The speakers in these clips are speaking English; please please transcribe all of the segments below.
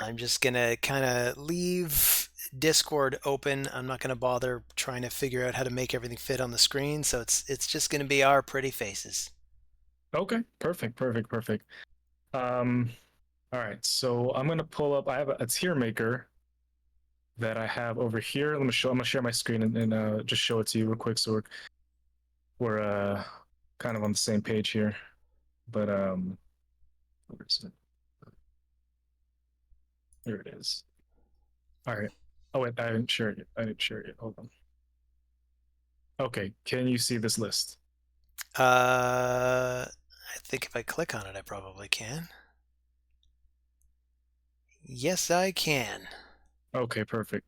I'm just gonna kind of leave Discord open. I'm not gonna bother trying to figure out how to make everything fit on the screen, so it's just gonna be our pretty faces. Okay, perfect, perfect, perfect. Um, all right, so I'm gonna pull up. I have a tier maker that I have over here. Let me show. I'm gonna share my screen and just show it to you real quick, so we're kind of on the same page here. But where is it? Here it is. All right. Oh wait, I didn't share it yet. I didn't share it yet. Hold on. Okay, can you see this list? I think if I click on it, I probably can. Yes, I can. Okay, perfect.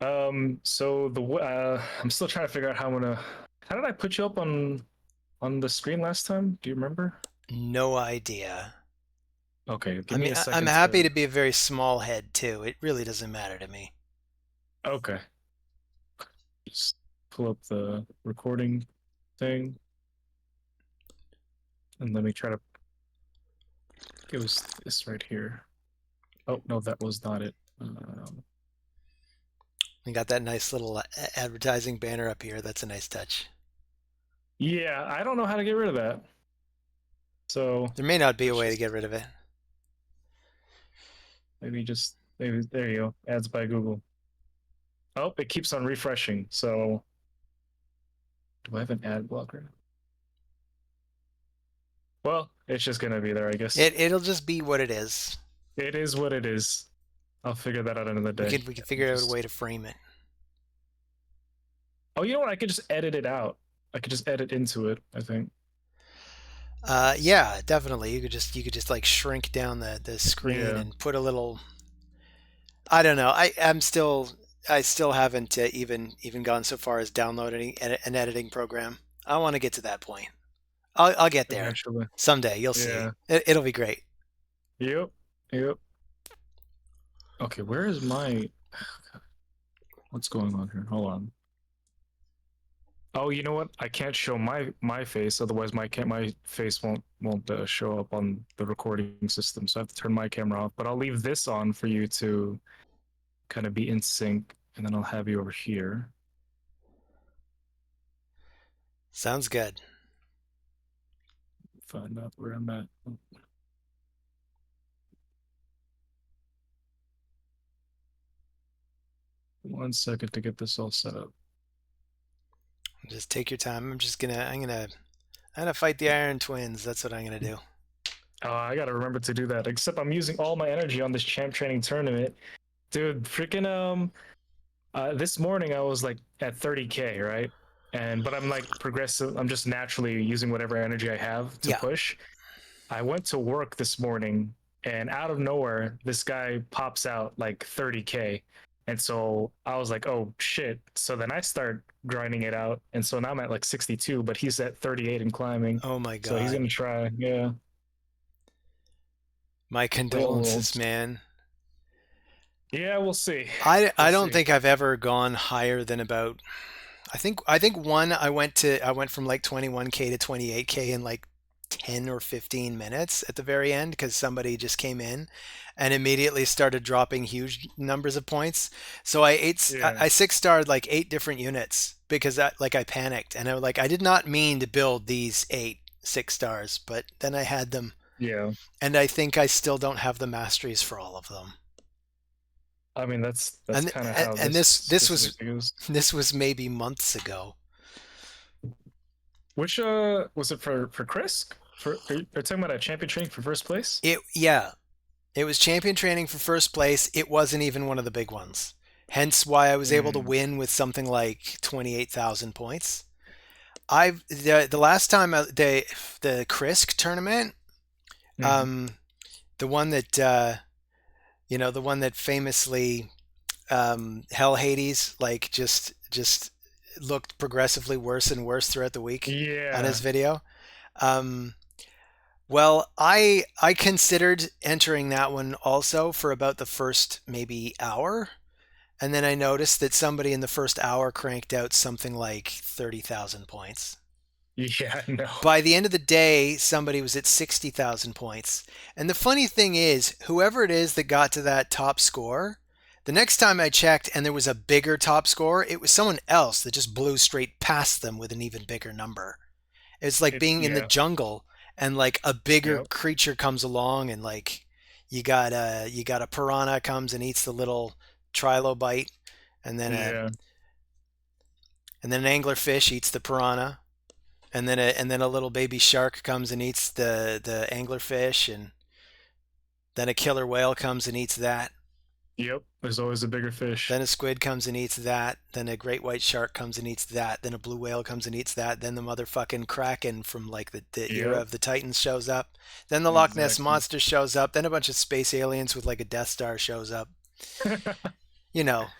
So I'm still trying to figure out how I'm gonna. How did I put you up on the screen last time? Do you remember? No idea. Okay, I give me mean, a I'm second happy to. to be a very small head too. It really doesn't matter to me. Okay, just pull up the recording thing and let me try to. It was this right here. Oh no, that was not it. We got that nice little advertising banner up here. That's a nice touch. Yeah, I don't know how to get rid of that. So There may not be a let's way to get just rid of it. maybe there you go. Ads by Google. Oh, it keeps on refreshing. So do I have an ad blocker? Well, it's just gonna be there, I guess. It'll just be what it is. It is what it is. I'll figure that out another We day. could we could figure out a way to frame it. Oh, you know what? I could just edit it out. I could just edit into it, I think. Yeah, definitely. You could just like shrink down the screen Yeah. and put a little. I don't know. I still haven't even gone so far as downloading an editing program. I want to get to that point. I'll get there Eventually. someday. You'll see. Yeah. It'll be great. Yep. Yep. Okay, where is my what's going on here? Hold on. Oh, you know what? I can't show my face, otherwise my face won't show up on the recording system. So I have to turn my camera off. But I'll leave this on for you to kind of be in sync, and then I'll have you over here. Sounds good. Find out where I'm at. 1 second to get this all set up. Just take your time. I'm gonna fight the Iron Twins. That's what I'm gonna do. I gotta remember to do that. Except I'm using all my energy on this champ training tournament, dude. Freaking this morning I was like at 30K, right? But I'm like progressive. I'm just naturally using whatever energy I have to Yeah. push. I went to work this morning, and out of nowhere, this guy pops out like 30K. And so I was like, oh shit. So then I start grinding it out. And so now I'm at like 62, but he's at 38 and climbing. Oh my So he's God. gonna try. Yeah. My Real condolences, world. man. Yeah, we'll see. I We'll don't see. think I've ever gone higher than about. I think one I went from like 21K to 28K in like 10 or 15 minutes at the very end because somebody just came in and immediately started dropping huge numbers of points. So Yeah. I six starred like eight different units because I panicked and I did not mean to build these eight 6 stars, but then I had them Yeah. and I think I still don't have the masteries for all of them. I mean, that's And kind of how and this this was specific thing is. this was maybe months ago. Which was it for Chris? Are you talking about a champion training for first place? Yeah, it was champion training for first place. It wasn't even one of the big ones. Hence why I was able to Mm, win with something like 28,000 points. The last time the Krisk tournament, mhm. um, the one that the one that famously Hell Hades just looked progressively worse and worse throughout the week on his Yeah. video. Um, Well, I considered entering that one also for about the first maybe hour, and then I noticed that somebody in the first hour cranked out something like 30,000 points. Yeah, no. By the end of the day, somebody was at 60,000 points. And the funny thing is, whoever it is that got to that top score, the next time I checked and there was a bigger top score, it was someone else that just blew straight past them with an even bigger number. It's like It's being in the yeah. jungle and like a bigger Yep. creature comes along and like you got a piranha comes and eats the little trilobite and then a Yeah. and then an anglerfish eats the piranha and then a little baby shark comes and eats the anglerfish, and then a killer whale comes and eats that. Yep. There's always a bigger Then fish. a squid comes and eats that. Then a great white shark comes and eats that. Then a blue whale comes and eats that. Then the motherfucking kraken from like the era Yep. of the Titans shows up. Then the Loch Ness Exactly. monster shows up. Then a bunch of space aliens with like a Death Star shows up. You know,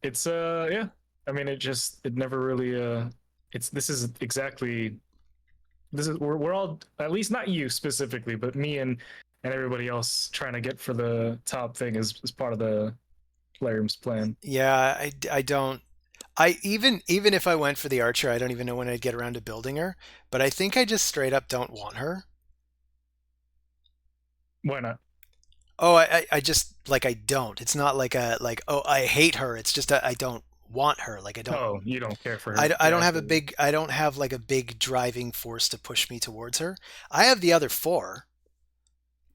It's yeah. I mean it never really it's this is exactly this is we're all, at least not you specifically, but me and everybody else trying to get for the top thing is part of the player's plan. yeah, I don't. I even if I went for the archer, I don't even know when I'd get around to building her. But I think I just straight up don't want her. Why not? Oh, I just like I don't. It's not like a like oh I hate her. It's just I don't want her. Like I don't Oh, you don't care for I, her. I Yeah, don't I have a feel you. big I don't have like a big driving force to push me towards her. I have the other four,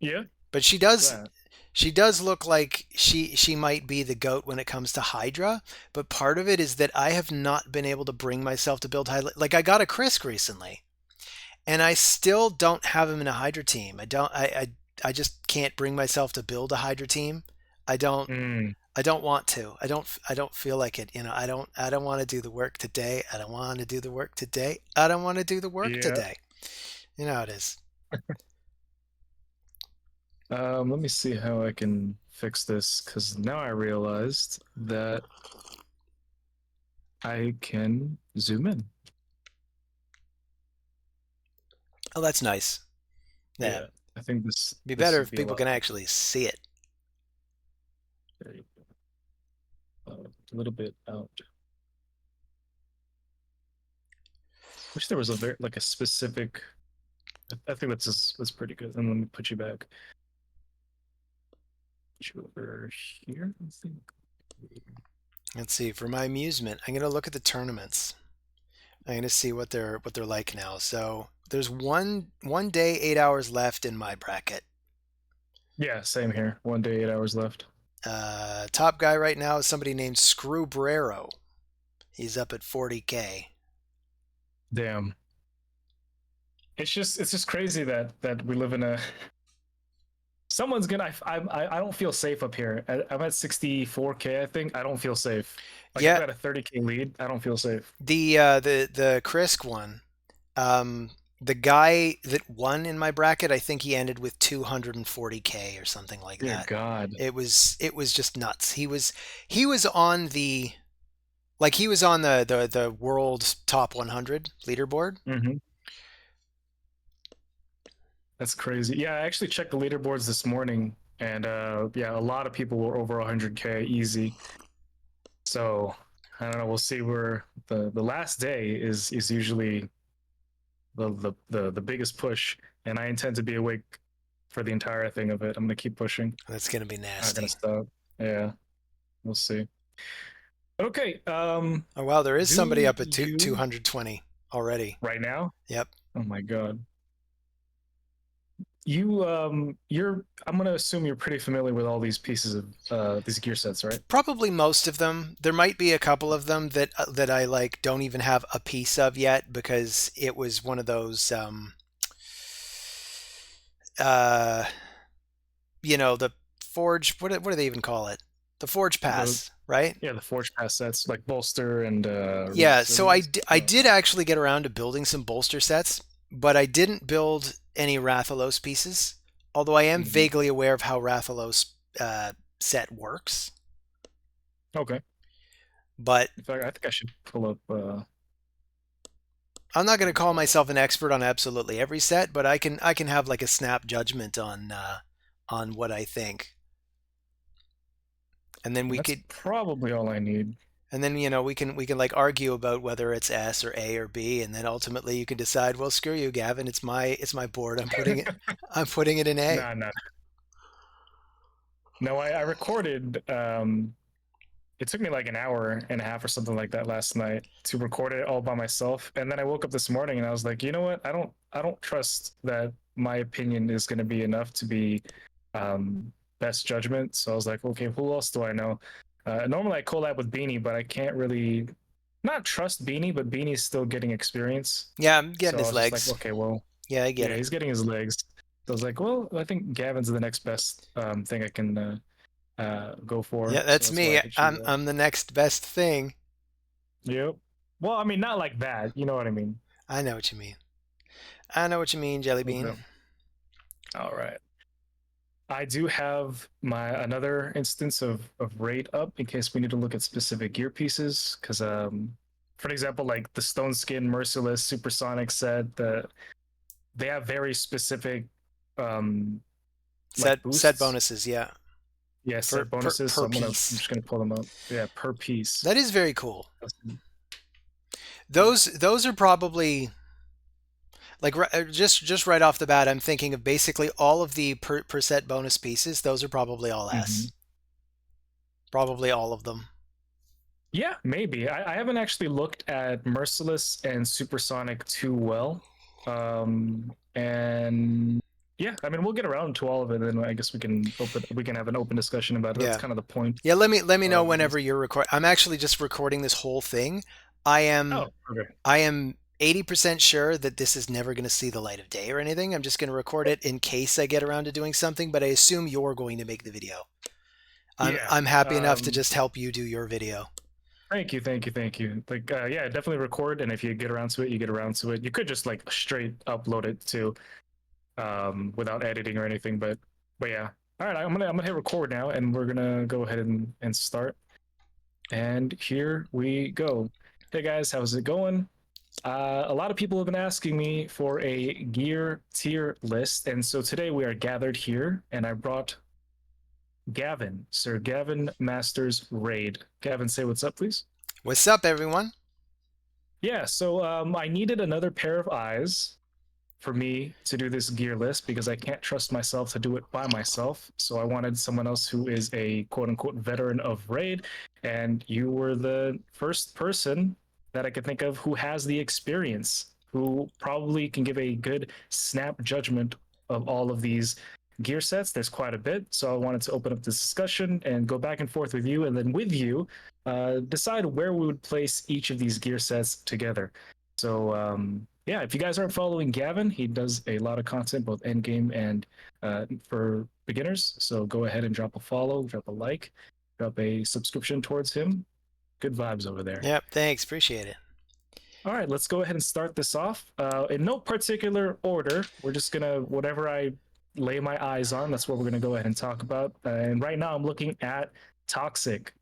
Yeah, but what's that? she does look like she might be the goat when it comes to Hydra, but part of it is that I have not been able to bring myself to build Hydra. Like I got a Krisk recently, and I still don't have him in a Hydra team. I just can't bring myself to build a Hydra team. I don't Mm, I don't want to. I don't feel like it. I don't want to do the work today. I don't want to do the work today. I don't want to do the work yeah. today. You know how it is. Let me see how I can fix this because now I realized that I can zoom in. Oh, that's nice. Yeah. Yeah, I think Be this better would if be a people lot can better. actually see it. There you go. A little bit out. Wish there was a very like a specific. I think that's pretty good. And let me put you back. Put you over here. I think. Let's see. For my amusement, I'm gonna look at the tournaments. I'm gonna see what they're like now. So there's one day, 8 hours left in my bracket. Yeah, same here. 1 day, 8 hours left. Top guy right now is somebody named Screw Brero. He's up at 40K. Damn. It's just crazy that we live in a. Someone's gonna. I don't feel safe up here. I'm at 64K. I think I don't feel safe. Like I've Yeah, got a 30K lead. I don't feel safe. the Krisk one. The guy that won in my bracket, I think he ended with 240K or something like Dear that. God. It was just nuts. He was on the like he was on the world top 100 leaderboard. Hmm. That's crazy. Yeah, I actually checked the leaderboards this morning, and yeah, a lot of people were over 100K easy. So I don't know. We'll see where the last day is usually the biggest push, and I intend to be awake for the entire thing of it. I'm gonna keep pushing. That's gonna be Not gonna nasty. stop. Yeah, we'll see. Okay. Oh wow, there is somebody Do up at you 220 already. right now? Yep. Oh my God. You're. I'm gonna assume you're pretty familiar with all these pieces of these gear sets, right? Probably most of them. There might be a couple of them that I like don't even have a piece of yet because it was one of those uh the forge what do they even call it? The forge The pass, right? Yeah, the Forge Pass sets like bolster and Yeah, so I, resilience. d- I did actually get around to building some bolster sets, but I didn't build any Rathalos pieces, although I am Mhm. vaguely aware of how Rathalos set works. Okay. But In fact, I think I should pull up. I'm not What going do to you call call myself an expert on absolutely every set, but I can have like a snap judgment on what I think, and then it? we That's could probably all I need. And then we can like argue about whether it's S or A or B, and then ultimately you can decide, well, screw you, Gavin. It's my board. I'm putting it in A. Nah, nah. No, I recorded. It took me like an hour and a half or something like that last night to record it all by myself, and then I woke up this morning and I was like, you know what? I don't trust that my opinion is going to be enough to be best judgment. So I was like, okay, who else do I know? Normally I collab with Beanie, but I can't really not trust Beanie, but Beanie's still getting experience. Yeah, I'm getting So I his was just like, legs. okay, well, Yeah, I get yeah, it. he's getting his legs. So I was like, well, I think Gavin's the next best thing I can go Yeah, for. So that's that's why I me. hit I'm you up. I'm the next best thing. Yep. Well, I mean, not like that. You know what I mean? I know what you mean. I know what you mean, Jelly Bean. Okay. All right. I do have my another instance of raid up in case we need to look at specific gear pieces. Because for example, like the Stone Skin Merciless Supersonic set, they have very specific um like Set boosts. bonuses, yeah, Yeah, per set per bonuses. So per I'm piece. just gonna pull them up. Yeah, per piece. That is very cool. Yeah. Those are probably like just right off the bat. I'm thinking of basically all of the per set bonus pieces. Those are probably all Mm-hmm. S. Probably all of them. Yeah, maybe. I haven't actually looked at Merciless and Supersonic too well. And yeah, I mean we'll get around to all of it, and I guess we can have an open discussion about it. That's Yeah. kind of the point Yeah, let me know of this. whenever you're recording. I'm actually just recording this whole thing. I am Oh, okay. I am 80% sure that this is never going to see the light of day or anything. I'm just going to record it in case I get around to doing something, but I assume you're going to make the video. I'm Yeah. I'm happy enough to just help you do your video. Thank you, thank you, thank you. Like, yeah, definitely record, and if you get around to it, you get around to it. You could just like straight upload it too, without editing or anything. But yeah. All right, I'm gonna hit record now, and we're gonna go ahead and start. And here we go. Hey guys, how's it going? A lot of people have been asking me for a gear tier list, and so today we are gathered here, and I brought Gavin, Sir Gavin Masters Raid. Gavin, say what's up, please. What's up, everyone? Yeah, so I needed another pair of eyes for me to do this gear list because I can't trust myself to do it by myself. So I wanted someone else who is a quote unquote veteran of Raid. And you were the first person that I could think of who has the experience, who probably can give a good snap judgment of all of these gear sets. There's quite a bit. So I wanted to open up this discussion and go back and forth with you. And then with you, decide where we would place each of these gear sets together. So yeah, if you guys aren't following Gavin, he does a lot of content both end game and for beginners. So go ahead and drop a follow, drop a like, drop a subscription towards him. Good vibes over there. Yep, thanks. Appreciate it. All right, let's go ahead and start this off. In no particular order, we're just gonna whatever I lay my eyes on. That's what we're gonna go ahead and talk about. And right now, I'm looking at Toxic.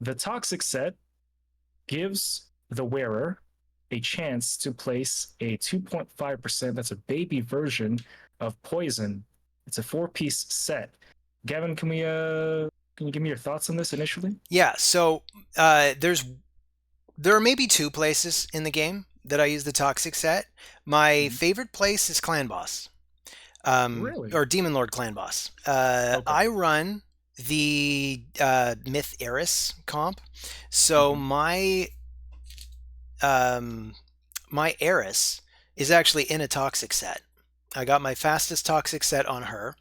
The Toxic set gives the wearer a chance to place a 2.5%, that's a baby version of poison. It's a four-piece set. Gavin, can you give me your thoughts on this initially? Yeah, so there are maybe two places in the game that I use the toxic set. My Mhm. favorite place is Clan Boss, Really? or Demon Lord Clan Boss. Okay. I run the Myth Eris comp, so Mhm. um, my Eris is actually in a toxic set. I got my fastest toxic set on her.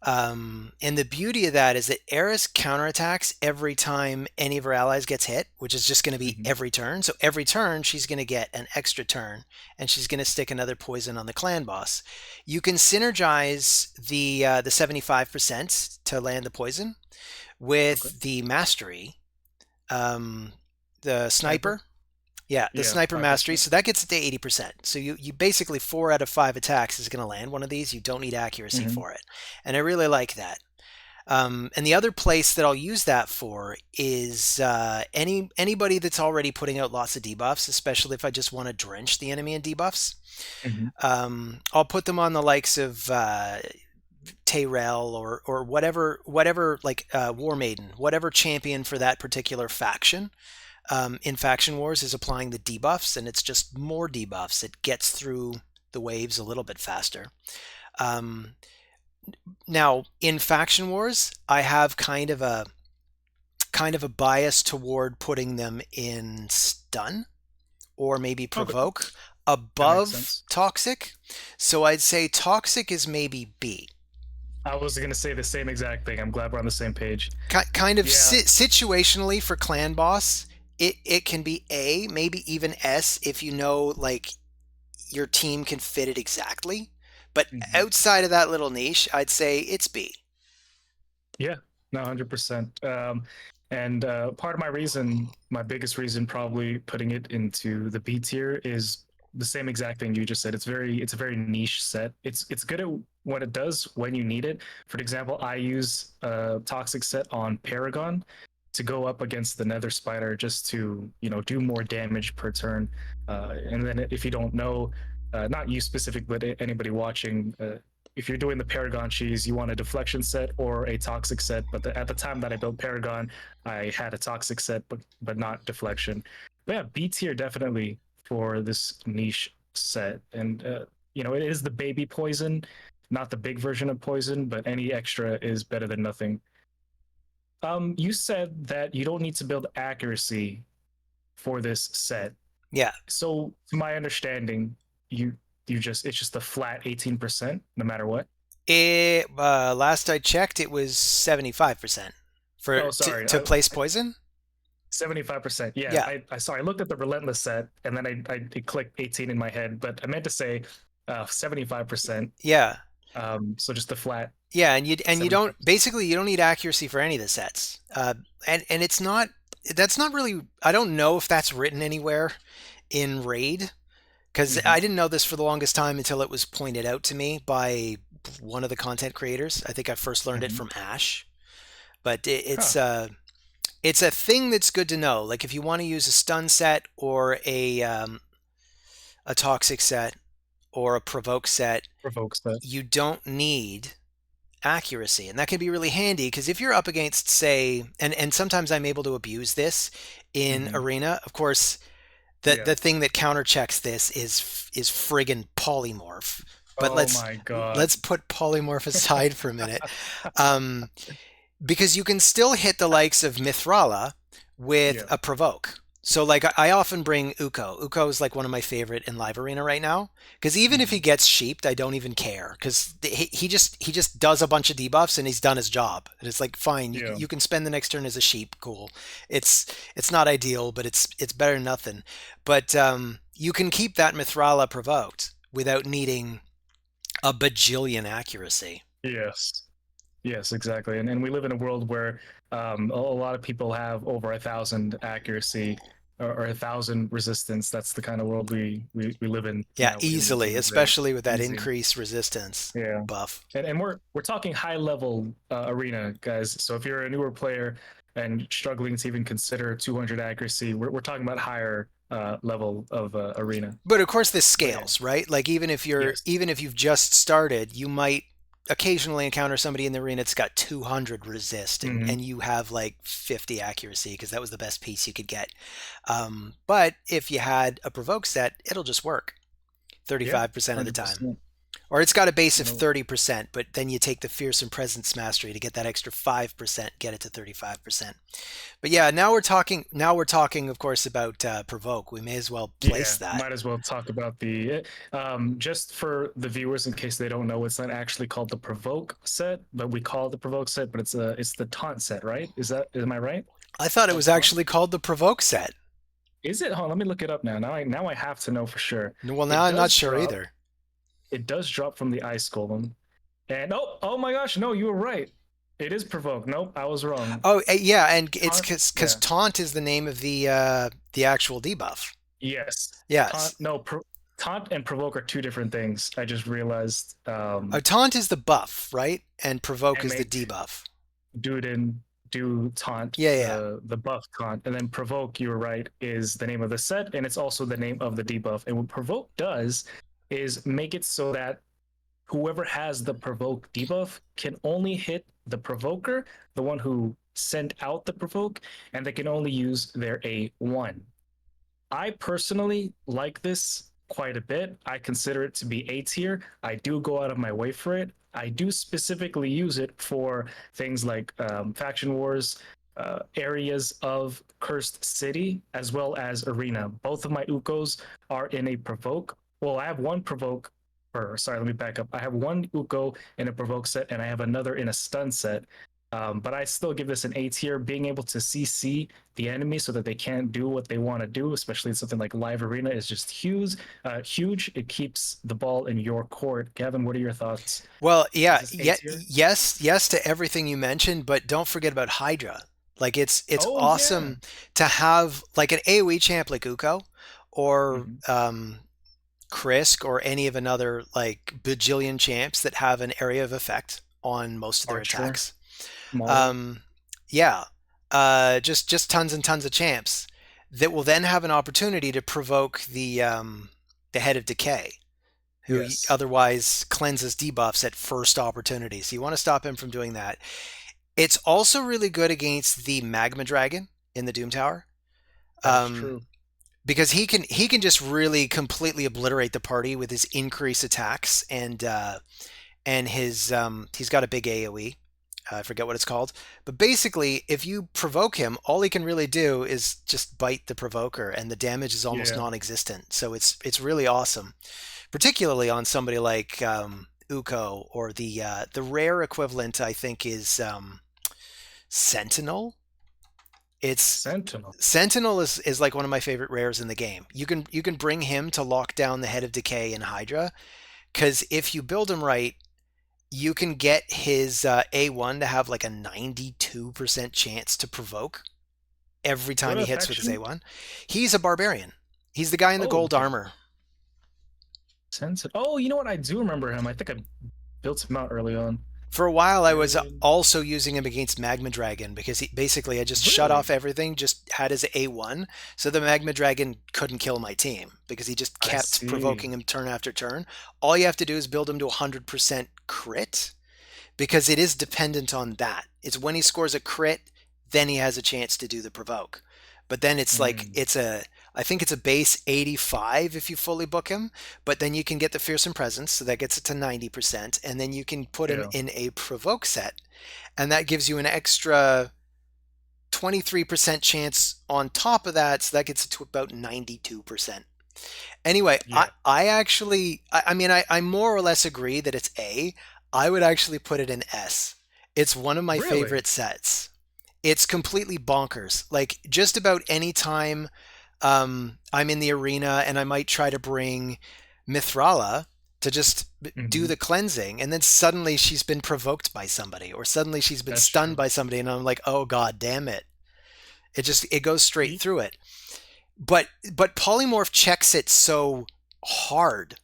And the beauty of that is that Eris counterattacks every time any of her allies gets hit, which is just going to be Mhm. every turn. So every turn, she's going to get an extra turn, and she's going to stick another poison on the clan boss. You can synergize the 75% to land the poison Okay. with the mastery, um, the Sniper? sniper. Yeah, the Yeah, sniper mastery. 5%. So that gets it to 80%. So you basically 4 out of 5 attacks is going to land one of these. You don't need accuracy Mhm. for it. And I really like that. And the other place that I'll use that for is anybody that's already putting out lots of debuffs, especially if I just want to drench the enemy in debuffs. Mhm. I'll put them on the likes of Tayrel or whatever like War Maiden, whatever champion for that particular faction in Faction Wars is applying the debuffs, and it's just more debuffs. It gets through the waves a little bit faster. Um, Now in Faction Wars, I have kind of a bias toward putting them in stun or maybe Okay, provoke that makes above sense. toxic. So I'd say toxic is maybe B. I was gonna say the same exact thing. I'm glad we're on the same page. Kind of Yeah. situationally for clan boss, it can be A, maybe even S if you know like your team can fit it exactly. But Mhm. outside of that little niche, I'd say it's B. Yeah, no, 100%. And part of my reason, my biggest reason, probably putting it into the B tier is the same exact thing you just said. It's a very niche set. It's good at what it does when you need it. For example, I use a toxic set on Paragon to go up against the Nether Spider just to do more damage per turn. And then if you don't know, not you specific, but anybody watching, if you're doing the Paragon cheese, you want a deflection set or a toxic set. But at the time that I built Paragon, I had a toxic set, but not deflection. But yeah, B tier definitely for this niche set, and it is the baby poison, not the big version of poison, but any extra is better than nothing. You said that you don't need to build accuracy for this set. Yeah. So, to my understanding, you it's just a flat 18% no matter what. Last I checked, it was 75% for Oh, sorry. to place poison. 75%. Yeah, Yeah, I sorry. I looked at the relentless set and then I clicked 18 in my head, but I meant to say 75%. yeah, So just a flat yeah, and you don't 75%. basically you don't need accuracy for any of the sets. And it's not that's not really I don't know if that's written anywhere in Raid because Mm-hmm. I didn't know this for the longest time until it was pointed out to me by one of the content creators. I think I first learned it Mm-hmm. from Ash, but Huh. it's a thing that's good to know. Like if you want to use a stun set or a toxic set or a provoke set, Provokes that. you don't need accuracy. And that can be really handy because if you're up against, say, and sometimes I'm able to abuse this in Mm-hmm. arena. Of course, the Yeah. the thing that counterchecks this is friggin' polymorph. But Oh my God. let's put polymorph aside for a minute. Um, because you can still hit the likes of Mithrala with Yeah. a provoke. So like I often bring Uko. Uko is like one of my favorite in live arena right now because even if he Mm-hmm. gets sheeped, I don't even care because he just does a bunch of debuffs and he's done his job. And it's like fine, Yeah. you can spend the next turn as a sheep. Cool. It's not ideal, but it's better than nothing. But you can keep that Mithrala provoked without needing a bajillion accuracy. Yes. Yes, exactly. And we live in a world where a lot of people have over 1,000 accuracy or 1,000 resistance. That's the kind of world we live in Yeah, now easily, in Raid. especially with that Easy. increased resistance Yeah. buff. And we're talking high level arena, guys. So if you're a newer player and struggling to even consider 200 accuracy, we're talking about higher level of arena. But of course this But yeah, scales, right? Like yes. even if you've just started, you might occasionally encounter somebody in the arena that's got 200 resist Hmm. and you have like 50 accuracy because that was the best piece you could get. But if you had a provoke set, it'll just work Yeah, 35% of the time. 100%. Or it's got a base of No. 30%, but then you take the Fearsome Presence Mastery to get that extra 5%, get it to 35%. But yeah, now we're talking of course about provoke. We may as well place Yeah, that. might as well talk about the just for the viewers in case they don't know, it's not actually called the provoke set, but we call it the provoke set, but it's the taunt set, right? Am I right? I thought it Called was taunt? actually called the provoke set. Is it? Hold on, let me look it up now. Now I have to know for sure. Well, now It I'm not does sure drop. either. It does drop from the ice golem. And oh my gosh, no, you were right. It is provoke. Nope, I was wrong. Oh, yeah, and it's Taunt, because yeah. taunt is the name of the actual debuff. Yes. Taunt Yes. no taunt and provoke are two different things. I just realized Taunt is the buff, right? And provoke and is the make debuff. do it in do taunt Yeah, yeah. the buff taunt, and then provoke, you were right, is the name of the set, and it's also the name of the debuff. And what provoke does is make it so that whoever has the provoke debuff can only hit the provoker, the one who sent out the provoke, and they can only use their A1. I personally like this quite a bit. I consider it to be A tier. I do go out of my way for it. I do specifically use it for things like faction wars, areas of Cursed City, as well as Arena. Both of my Ukos are in a provoke. Well, I have one provoke, or sorry, let me back up. I have one Uko in a provoke set, and I have another in a stun set. But I still give this an A tier. Being able to CC the enemy so that they can't do what they want to do, especially in something like live arena, is just huge. Huge. It keeps the ball in your court. Gavin, what are your thoughts? Well, Is yeah, this A yeah, tier? yes to everything you mentioned, but don't forget about Hydra. Like it's Oh yeah. awesome to have like an AoE champ like Uko or Mm-hmm. Krisk or any of another like bajillion champs that have an area of effect on most of their Archer, attacks. Mara. Um, yeah, just tons and tons of champs that will then have an opportunity to provoke the head of decay, who Yes. otherwise cleanses debuffs at first opportunity. So you want to stop him from doing that. It's also really good against the magma dragon in the Doom Tower. That is Um, true. because he can just really completely obliterate the party with his increased attacks and his he's got a big AoE. I forget what it's called, but basically, if you provoke him, all he can really do is just bite the provoker, and the damage is almost Yeah. non-existent. So it's really awesome, particularly on somebody like Uko or the rare equivalent. I think is Sentinel. It's Sentinel. Sentinel is like one of my favorite rares in the game. You can bring him to lock down the head of decay in Hydra because if you build him right, you can get his A1 to have like a 92% chance to provoke every What time he hits with his affection? A1. He's a barbarian. He's the guy in the Oh, gold okay. armor. Sentinel. Oh, you know what? I do remember him. I think I built him out early on. For a while, I was Barbarian. also using him against Magma Dragon because he basically I just shut off Really? everything, just had his A1, so the Magma Dragon couldn't kill my team because he just I kept provoking see. him turn after turn. All you have to do is build him to 100% crit because it is dependent on that. It's when he scores a crit, then he has a chance to do the provoke. But then it's like Mm, I think it's a base 85 if you fully book him, but then you can get the fearsome presence, so that gets it to 90%, and then you can put him yeah. in a provoke set, and that gives you an extra 23% chance on top of that, so that gets it to about 92%. Anyway, I, Yeah. I actually, I mean, I more or less agree that it's A. I would actually put it in S. It's one of my Really? favorite sets. It's completely bonkers. Like, just about any time I'm in the arena and I might try to bring Mithrala to just do Hmm. the cleansing, and then suddenly she's been provoked by somebody, or suddenly she's been That's stunned true. by somebody, and I'm like, oh god damn it. It goes straight Ye- through it. But polymorph checks it so hard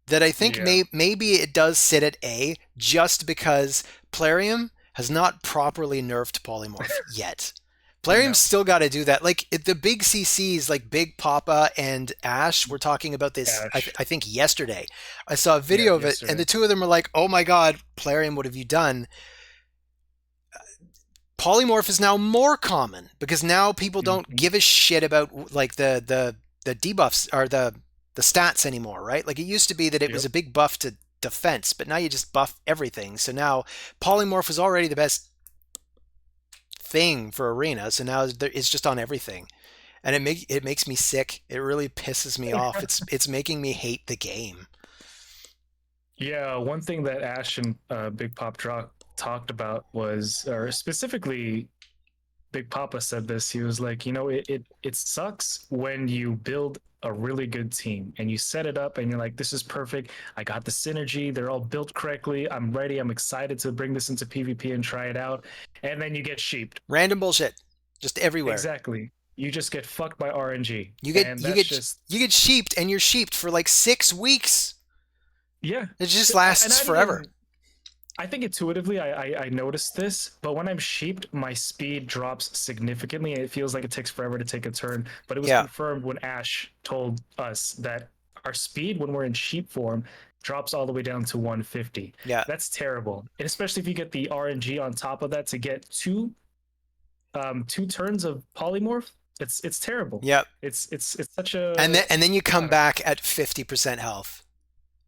that I think Yeah. maybe it does sit at A just because Plarium has not properly nerfed polymorph yet. Plarium's No. still got to do that. Like the big CCs, like Big Papa and Ash, were talking about this. Ash. I think yesterday, I saw a Yeah, video of it, and yesterday. the two of them are like, "Oh my God, Plarium, what have you done?" Polymorph is now more common because now people don't Hmm. give a shit about like the debuffs or the stats anymore, right? Like it used to be that it was Yep. a big buff to defense, but now you just buff everything. So now polymorph was already the best thing for arena, so now it's just on everything, and it makes me sick. It really pisses me off. It's making me hate the game. Yeah, one thing that Ash and Big Pop talked about was, or specifically Big Papa said this. He was like, it sucks when you build a really good team and you set it up and you're like, this is perfect. I got the synergy. They're all built correctly. I'm ready. I'm excited to bring this into PvP and try it out. And then you get sheeped. Random bullshit, just everywhere. Exactly. You just get fucked by RNG. You get And you that's get just, you get sheeped, and you're sheeped for like 6 weeks. yeah. It just And lasts I'd forever. even, I think intuitively I noticed this, but when I'm sheeped, my speed drops significantly. It feels like it takes forever to take a turn. But it was Yeah. confirmed when Ash told us that our speed when we're in sheep form drops all the way down to 150. Yeah. That's terrible. And especially if you get the RNG on top of that to get two turns of polymorph, it's terrible. Yep. It's such And a then you come I don't know. back at 50% health.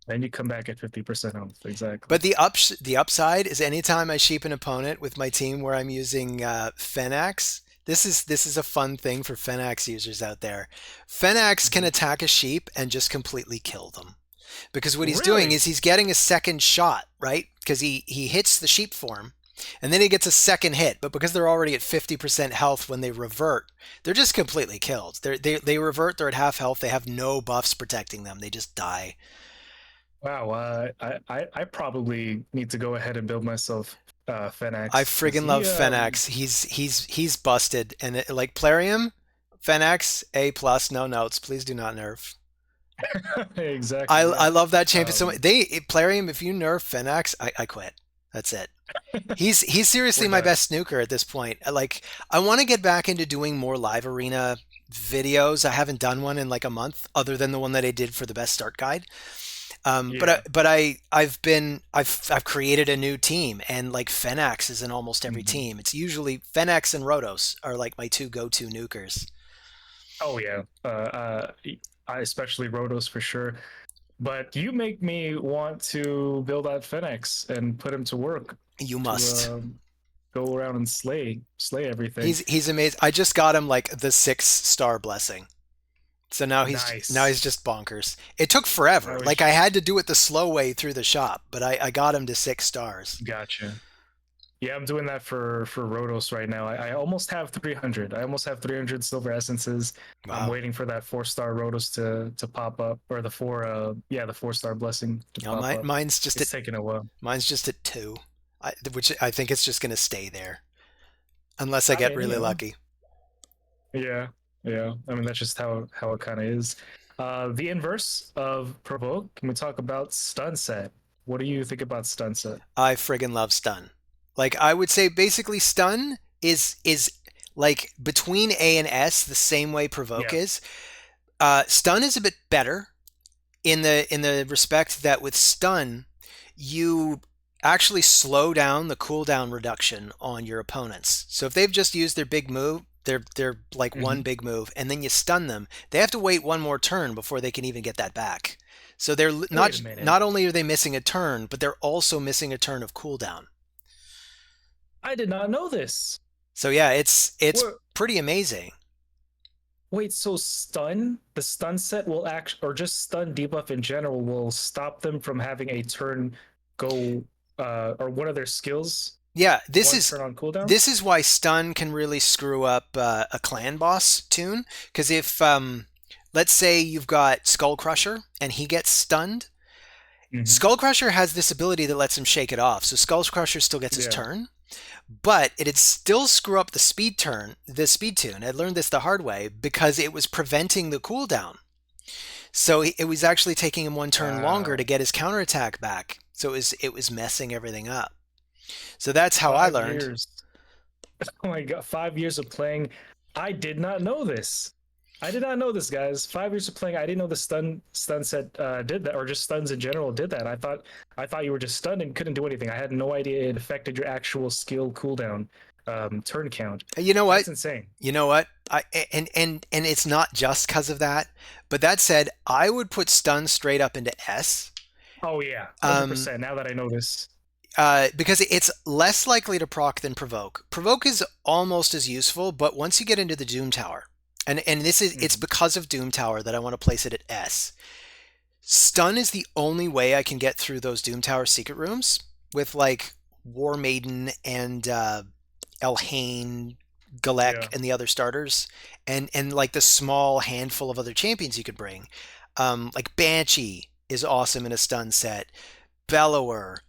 Then you come back at 50% health. Exactly. But the upside is anytime I sheep an opponent with my team where I'm using Fenax. This is a fun thing for Fenax users out there. Fenax can Mhm. attack a sheep and just completely kill them. Because what he's doing Really? is he's getting a second shot, right? Because he hits the sheep form, and then he gets a second hit. But because they're already at 50% health when they revert, they're just completely killed. They revert, they're at half health, they have no buffs protecting them, they just die. Wow. I probably need to go ahead and build myself I Fenax because friggin' love Fenax. He's busted, and like Plarium, Fenax A plus, no notes. Please do not nerf. I exactly, yeah. I love that champion so much. Um, Plarium, if you nerf Fenax, I quit. That's it. He's we're seriously my done. best snooker at this point. Like I want to get back into doing more live arena videos. I haven't done one in like a month, other than the one that I did for the best start guide. Yeah. I've created a new team, and like Fenax is in almost every Mhm. team. It's usually Fenax and Rotos are like my two go-to nukers. Oh yeah. I especially Rotos for sure. But you make me want to build out Fenex and put him to work You to must. go around and slay everything. He's amazing. I just got him like the 6 star blessing. So now he's Nice. just bonkers. It took forever. Now Like I he's had to do it the slow way through the shop, but I got him to 6 stars. gotcha. Yeah, I'm doing that for Rotos right now. I almost have 300. I almost have 300 silver essences. I'm Wow. waiting for that 4 star Rotos to pop up, or the 4 star blessing to You know, pop up. It's taking a while. mine's just at 2, which I think it's just gonna stay there unless I I get mean, really lucky. yeah, yeah. I mean, that's just how it kind of is. The inverse of provoke. Can we talk about stun set? What do you think about stun set? I friggin' love stun. Like I would say, basically, stun is like between A and S the same way provoke Yeah. is. Stun is a bit better in the respect that with stun you actually slow down the cooldown reduction on your opponents. So if they've just used their big move, their like one Hmm. big move, and then you stun them, they have to wait one more turn before they can even get that back. So they're Wait a not minute. not only are they missing a turn, but they're also missing a turn of cooldown. I did not know this. So yeah, it's Wha- pretty amazing. Wait, so the stun set will act, or just stun debuff in general will stop them from having a turn go, or one of their skills Yeah, one turn on cooldown? this is why stun can really screw up a clan boss tune. Because if let's say you've got Skull Crusher and he gets stunned, Hmm. Skull Crusher has this ability that lets him shake it off. So Skull Crusher still gets his Yeah. turn, but it'd still screw up the speed tune. I learned this the hard way because it was preventing the cooldown. So it was actually taking him one turn longer to Wow. get his counterattack back. So it was messing everything up. So that's how I Five learned. years. Oh my god, 5 years of playing. I did not know this. I did not know this, guys. 5 years of playing. I didn't know the stun set did that, or just stuns in general did that. I thought you were just stunned and couldn't do anything. I had no idea it affected your actual skill cooldown turn count. You know what? That's insane. You know what? And it's not just because of that. But that said, I would put stun straight up into S. Oh yeah, Um, 100%. Now that I know this. because it's less likely to proc than provoke. Provoke is almost as useful, but once you get into the Doom Tower, and it's Mhm. because of Doom Tower that I want to place it at S. Stun is the only way I can get through those Doom Tower secret rooms with like War Maiden and Elhain, Galek, Yeah, and the other starters, and like the small handful of other champions you could bring. Like Banshee is awesome in a stun set. Bellower,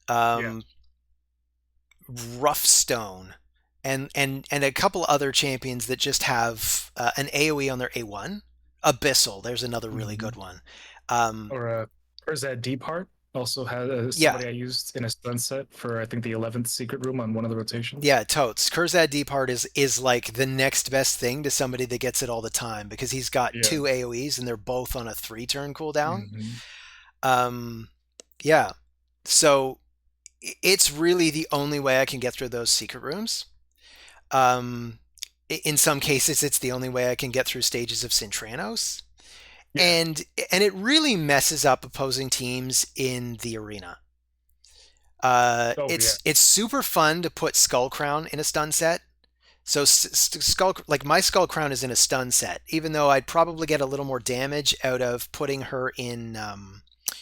yeah, um, Roughstone, and a couple other champions that just have an AOE on their A1. Abyssal, there's another really hmm good one. Um, or is that deep heart? Also had yeah, somebody I used in a stun set for I think the 11th secret room on one of the rotations. yeah, totes. Kurzad Deepheart is like the next best thing to somebody that gets it all the time because he's got Yeah. two AOEs and they're both on a 3 turn cooldown. Hmm. Um, yeah. So it's really the only way I can get through those secret rooms. Um, in some cases, it's the only way I can get through stages of Cintranos. Yeah. And and it really messes up opposing teams in the arena. Oh yeah. It's super fun to put Skull Crown in a stun set. So skull like my Skull Crown is in a stun set, even though I'd probably get a little more damage out of putting her in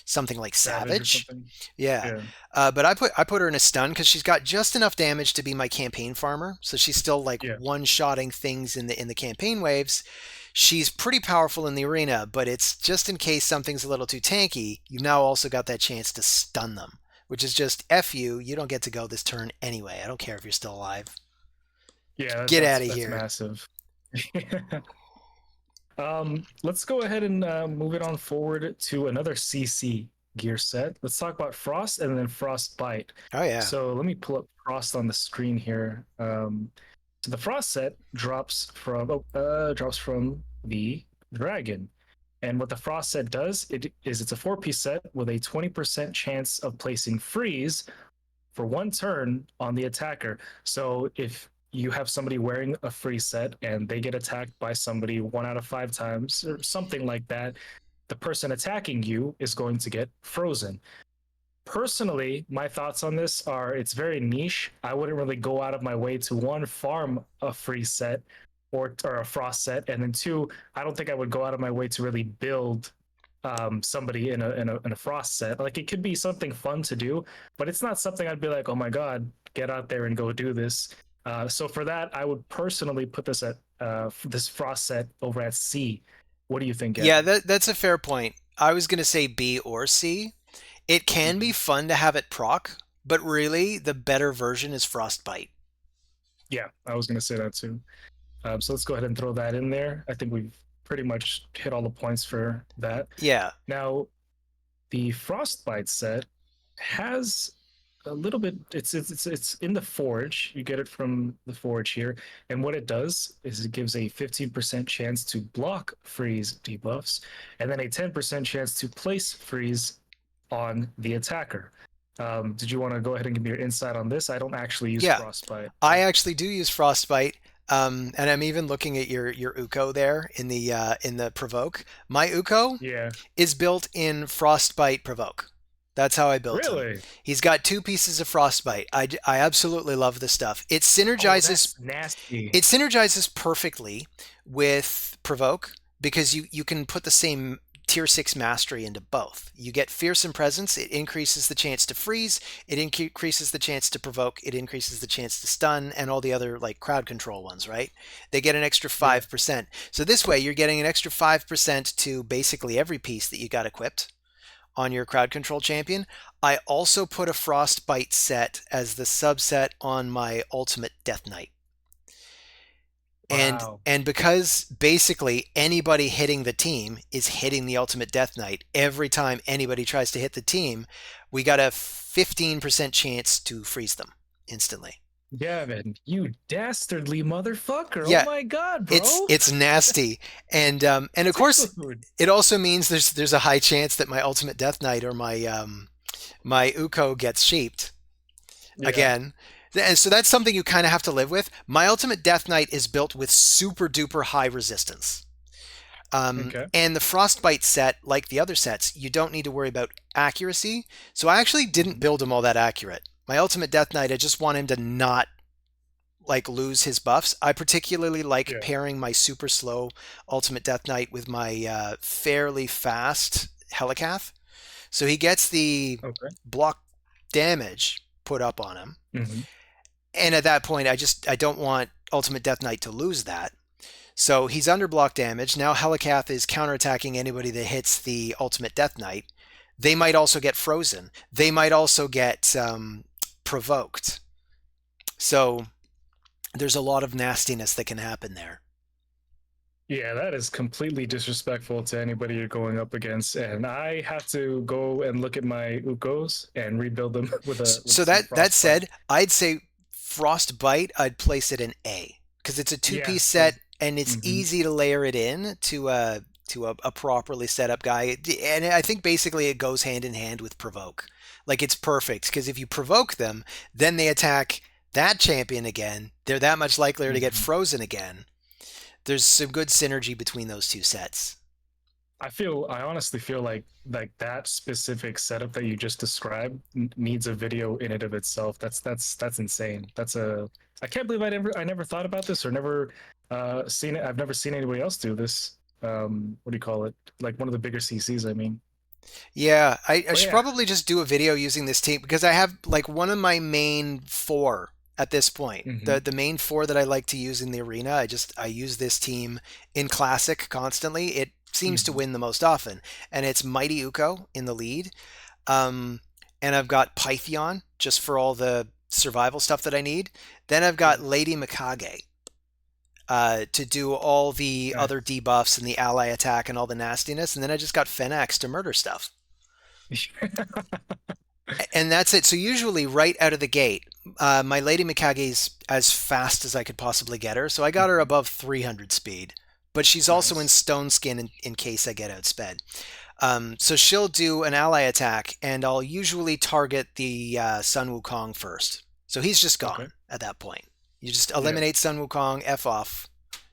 something like Savage or Savage. something. Yeah, Yeah. but I put her in a stun because she's got just enough damage to be my campaign farmer. So she's still like Yeah. one-shotting things in the campaign waves. She's pretty powerful in the arena, but it's just in case something's a little too tanky. You've now also got that chance to stun them, which is just F you. You don't get to go this turn anyway. I don't care if you're still alive. Yeah, Get out of that's here. massive. Let's go ahead and move it on forward to another CC gear set. Let's talk about Frost and then Frostbite. Oh yeah. So let me pull up Frost on the screen here. So the Frost set drops from the dragon. And what the Frost set does, it's a four-piece set with a 20% chance of placing freeze for one turn on the attacker. So if you have somebody wearing a free set and they get attacked by somebody 1 out of 5 times or something like that, the person attacking you is going to get frozen. Personally, my thoughts on this are it's very niche. I wouldn't really go out of my way to one, farm a free set or a frost set, and then two, I don't think I would go out of my way to really build somebody in a frost set. Like it could be something fun to do, but it's not something I'd be like, oh my god, get out there and go do this. So for that, I would personally put this at this frost set over at C. What do you think, Yeah, Gavin? that's a fair point. I was going to say B or C. It can be Mhm. fun to have it proc, but really the better version is Frostbite. Yeah, I was going to say that too. So let's go ahead and throw that in there. I think we've pretty much hit all the points for that. Yeah. Now, the Frostbite set has a little bit. It's in the forge. You get it from the forge here, and what it does is it gives a 15% chance to block freeze debuffs, and then a 10% chance to place freeze on the attacker. Did you want to go ahead and give me your insight on this? I don't actually use Yeah. Frostbite. I actually do use Frostbite. And I'm even looking at your Uko there in the provoke. My Uko Yeah, is built in Frostbite provoke. That's how I built him. really. He's got two pieces of Frostbite. I absolutely love this stuff. Oh, that's nasty. It synergizes perfectly with provoke because you can put the same tier 6 mastery into both. You get fearsome presence, it increases the chance to freeze, it increases the chance to provoke, it increases the chance to stun, and all the other like crowd control ones, right? They get an extra Yeah. 5%. So this way you're getting an extra 5% to basically every piece that you got equipped on your crowd control champion. I also put a frostbite set as the subset on my ultimate death knight. and Wow. and because basically anybody hitting the team is hitting the ultimate death knight every time anybody tries to hit the team, we got a 15% chance to freeze them instantly. Gavin, you dastardly motherfucker. Oh Yeah, my god, it's bro. it's nasty. And of course Dude. it also means there's a high chance that my ultimate death knight or my uko gets sheeped Yeah. again. And so that's something you kind of have to live with. My ultimate death knight is built with super duper high resistance. Okay. And the Frostbite set, like the other sets, you don't need to worry about accuracy. So I actually didn't Mhm. build him all that accurate. My Ultimate Death Knight, I just want him to not like lose his buffs. I particularly like Yeah. pairing my super slow Ultimate Death Knight with my fairly fast Helicath. So he gets the Okay. block damage put up on him. Hmm. And at that point, I don't want Ultimate Death Knight to lose that. So he's under block damage. Now Helicath is counterattacking anybody that hits the Ultimate Death Knight. They might also get frozen. They might also get provoked. So there's a lot of nastiness that can happen there. Yeah, that is completely disrespectful to anybody you're going up against. And I have to go and look at my Ukos and rebuild them with So some that frostbite. said, I'd say Frostbite, I'd place it in A because it's a Yeah. two-piece I was set and it's mhm. easy to layer it in to to a properly set up guy. And I think basically it goes hand in hand with provoke. Like it's perfect because if you provoke them, then they attack that champion again. They're that much likelier to get Mhm. frozen again. There's some good synergy between those two sets. I honestly feel like that specific setup that you just described needs a video in and of itself. That's insane. I can't believe I never thought about this or never seen it. I've never seen anybody else do this. What do you call it? Like one of the bigger CCs, I mean. Yeah, I But should yeah. probably just do a video using this team because I have like one of my main four at this point. Hmm. The main four that I like to use in the arena, I use this team in classic constantly. It seems to Hmm. win the most often, and it's Mighty Uko in the lead. Um, and I've got Pythion just for all the survival stuff that I need. Then I've got Yeah. Lady Mikage to do all the Okay. other debuffs and the ally attack and all the nastiness. And then I just got Fenax to murder stuff. And that's it. So usually right out of the gate, my Lady Mikage's as fast as I could possibly get her. So I got her Mhm. above 300 speed, but she's also in Nice. stone skin in case I get outsped. So she'll do an ally attack, and I'll usually target the Sun Wukong first. So he's just Okay. gone at that point. You just Yeah. eliminate Sun Wukong, F off.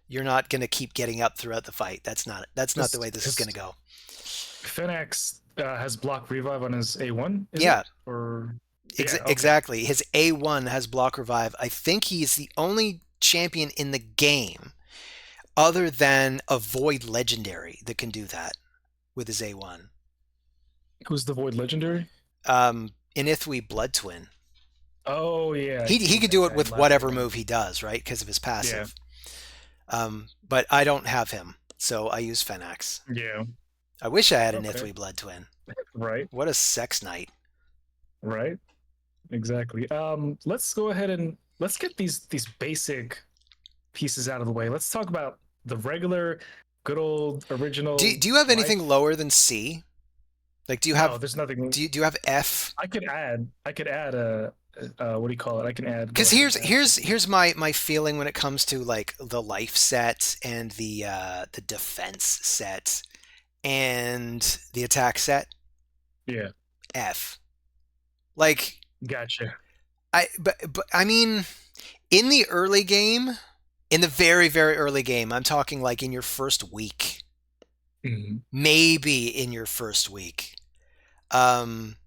You're not going to keep getting up throughout the fight. That's not the This way this is going his to go. Fenax has block revive on his A1, is it? Yeah, Or yeah, okay. exactly. His A1 has block revive. I think he's the only champion in the game other than a Void Legendary that can do that with his A1. Who's the Void Legendary? Inithwi Blood Twin. Oh yeah, He could yeah, do it yeah. with Last whatever one. move he does, right? Because of his Yeah, passive. But I don't have him, so I use Fenax. yeah. I wish I had an Okay. Inithwi Blood Twin. Right, What a sex knight. right. Exactly. Let's go ahead and let's get these basic pieces out of the way. Let's talk about the regular, good old original Do you have anything life. lower than C? Like, No, there's nothing. do you have F? I could add a what do you call it? I can add. Go Because ahead and add something. here's my feeling when it comes to like the life set and the defense set and the attack set. Yeah, F. Like gotcha. but I mean in the early game, in the very early game, I'm talking like in your first week, Hmm. maybe in your first week. Um,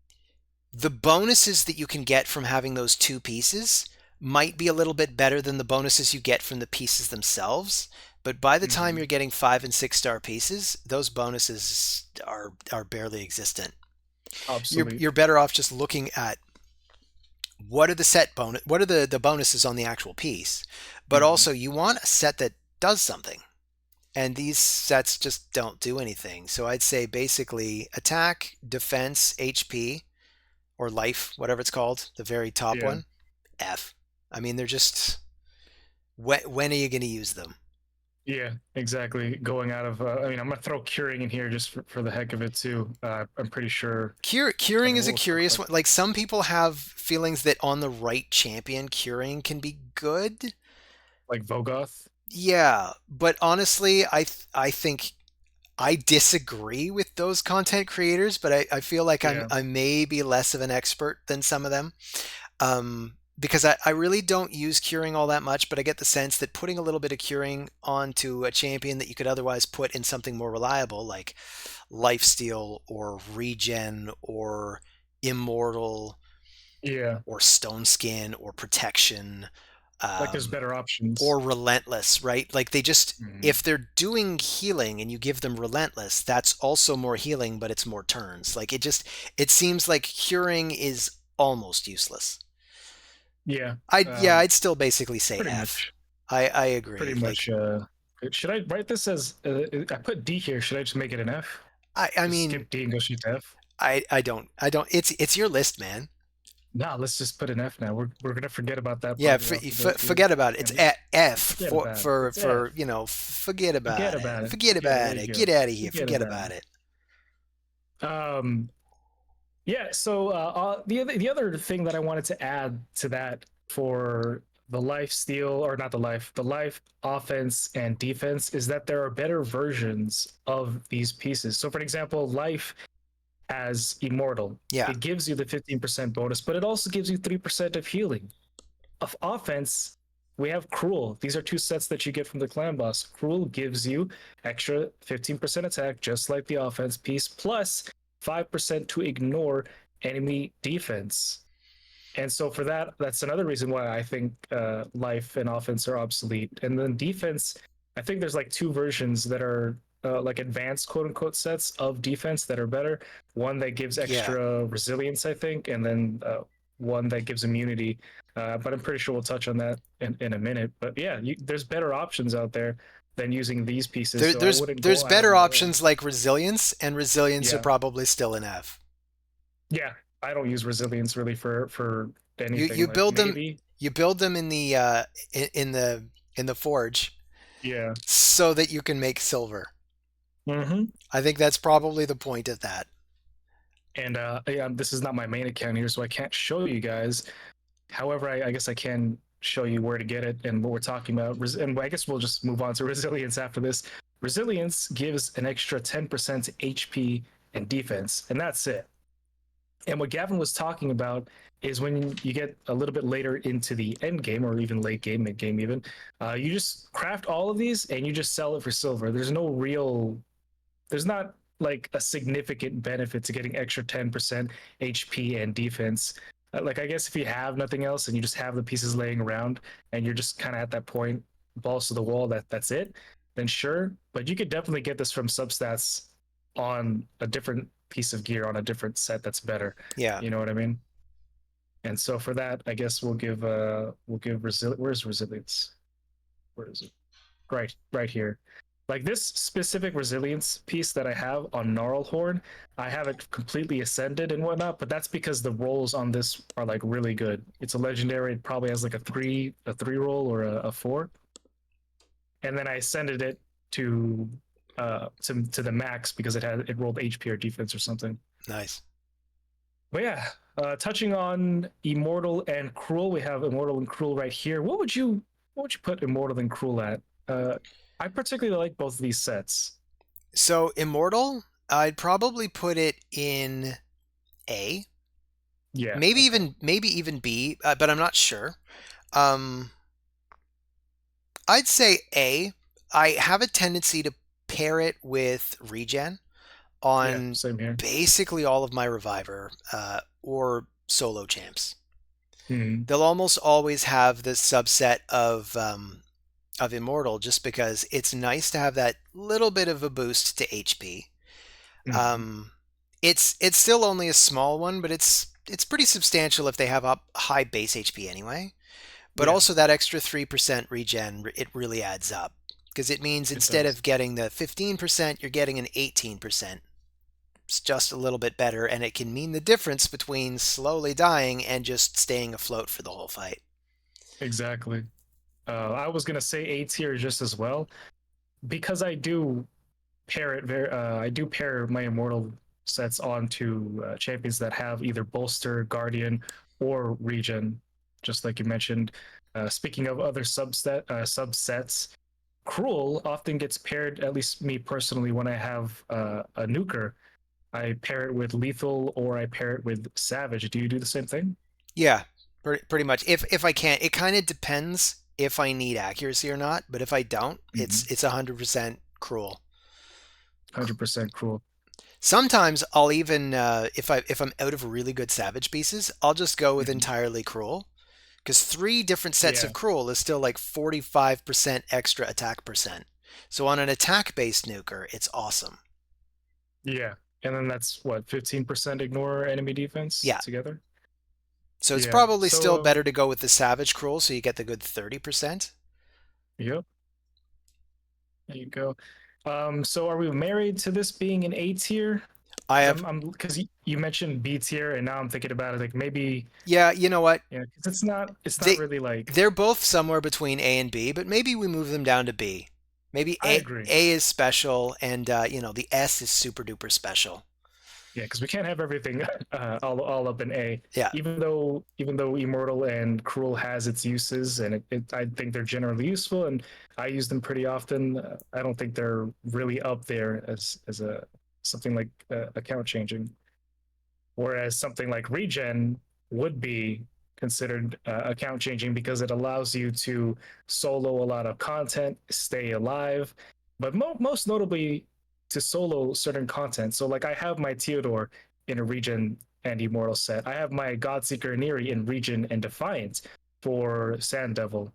the bonuses that you can get from having those two pieces might be a little bit better than the bonuses you get from the pieces themselves. But by the time Hmm. you're getting 5 and 6 star pieces, those bonuses are barely existent. Obsolete. You're better off just looking at what are the bonuses on the actual piece. But Hmm. also you want a set that does something. And these sets just don't do anything. So I'd say basically attack, defense, HP, or life, whatever it's called, the very top Yeah. one, F. I mean, they're just when are you going to use them? Yeah, exactly. Going out of, I mean, I'm gonna throw curing in here just for the heck of it too. I'm pretty sure. Curing is What a was the curious class? one. Like some people have feelings that on the right champion, curing can be good. Like Vogoth? Yeah, but honestly, I think I disagree with those content creators, but I feel like Yeah, I may be less of an expert than some of them. Because I really don't use curing all that much, but I get the sense that putting a little bit of curing onto a champion that you could otherwise put in something more reliable, like lifesteal or regen or immortal yeah. or stone skin or protection, Like there's um, better options. or relentless, right? Like they just, Hmm. if they're doing healing and you give them relentless, that's also more healing, but it's more turns. Like it seems like curing is almost useless. Yeah, Yeah, I'd still basically say pretty F. much, I pretty agree. Like much. Should I write this as? I put D here. Should I just make it an F? I Just mean skip D and go straight to F. I don't. It's your list, man. Nah, let's just put an F now. We're gonna forget about that Yeah, part of the alphabet. forget about it. It's Yeah, F forget about it. It's F. for forget Forget about it. about it. Forget Yeah, there about you it. go. Get out of here. Forget Forget about about it. it. Yeah. So the other thing that I wanted to add to that for the life steal, or not the life offense and defense is that there are better versions of these pieces. So, for example, life as immortal, Yeah, it gives you the 15% bonus, but it also gives you 3% of healing. Of offense, we have Cruel. These are two sets that you get from the clan boss. Cruel gives you extra 15% attack, just like the offense piece, plus 5% to ignore enemy defense. And so for that, that's another reason why I think life and offense are obsolete. And then defense, I think there's like two versions that are like advanced quote unquote sets of defense that are better. One that gives yeah. extra resilience, I think, and then one that gives immunity. But I'm pretty sure we'll touch on that in a minute. But yeah, there's better options out there than using these pieces. There, So I there's wouldn't there's go out of better my way. options like resilience, and resilience are Yeah, probably still an F. yeah. I don't use resilience really for You anything. you Like build them maybe, you build them in the in the forge yeah. so that you can make silver. Mm-hmm. I think that's probably the point of that. And yeah, this is not my main account here, so I can't show you guys. However, I guess I can show you where to get it and what we're talking about. And I guess we'll just move on to resilience after this. Resilience gives an extra 10% HP and defense, and that's it. And what Gavin was talking about is when you get a little bit later into the end game, or even late game, mid game, even, you just craft all of these and you just sell it for silver. There's not like a significant benefit to getting extra 10% HP and defense. Like, I guess if you have nothing else and you just have the pieces laying around and you're just kind of at that point, balls to the wall, that's it, then sure. But you could definitely get this from substats on a different piece of gear on a different set that's better. Yeah. You know what I mean? And so for that, I guess we'll give where's resilience? Where is it? Right here. Like this specific resilience piece that I have on Gnarlhorn, I have it completely ascended and whatnot, but that's because the rolls on this are like really good. It's a legendary, it probably has like a three roll or a four. And then I ascended it to to the max because it rolled HP or defense or something. Nice. But yeah, touching on Immortal and Cruel, we have Immortal and Cruel right here. What would you put Immortal and Cruel at? I particularly like both of these sets. So immortal, I'd probably put it in A, Yeah. Okay. maybe even B, but I'm not sure. Um, I'd say A. I have a tendency to pair it with regen Yeah. on Same here. basically all of my reviver or solo champs. Hmm. They'll almost always have this subset of immortal just because it's nice to have that little bit of a boost to HP. Hmm. Um, it's still only a small one, but it's pretty substantial if they have a high base HP anyway. But Yeah. also that extra 3% regen, it really adds up because it means It instead does. of getting the 15%, you're getting an 18%. It's just a little bit better, and it can mean the difference between slowly dying and just staying afloat for the whole fight. Exactly. I was gonna say A tier just as well because I do pair my immortal sets onto champions that have either bolster, guardian, or regen, just like you mentioned. Speaking of other subsets, cruel often gets paired. At least me personally, when I have a nuker, I pair it with lethal or I pair it with savage. Do you do the same thing? Yeah, pretty much. If I can't, it kind of depends if I need accuracy or not. But if I don't, Mm-hmm. it's 100% cruel. 100% cruel. Sometimes I'll even if I'm out of really good savage pieces, I'll just go with Mm-hmm. entirely cruel because three different sets Yeah, of cruel is still like 45% extra attack percent. So on an attack based nuker, it's awesome. yeah. And then that's what 15% ignore enemy defense Yeah. together. So it's Yeah. probably still So better to go with the savage cruel so you get the good 30%. yep, there you go. So are we married to this being an A tier? I Because have because you mentioned B tier, and now I'm thinking about it like maybe, yeah, you know what? yeah, because it's not They really like. they're both somewhere between A and B, but maybe we move them down to B. Maybe I agree. A is special and the S is super duper special. Yeah, because we can't have everything all up in A. Yeah, Even though Immortal and Cruel has its uses, and I think they're generally useful, and I use them pretty often. I don't think they're really up there as a something like account changing. Whereas something like Regen would be considered account changing because it allows you to solo a lot of content, stay alive, but most notably to solo certain content. So, like, I have my Theodore in a Regen and Immortal set. I have my Godseeker Neri in Regen and Defiant for Sand Devil,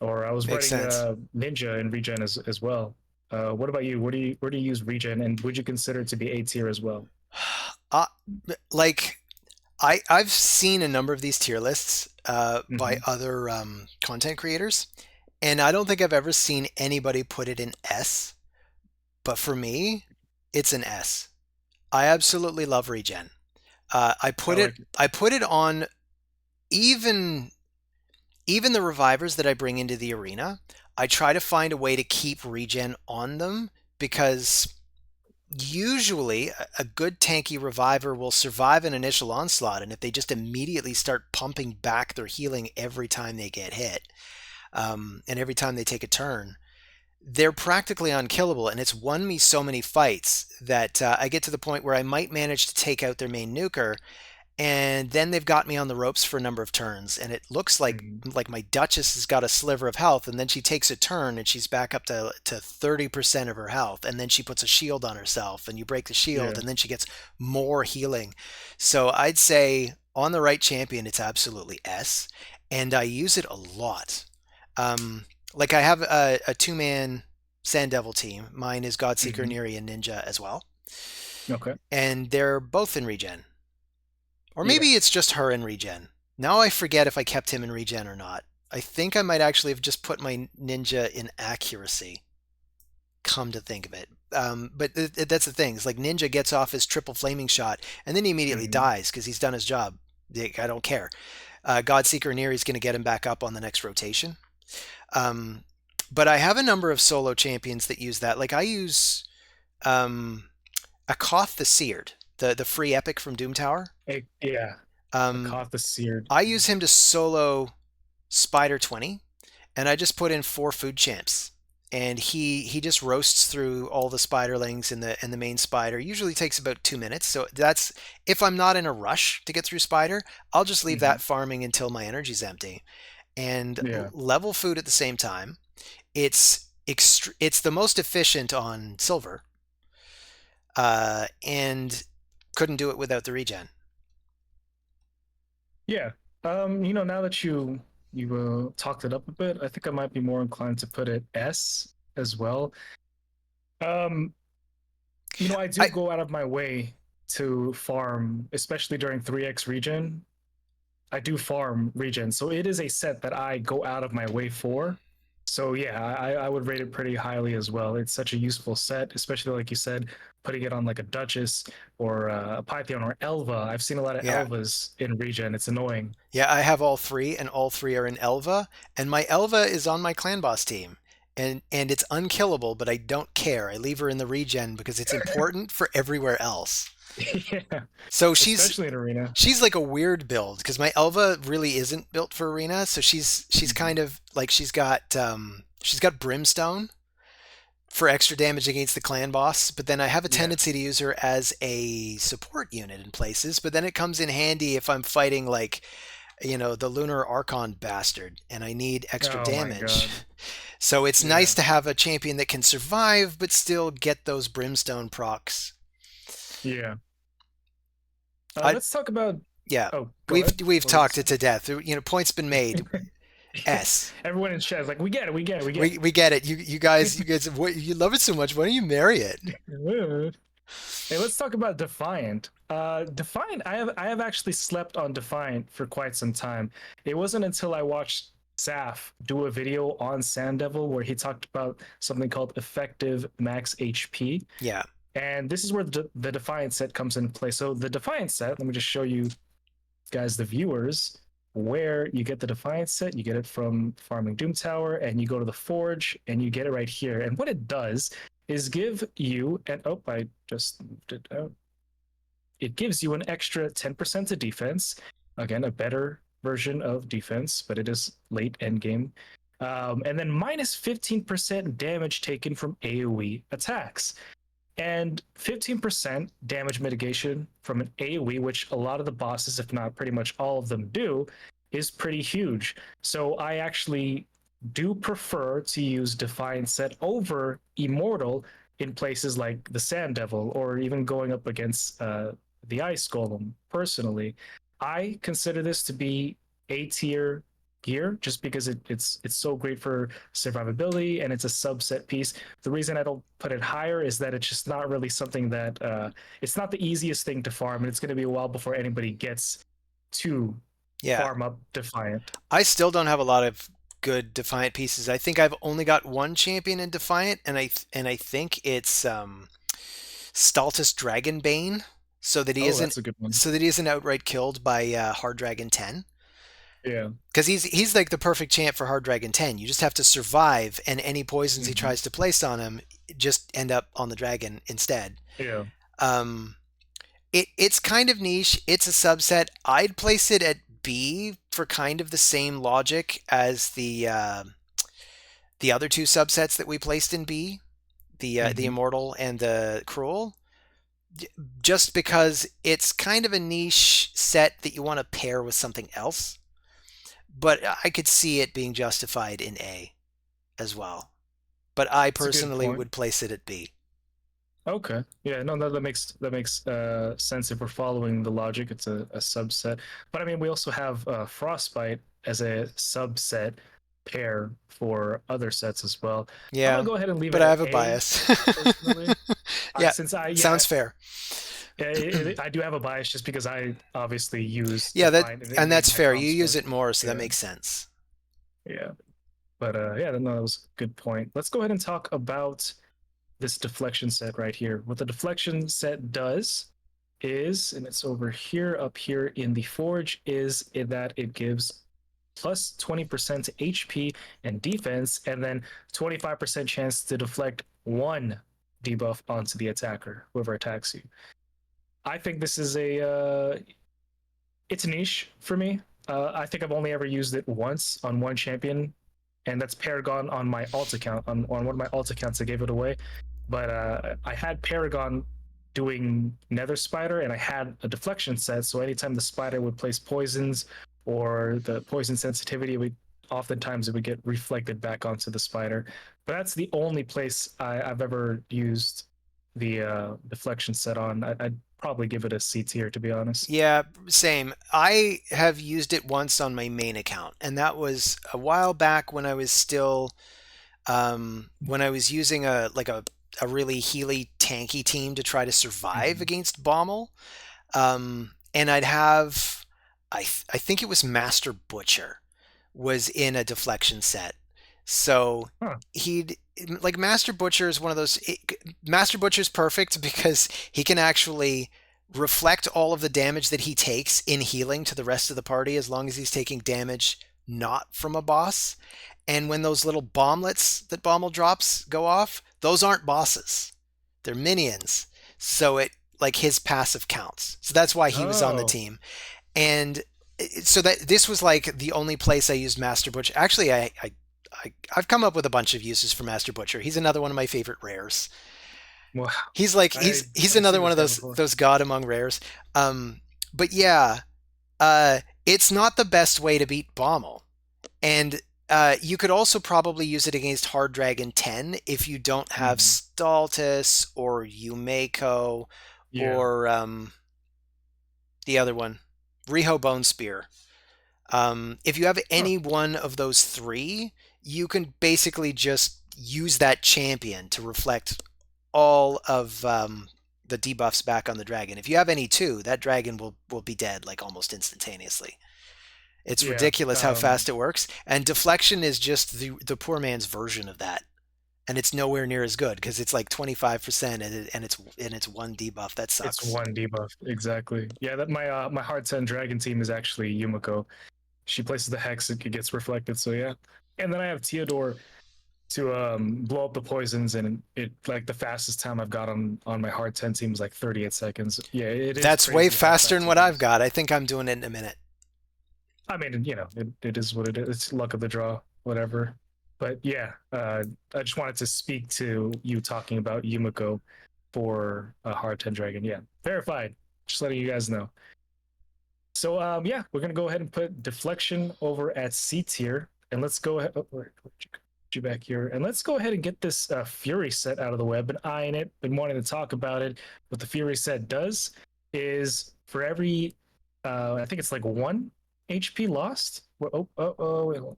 or I was makes running sense. Ninja in Regen as well. What about you? Where do you use Regen, and would you consider it to be A tier as well? Uh, like I've seen a number of these tier lists by Hmm. other content creators, and I don't think I've ever seen anybody put it in S. But for me, it's an S. I absolutely love regen. I I put it like it. I put it on even even the revivers that I bring into the arena. I try to find a way to keep regen on them because usually a good tanky reviver will survive an initial onslaught, and if they just immediately start pumping back their healing every time they get hit, and every time they take a turn, they're practically unkillable, and it's won me so many fights that I get to the point where I might manage to take out their main nuker, and then they've got me on the ropes for a number of turns, and it looks Mhm. like my Duchess has got a sliver of health, and then she takes a turn and she's back up to 30% of her health, and then she puts a shield on herself, and you break the shield, Yeah. and then she gets more healing. So I'd say on the right champion, it's absolutely S, and I use it a lot. Like I have a two-man Sand Devil team. Mine is Godseeker, Hmm. Neri, and Ninja as well, Okay. and they're both in regen. Or Yeah. maybe it's just her in regen. Now I forget if I kept him in regen or not. I think I might actually have just put my ninja in accuracy, come to think of it. But that's the thing. It's like Ninja gets off his triple flaming shot and then he immediately Hmm. dies because he's done his job. I don't care. Godseeker Neri is going to get him back up on the next rotation. Um, but I have a number of solo champions that use that. Like I use um, Akoth the Seared, the free epic from Doom Tower. Yeah. I Um, caught the seared. I use him to solo Spider 20, and I just put in 4 food champs. And he just roasts through all the spiderlings and the main spider. Usually takes about 2 minutes. So that's if I'm not in a rush to get through spider, I'll just leave Hmm. that farming until my energy's empty. And Yeah. level food at the same time. It's the most efficient on silver, and couldn't do it without the regen. Yeah. Now that you talked it up a bit, I think I might be more inclined to put it S as well. Um, I do I go out of my way to farm, especially during 3x regen. I do farm regen, so it is a set that I go out of my way for. So yeah, I would rate it pretty highly as well. It's such a useful set, especially like you said, putting it on like a Duchess or a Python or Elva. I've seen a lot of Yeah. Elvas in regen. It's annoying. Yeah, I have all three, and all three are in Elva, and my Elva is on my clan boss team, and it's unkillable, but I don't care. I leave her in the regen because it's important for everywhere else. Yeah, So she's especially in arena. she's like a weird build because my Elva really isn't built for arena. So she's Mhm. kind of like she's got brimstone for extra damage against the clan boss, but then I have a Yeah. tendency to use her as a support unit in places. But then it comes in handy if I'm fighting like the Lunar Archon bastard, and I need extra Oh my damage. god. So it's nice Yeah. to have a champion that can survive, but still get those brimstone procs. Yeah. I Let's talk about. Yeah, Oh, go we've ahead. we've What was talked this? it to death. Points been made. S. Everyone in chat is like, we get it, we get it, we get We get it. You guys what, you love it so much. Why don't you marry it? it. Hey, let's talk about Defiant. Defiant, I have actually slept on Defiant for quite some time. It wasn't until I watched Saf do a video on Sand Devil where he talked about something called effective max HP. Yeah, And this is where the Defiant set comes into play. So the Defiant set, let me just show you guys, the viewers, where you get the Defiant set. You get it from Farming Doom Tower, and you go to the Forge, and you get it right here. And what it does is give you, and oh, I just moved it out. it gives you an extra 10% of defense. Again, a better version of defense, but it is late end game. And then minus 15% damage taken from AoE attacks. And 15% damage mitigation from an AoE, which a lot of the bosses, if not pretty much all of them, do, is pretty huge. So I actually do prefer to use Defiant Set over Immortal in places like the Sand Devil or even going up against the Ice Golem. Personally, I consider this to be A tier gear just because it's so great for survivability and it's a subset piece. The reason I don't put it higher is that it's just not really something that it's not the easiest thing to farm, and it's going to be a while before anybody gets to Yeah. farm up Defiant. I still don't have a lot of good Defiant pieces. I think I've only got one champion in Defiant, and I think it's Staltus Dragonbane, so that he Oh, isn't that's a good one. so that he isn't outright killed by Hard Dragon 10. Yeah, Because he's like the perfect champ for Hard Dragon 10. You just have to survive, and any poisons he mm-hmm. tries to place on him just end up on the dragon instead. Yeah, Um, it's kind of niche. It's a subset. I'd place it at B for kind of the same logic as the other two subsets that we placed in B, the mm-hmm. Immortal and the Cruel. Just because it's kind of a niche set that you want to pair with something else. But I could see it being justified in A as well. But I It's a good personally point. would place it at B. Okay. Yeah, no, that makes sense if we're following the logic. It's a subset. But I mean, we also have Frostbite as a subset pair for other sets as well. I'm gonna Yeah, go ahead and leave but it I at have a A bias. personally. Yeah, Since I yeah, sounds fair. I do have a bias just because I obviously use Yeah, Define and in that's my fair. You comp use score. it more, so that Yeah, makes sense. yeah. But yeah, no, that was a good point. Let's go ahead and talk about this deflection set right here. What the deflection set does is, and it's over here, up here in the forge, is in that it gives plus 20% HP and defense, and then 25% chance to deflect one debuff onto the attacker, whoever attacks you. I think this is it's niche for me. I think I've only ever used it once on one champion, and that's Paragon on my alt account. On one of my alt accounts, I gave it away. But I had Paragon doing Nether Spider, and I had a deflection set. So anytime the spider would place poisons or the poison sensitivity, oftentimes it would get reflected back onto the spider. But that's the only place I've ever used the deflection set on. I'd probably give it a C tier, to be honest. Yeah, same. I have used it once on my main account, and that was a while back when I was still when I was using a really healy tanky team to try to survive Mm-hmm. against Bommel. And I'd have I think it was Master Butcher was in a deflection set. So Huh. he'd like Master Butcher is one of those Master Butcher's perfect because he can actually reflect all of the damage that he takes in healing to the rest of the party as long as he's taking damage not from a boss. And when those little bomblets that Bommel drops go off, those aren't bosses. They're minions. So it like his passive counts. So that's why he was on the Oh, team. And so that this was like the only place I used Master Butcher. Actually, I've come up with a bunch of uses for Master Butcher. He's another one of my favorite rares. wow. He's like I he's haven't another seen one this of guy those before. those god among rares. But yeah, it's not the best way to beat Bommel, and you could also probably use it against Hard Dragon 10 if you don't have Mm-hmm. Staltus or Yumeko Yeah. or the other one, Riho Bone Spear. If you have Huh. any one of those three, you can basically just use that champion to reflect all of the debuffs back on the dragon. If you have any two, that dragon will be dead like almost instantaneously. It's Yeah. ridiculous how fast it works, and deflection is just the poor man's version of that. And it's nowhere near as good because it's like 25% and it's one debuff. That It's sucks. one debuff exactly. Yeah, that my hard 10 dragon team is actually Yumiko. She places the hex, it gets reflected. So yeah, and then I have Theodore. to blow up the poisons, and it like the fastest time I've got on my hard 10 team was like 38 seconds. Yeah, it is That's way crazy how faster than fast it what I've goes. got. I think I'm doing it in a minute. I mean, it is what it is. It's luck of the draw, whatever. But yeah, I just wanted to speak to you talking about Yumiko for a hard 10 dragon. Yeah, verified. Just letting you guys know. So yeah, we're gonna go ahead and put deflection over at C tier, and let's go ahead. Oh, where'd you back here? And let's go ahead and get this Fury set out of the way. I've been eyeing it, been wanting to talk about it. What the Fury set does is for every, I think it's like 1 HP lost. Wait, hold on.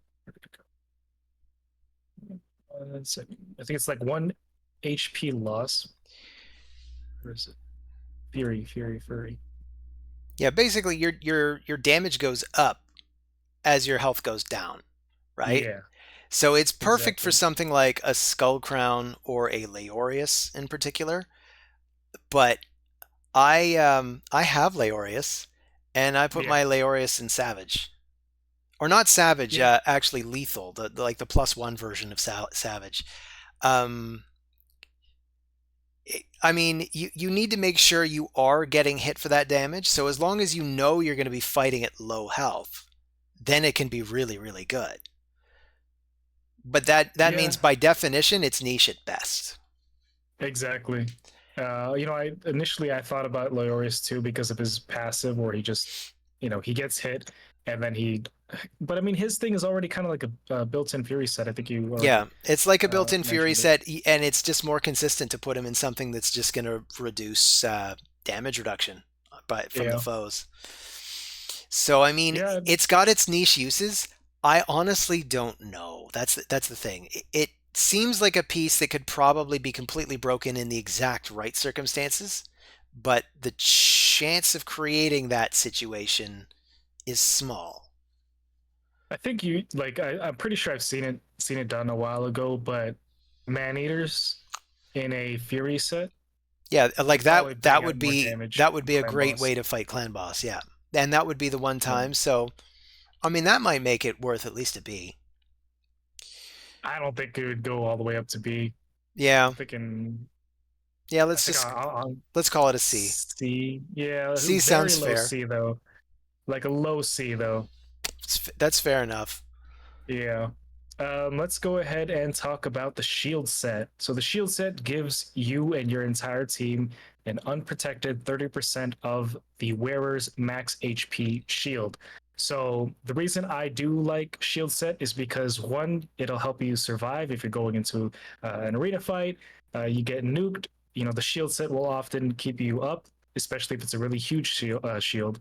1 second. I think it's like 1 HP loss. Where is it? Fury. Yeah, basically your damage goes up as your health goes down, right? Yeah, So it's perfect for exactly. something like a Skull Crown or a Leorius in particular. But I have Leorius, and I put Yeah, my Leorius in Savage, or not Savage, yeah, actually Lethal, like the +1 version of Savage. Um, I mean, you need to make sure you are getting hit for that damage. So as long as you know you're going to be fighting at low health, then it can be really, really good. But that yeah. means by definition, it's niche at best. Exactly. I initially I thought about Leorius too because of his passive where he just, he gets hit and then but I mean his thing is already kind of like a built-in Fury set. I think you Yeah, already it's like a built-in Fury mentioned it. set, and it's just more consistent to put him in something that's just going to reduce damage reduction from the Yeah, foes. So I mean, yeah, it's got its niche uses. I honestly don't know. That's the thing. It seems like a piece that could probably be completely broken in the exact right circumstances, but the chance of creating that situation is small. I think you like I'm pretty sure I've seen it done a while ago, but man eaters in a Fury set Yeah, like would probably that bring out would more be damage that would on be a clan great boss. way to fight clan boss. Yeah. And that would be the one Yeah. time. So, I mean, that might make it worth at least a B. I don't think it would go all the way up to B. Yeah. I'm thinking Yeah, I think I'll let's call it a C. C. Yeah, C very sounds low fair. C though. Like a low C though. That's fair enough. Yeah. Let's go ahead and talk about the shield set. So the shield set gives you and your entire team an unprotected 30% of the wearer's max HP shield. So the reason I do like shield set is because one, it'll help you survive if you're going into an arena fight. You get nuked. The shield set will often keep you up, especially if it's a really huge shield.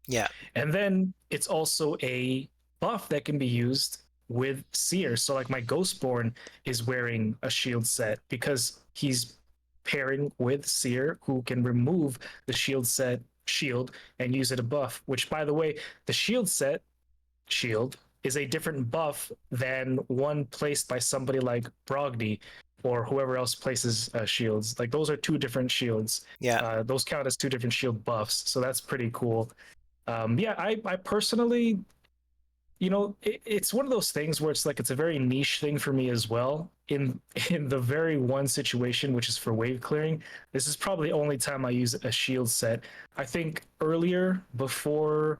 Yeah. And then it's also a buff that can be used with Seer. So like my Ghostborn is wearing a shield set because he's pairing with Seer, who can remove the shield and use it a buff, which by the way, the shield is a different buff than one placed by somebody like Brogdy or whoever else places shields. Like those are two different shields. Yeah. Those count as two different shield buffs. So that's pretty cool. Yeah, I personally, it's one of those things where it's like it's a very niche thing for me as well. In the very one situation, which is for wave clearing, this is probably the only time I use a shield set. I think earlier before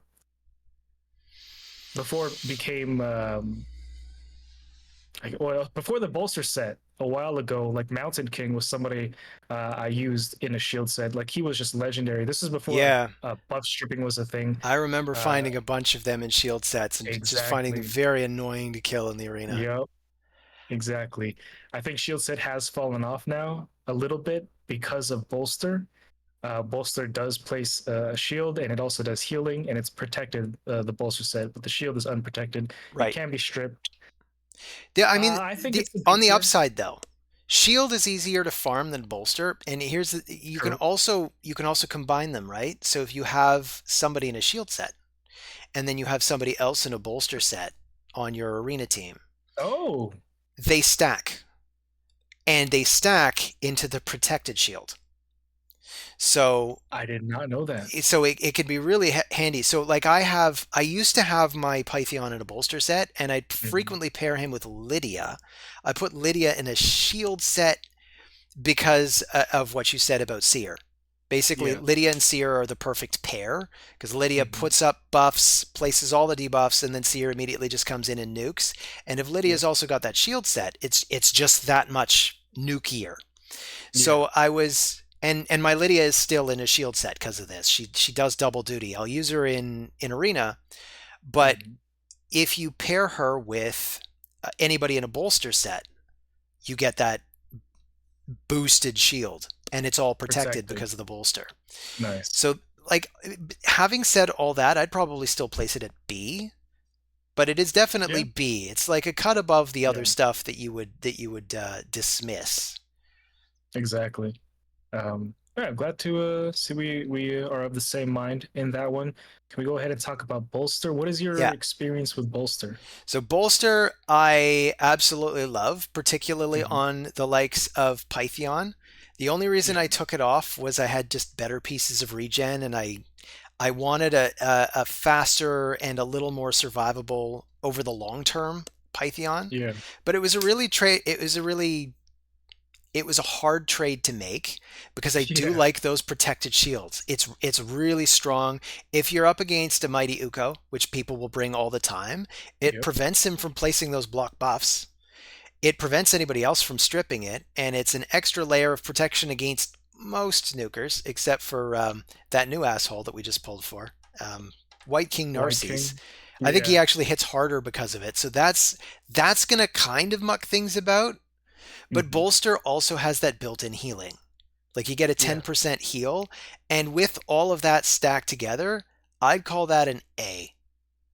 it became well, before the bolster set a while ago, like Mountain King was somebody I used in a shield set. Like he was just legendary. This is before Yeah. buff stripping was a thing. I remember Uh, finding a bunch of them in shield sets and just finding them exactly. very annoying to kill in the arena. Yep. Exactly. I think shield set has fallen off now a little bit because of bolster. Bolster does place a shield and it also does healing and it's protected, the bolster set, but the shield is unprotected. It Right. can be stripped. Yeah, I mean, I think it's the on B the tier. upside though, shield is easier to farm than bolster, and True. you can also combine them, right? So if you have somebody in a shield set and then you have somebody else in a bolster set on your arena team, Oh, they stack and they stack into the protected shield. So I did not know that. it could be really handy. So like I used to have my Python in a bolster set, and I'd Mhm. frequently pair him with Lydia. I put Lydia in a shield set because of what you said about Seer. Basically, Yeah. Lydia and Seer are the perfect pair because Lydia Hmm. puts up buffs, places all the debuffs, and then Seer immediately just comes in and nukes. And if Yep. Lydia's also got that shield set, it's just that much nukier. Yeah. So I was and my Lydia is still in a shield set because of this. She does double duty. I'll use her in arena, but Hmm. if you pair her with anybody in a bolster set, you get that boosted shield and it's all protected Exactly. because of the bolster. Nice. So like having said all that, I'd probably still place it at B, but it is definitely Yeah. B. It's like a cut above the other Yeah. stuff that you would dismiss. Exactly. Yeah, I'm glad to see we are of the same mind in that one. Can we go ahead and talk about bolster? What is your Yeah. experience with bolster? So bolster I absolutely love, particularly Hmm. on the likes of Python. The only reason Yeah. I took it off was I had just better pieces of regen, and I wanted a faster and a little more survivable over the long term Python. Yeah. But it was a hard trade to make because I do Yeah. like those protected shields. It's really strong. If you're up against a mighty Uko, which people will bring all the time, it Yep. prevents him from placing those block buffs. It prevents anybody else from stripping it, and it's an extra layer of protection against most nukers, except for that new asshole that we just pulled for, um, White King White Narses. King. I think he Yeah. actually hits harder because of it. So that's gonna kind of muck things about. But Hmm. Bolster also has that built-in healing. Like you get a Yeah. 10% heal, and with all of that stacked together, I'd call that an A. I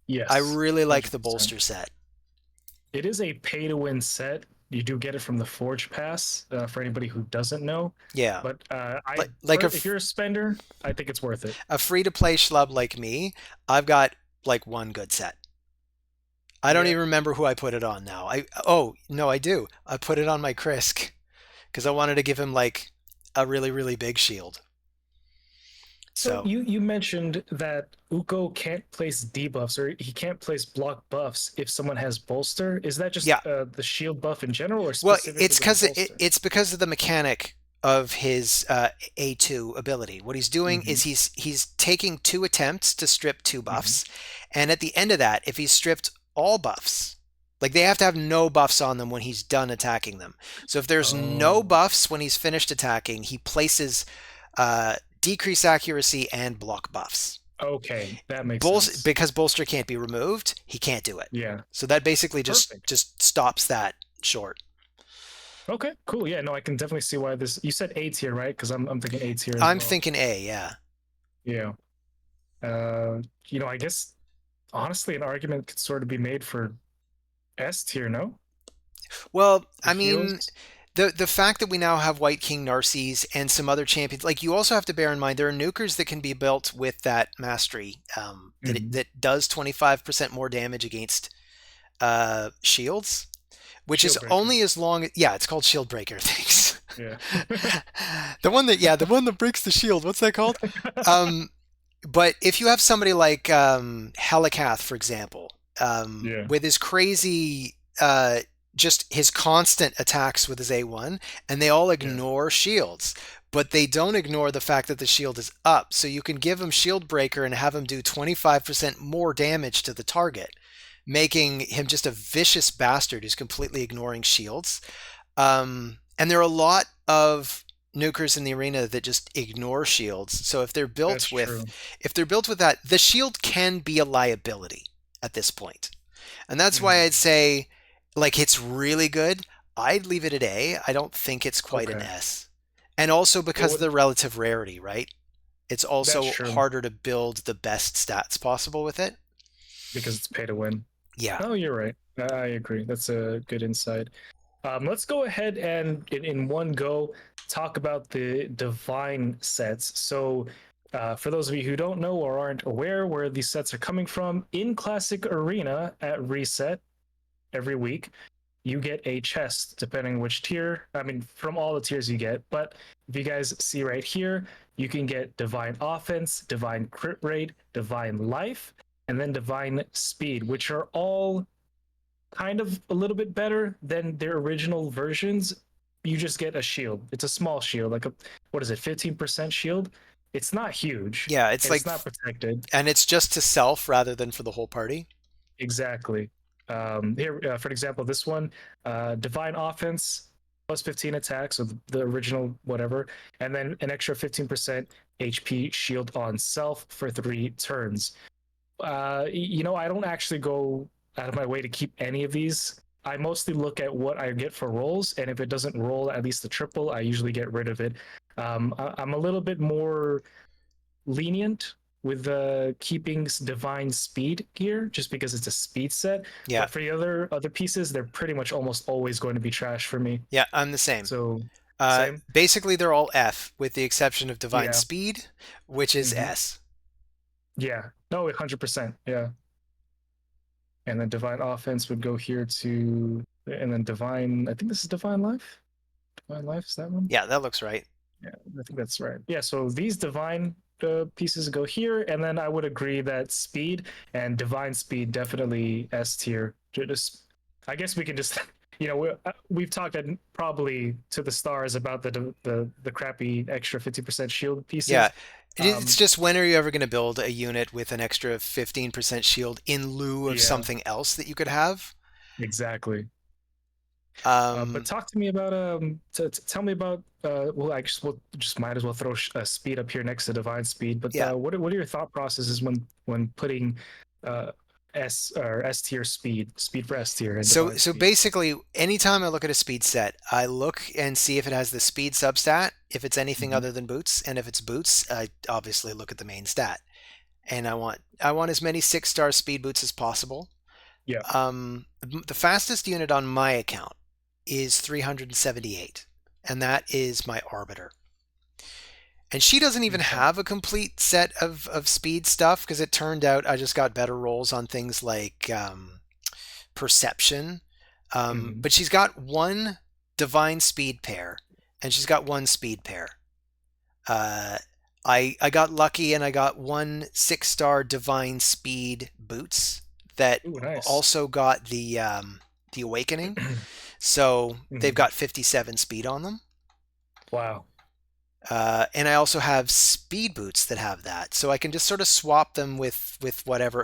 Yes. really like the 100%. Bolster set. It is a pay to win set. You do get it from the Forge Pass for anybody who doesn't know. Yeah. But Like if you're a spender, I think it's worth it. a free to play schlub like me, I've got like one good set. I don't Yeah. even remember who I put it on now. Oh no, I do. I put it on my Krisk because I wanted to give him like a really really big shield. So So you mentioned that Uko can't place debuffs or he can't place block buffs if someone has bolster. Is that yeah, just the shield buff in general or well specifically with the bolster? it's because of the mechanic of his A2 ability. What he's doing Hmm. is he's taking two attempts to strip two Hmm. buffs, and at the end of that, if he's stripped all buffs, like they have to have no buffs on them when he's done attacking them. So if there's no Oh, buffs when he's finished attacking, he places decrease accuracy and block buffs. okay, that makes sense. Because bolster can't be removed, he can't do it. Yeah, So that basically perfect. just stops that short. Okay, cool. Yeah, no, I can definitely see why this. You said A tier, right? Because I'm thinking A tier as I'm well. thinking A, yeah. Yeah. I guess honestly, an argument could sort of be made for S tier, no? Well, The I mean, heals. the fact that we now have White King Narcisse and some other champions, like you also have to bear in mind there are nukers that can be built with that mastery Hmm. that does 25% more damage against shields, which is Shield breaker. only as long as yeah, it's called Shield Breaker. Thanks. Yeah. The one that breaks the shield. What's that called? Um, but if you have somebody like Helikath, for example, Yeah. with his crazy, just his constant attacks with his A1, and they all Yeah. ignore shields, but they don't ignore the fact that the shield is up. So you can give him Shield Breaker and have him do 25% more damage to the target, making him just a vicious bastard who's completely ignoring shields. And there are a lot of nukers in the arena that just ignore shields. So That's true. if they're built with that, the shield can be a liability at this point. And that's why I'd Mm. say like it's really good. I'd leave it at A. I don't think it's quite an Okay. S. And also Well, because of the relative rarity, right? It's that's also true harder to build the best stats possible with it. because it's pay to win. Yeah. Oh, you're right. I agree. That's a good insight. Let's go ahead and in one go talk about the divine sets. So, for those of you who don't know or aren't aware where these sets are coming from, in Classic Arena at Reset every week, you get a chest depending which tier. I mean, from all the tiers you get. But if you guys see right here, you can get divine offense, divine crit rate, divine life, and then divine speed, which are all kind of a little bit better than their original versions. You just get a shield. It's a small shield, like a, what is it, 15% shield? It's not huge Yeah, it's and it's like, not protected. and it's just to self rather than for the whole party. Exactly. Here, for example, this one, divine offense plus 15 attack, so the original whatever, and then an extra 15% HP shield on self for 3 turns. I don't actually go out of my way to keep any of these. I mostly look at what I get for rolls, and if it doesn't roll at least a triple, I usually get rid of it. I'm a little bit more lenient with keeping divine speed gear just because it's a speed set. Yeah. But for the other pieces, they're pretty much almost always going to be trash for me. Yeah, I'm the same. So same, Basically, they're all F, with the exception of Divine yeah, Speed, which is hmm S. yeah, no, 100%, yeah. And then divine offense would go here to, and then divine. I think this is divine life. Divine life is that one? Yeah, that looks right. Yeah, I think that's right. Yeah, so these divine pieces go here, and then I would agree that speed and divine speed definitely S tier. Just, I guess we can just, we've talked probably to the stars about the crappy extra 50% shield Yeah. pieces. It's Um, just, when are you ever going to build a unit with an extra 15% shield in lieu of yeah, something else that you could have? exactly. But Um, talk to me about tell me about well, I just we'll just might as well throw speed up here next to divine speed. But yeah. what are your thought processes when putting uh S tier speed for S tier and So divine so speed? basically, anytime I look at a speed set, I look and see if it has the speed substat, if it's anything Hmm. other than boots, and if it's boots, I obviously look at the main stat. And I want as many 6-star speed boots as possible. Yeah. The fastest unit on my account is 378, and that is my Arbiter. And she doesn't even Okay. have a complete set of speed stuff, because it turned out I just got better rolls on things like perception. Hmm. But she's got one divine speed pair, and she's got one speed pair. Uh, I got lucky and I got one 6-star divine speed boots that Ooh, nice. also got the awakening. So they've Hmm. got 57 speed on them. Wow. And I also have speed boots that have that, so I can just sort of swap them with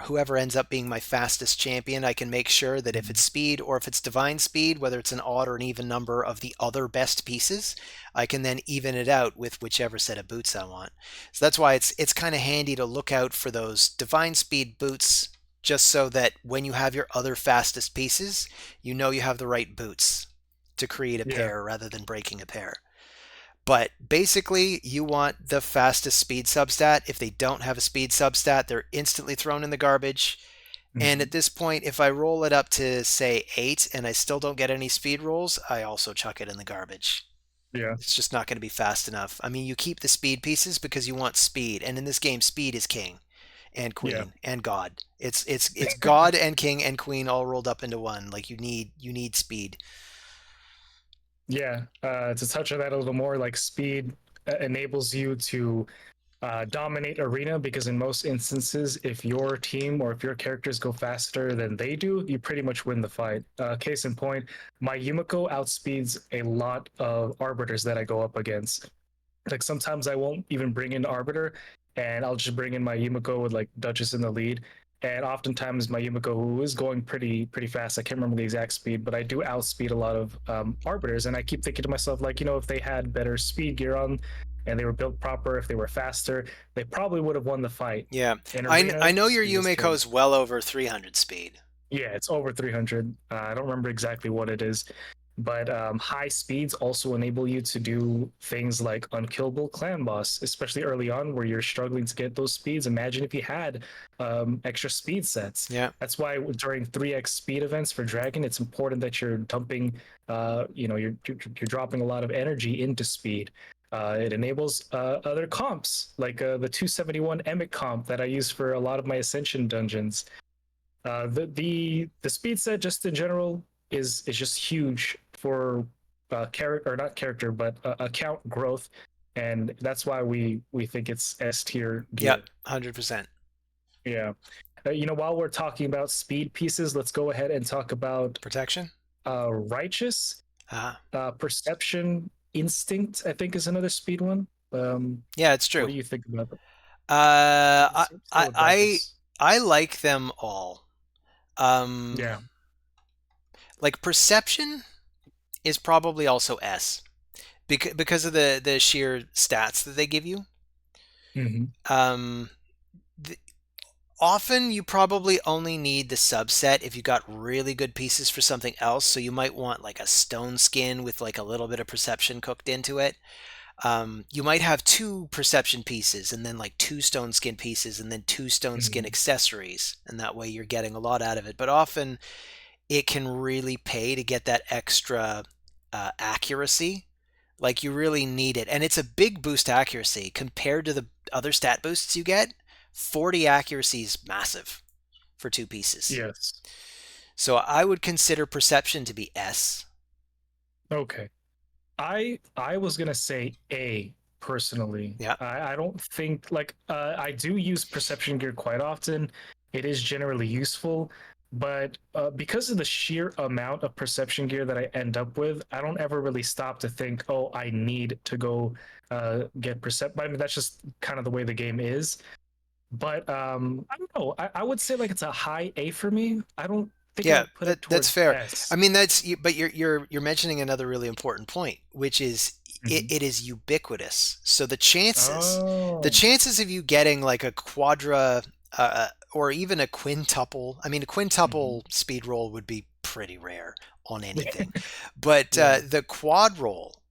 whoever ends up being my fastest champion. I can make sure that if Mhm. it's speed or if it's divine speed, whether it's an odd or an even number of the other best pieces, I can then even it out with whichever set of boots I want. So that's why it's kind of handy to look out for those divine speed boots, just so that when you have your other fastest pieces, you know you have the right boots to create a Yeah. pair rather than breaking a pair. But basically, you want the fastest speed substat. If they don't have a speed substat, they're instantly thrown in the garbage. And Hmm. at this point, if I roll it up to, say, 8 and I still don't get any speed rolls, I also chuck it in the garbage. Yeah. It's just not going to be fast enough. I mean, you keep the speed pieces because you want speed. And in this game, speed is king and Yeah. queen and god. It's god and king and queen all rolled up into one. Like, you need speed. Yeah. To touch on that a little more, like speed enables you to dominate arena because in most instances, if your team or if your characters go faster than they do, you pretty much win the fight. Case in point, my Yumiko outspeeds a lot of arbiters that I go up against. Like sometimes I won't even bring in arbiter, and I'll just bring in my Yumiko with like Duchess in the lead. And oftentimes my Yumiko, who is going pretty fast, I can't remember the exact speed, but I do outspeed a lot of arbiters. And I keep thinking to myself, like, if they had better speed gear on and they were built proper, if they were faster, they probably would have won the fight. Yeah. In I arena, know your speed is Yumiko king. is well over 300 speed. Yeah, it's over 300. I don't remember exactly what it is, but high speeds also enable you to do things like unkillable clan boss, especially early on where you're struggling to get those speeds. Imagine if you had extra speed sets. Yeah. That's why during 3x speed events for Dragon, it's important that you're dumping, you're dropping a lot of energy into speed. It enables other comps like the 271 Emic comp that I use for a lot of my Ascension dungeons. The speed set just in general, is just huge for character or not character, but account growth, and that's why we think it's S tier Yep, gear. 100%. Yeah. While we're talking about speed pieces, let's go ahead and talk about Protection? righteous, Ah, perception, instinct. I think is another speed one. yeah, it's What true. do you think about that? Uh, I, Let's go I, with I, righteous. I like them all. Um, Yeah. like perception is probably also S because of the sheer stats that they give you. Hmm. Um, th- Often you probably only need the subset if you got really good pieces for something else. So you might want like a stone skin with like a little bit of perception cooked into it. You might have two perception pieces and then like two stone skin pieces and then two stone skin Hmm. accessories. And that way you're getting a lot out of it. But often it can really pay to get that extra accuracy. Like you really need it. And it's a big boost to accuracy compared to the other stat boosts you get. 40 accuracy is massive for two pieces. Yes. So I would consider perception to be S. Okay. I was gonna say A personally. Yeah. I don't think like I do use perception gear quite often. It is generally useful, but because of the sheer amount of perception gear that I end up with, I don't ever really stop to think, oh, I need to go get percept. I mean, that's just kind of the way the game is. But I don't know. I would say like it's a high A for me. I don't think Yeah, I'd put it that's towards fair. I S. mean, but you're mentioning another really important point, which is Mhm. it is ubiquitous. So the Oh. chances of you getting like a quadra or even a quintuple. I mean, a Mhm. quintuple speed roll would be pretty rare on anything, but Yeah. the quad roll.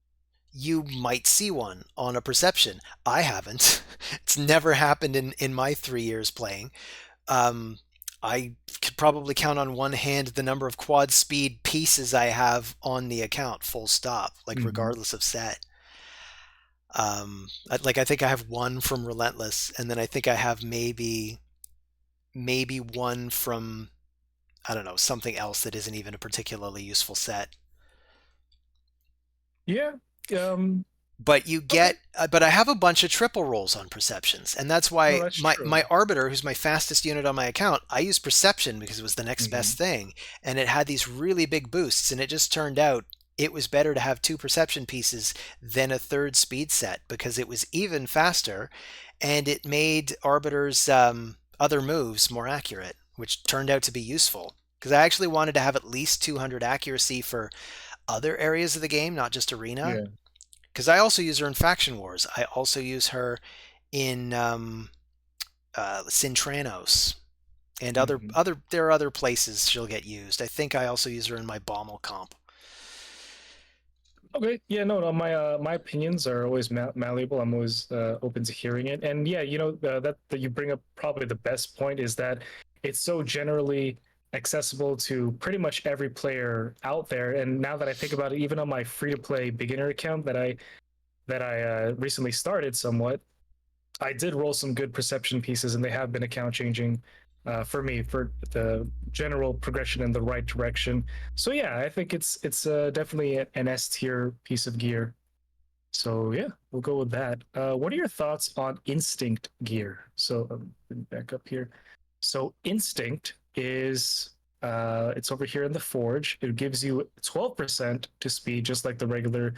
You might see one on a perception. I haven't. It's never happened in my 3 years playing. Um, I could probably count on one hand the number of quad speed pieces I have on the account, full stop, like Mhm. regardless of set. Like I think I have one from Relentless, and then I think I have maybe one from I don't know something else that isn't even a particularly useful set. Yeah. Um, But okay. but I have a bunch of triple rolls on perceptions, and that's No, why that's my true. arbiter, who's my fastest unit on my account, I used perception because it was the next best Hmm. thing, and it had these really big boosts, and it just turned out it was better to have two perception pieces than a third speed set because it was even faster, and it made arbiter's other moves more accurate, which turned out to be useful. Because I actually wanted to have at least 200 accuracy for other areas of the game, not just arena, Yeah. because I also use her in Faction Wars. I also use her in Cintranos and Hmm. there are other places she'll get used. I think I also use her in my Bommel comp. Okay. Yeah. No. No. My opinions are always malleable. I'm always open to hearing it. And yeah, that you bring up probably the best point is that it's so generally accessible to pretty much every player out there. And now that I think about it, even on my free to play beginner account that I recently started somewhat, I did roll some good perception pieces, and they have been account changing for me for the general progression in the right direction. So yeah, I think it's definitely an S tier piece of gear. So yeah, we'll go with that. What are your thoughts on instinct gear? So back up here. So instinct is it's over here in the forge. It gives you 12% to speed, just like the regular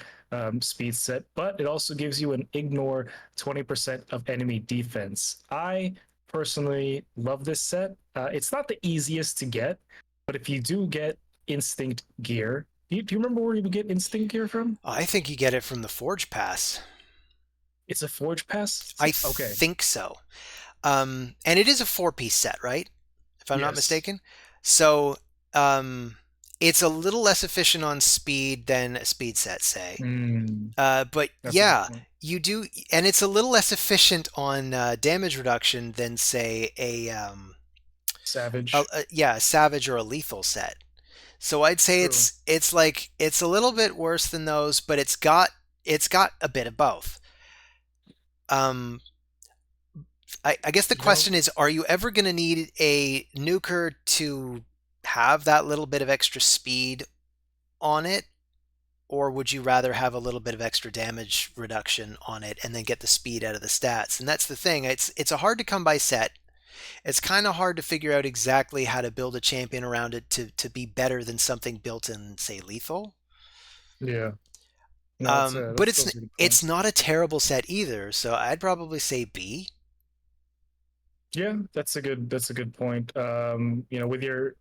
speed set, but it also gives you an ignore 20% of enemy defense. I personally love this set. It's not the easiest to get, but if you do get instinct gear, do you remember where you get instinct gear from? I think you get it from the Forge Pass. It's a forge pass. I Okay. think so. And it is a four-piece set, right? If I'm not Yes. mistaken. So um, it's a little less efficient on speed than a speed set, say. Mm, But that's a good yeah, point. you do, and it's a little less efficient on damage reduction than say Savage. yeah, a savage or a lethal set. So I'd say True. it's like it's a little bit worse than those, but it's got a bit of both. Um, I guess the You know, question is, are you ever going to need a nuker to have that little bit of extra speed on it, or would you rather have a little bit of extra damage reduction on it and then get the speed out of the stats? And that's the thing. It's a hard to come by set. It's kind of hard to figure out exactly how to build a champion around it to be better than something built in, say, lethal. Yeah. No, But those are good it's points. not a terrible set either. So I'd probably say B. Yeah, that's a good point. You know, with your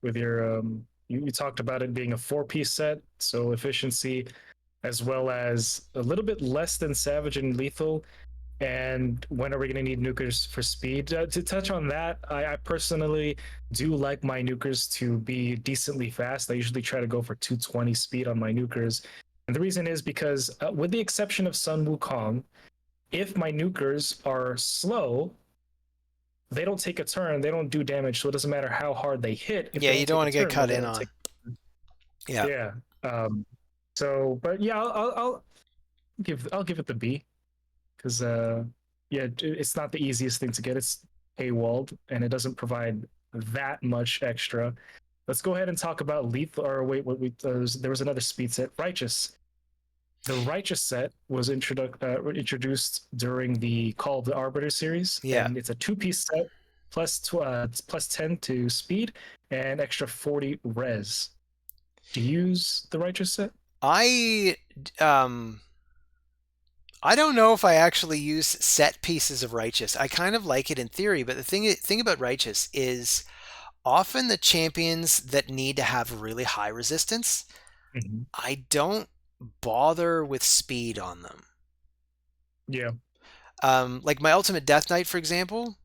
you talked about it being a four-piece set, so efficiency as well as a little bit less than Savage and Lethal. And when are we going to need nukers for speed? To touch on that, I personally do like my nukers to be decently fast. I usually try to go for 220 speed on my nukers. And the reason is because, with the exception of Sun Wukong, if my nukers are slow, they don't take a turn, they don't do damage. So it doesn't matter how hard they hit. If Yeah, they you don't don't take want a to get turn, they're cut going in to on. take. Yeah. Yeah. So, but yeah, I'll give it the B because yeah, it's not the easiest thing to get. It's paywalled and it doesn't provide that much extra. Let's go ahead and talk about lethal. Or wait, what we there was another speed set, righteous. The righteous set was introduced during the Call of the Arbiter series, Yeah. and it's a two-piece set plus 10 to speed and extra 40 res. Do you use the righteous set? I um I don't know if I actually use set pieces of Righteous. I kind of like it in theory, but the thing about Righteous is often the champions that need to have really high resistance, Mm-hmm. I don't bother with speed on them. Yeah. Like my Ultimate Death Knight, for example,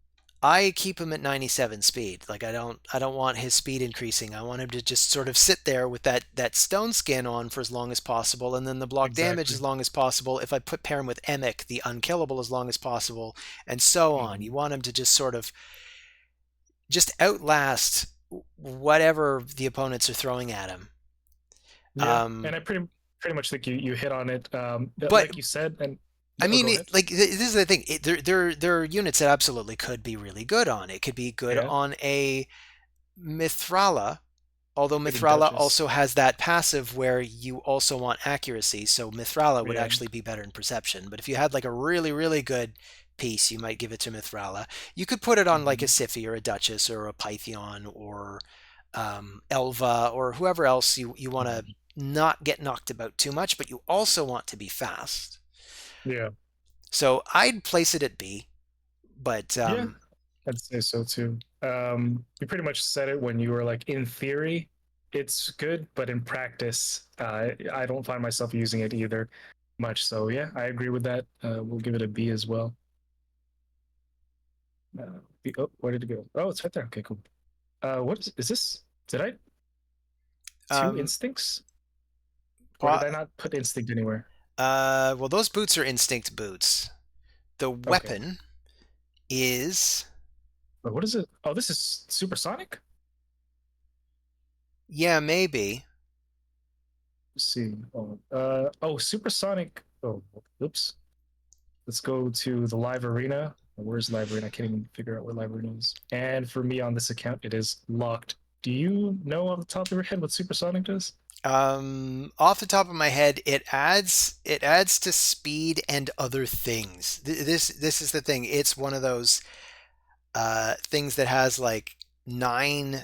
I keep him at 97 speed. Like I don't want his speed increasing. I want him to just sort of sit there with that stone skin on for as long as possible, and then the block damage Exactly. as long as possible. If I pair him with Emic, the unkillable as long as possible, and so on. You Mm-hmm. want him to just sort of just outlast whatever the opponents are throwing at him. Yeah, and Um, I pretty much think you hit on it. but Like you said, and I oh, mean, go ahead. this is the thing. There are units that absolutely could be really good on. It could be good Yeah, on a Mithrala, although maybe Mithrala Duchess. also has that passive where you also want accuracy, so Mithrala would Yeah. actually be better in perception. But if you had like a really, really good piece, you might give it to Mithrala. You could put it on like a Mm-hmm. Siphi or a Duchess or a Pythion or Elva or whoever else you want to Mm-hmm. not get knocked about too much, but you also want to be fast. Yeah. So I'd place it at B, but Yeah, I'd say so too. You pretty much said it when you were like, in theory, it's good, but in practice, I don't find myself using it either much. So yeah, I agree with that. We'll give it a B as well. Oh, where did it go? Oh, it's right there. Okay, cool. What is this? Did I two um, instincts, or po- did I not put instinct anywhere? well, those boots are instinct boots. The Okay. weapon is, But what is it? Oh, this is supersonic? yeah, maybe. Let's see. Oh, supersonic. Oh, oops. Let's go to the live arena. Where's live arena? I can't even figure out where live arena is. And for me on this account, it is locked. Do you know off the top of your head what supersonic does? Off the top of my head, it adds to speed and other things. This is the thing. It's one of those things that has like 9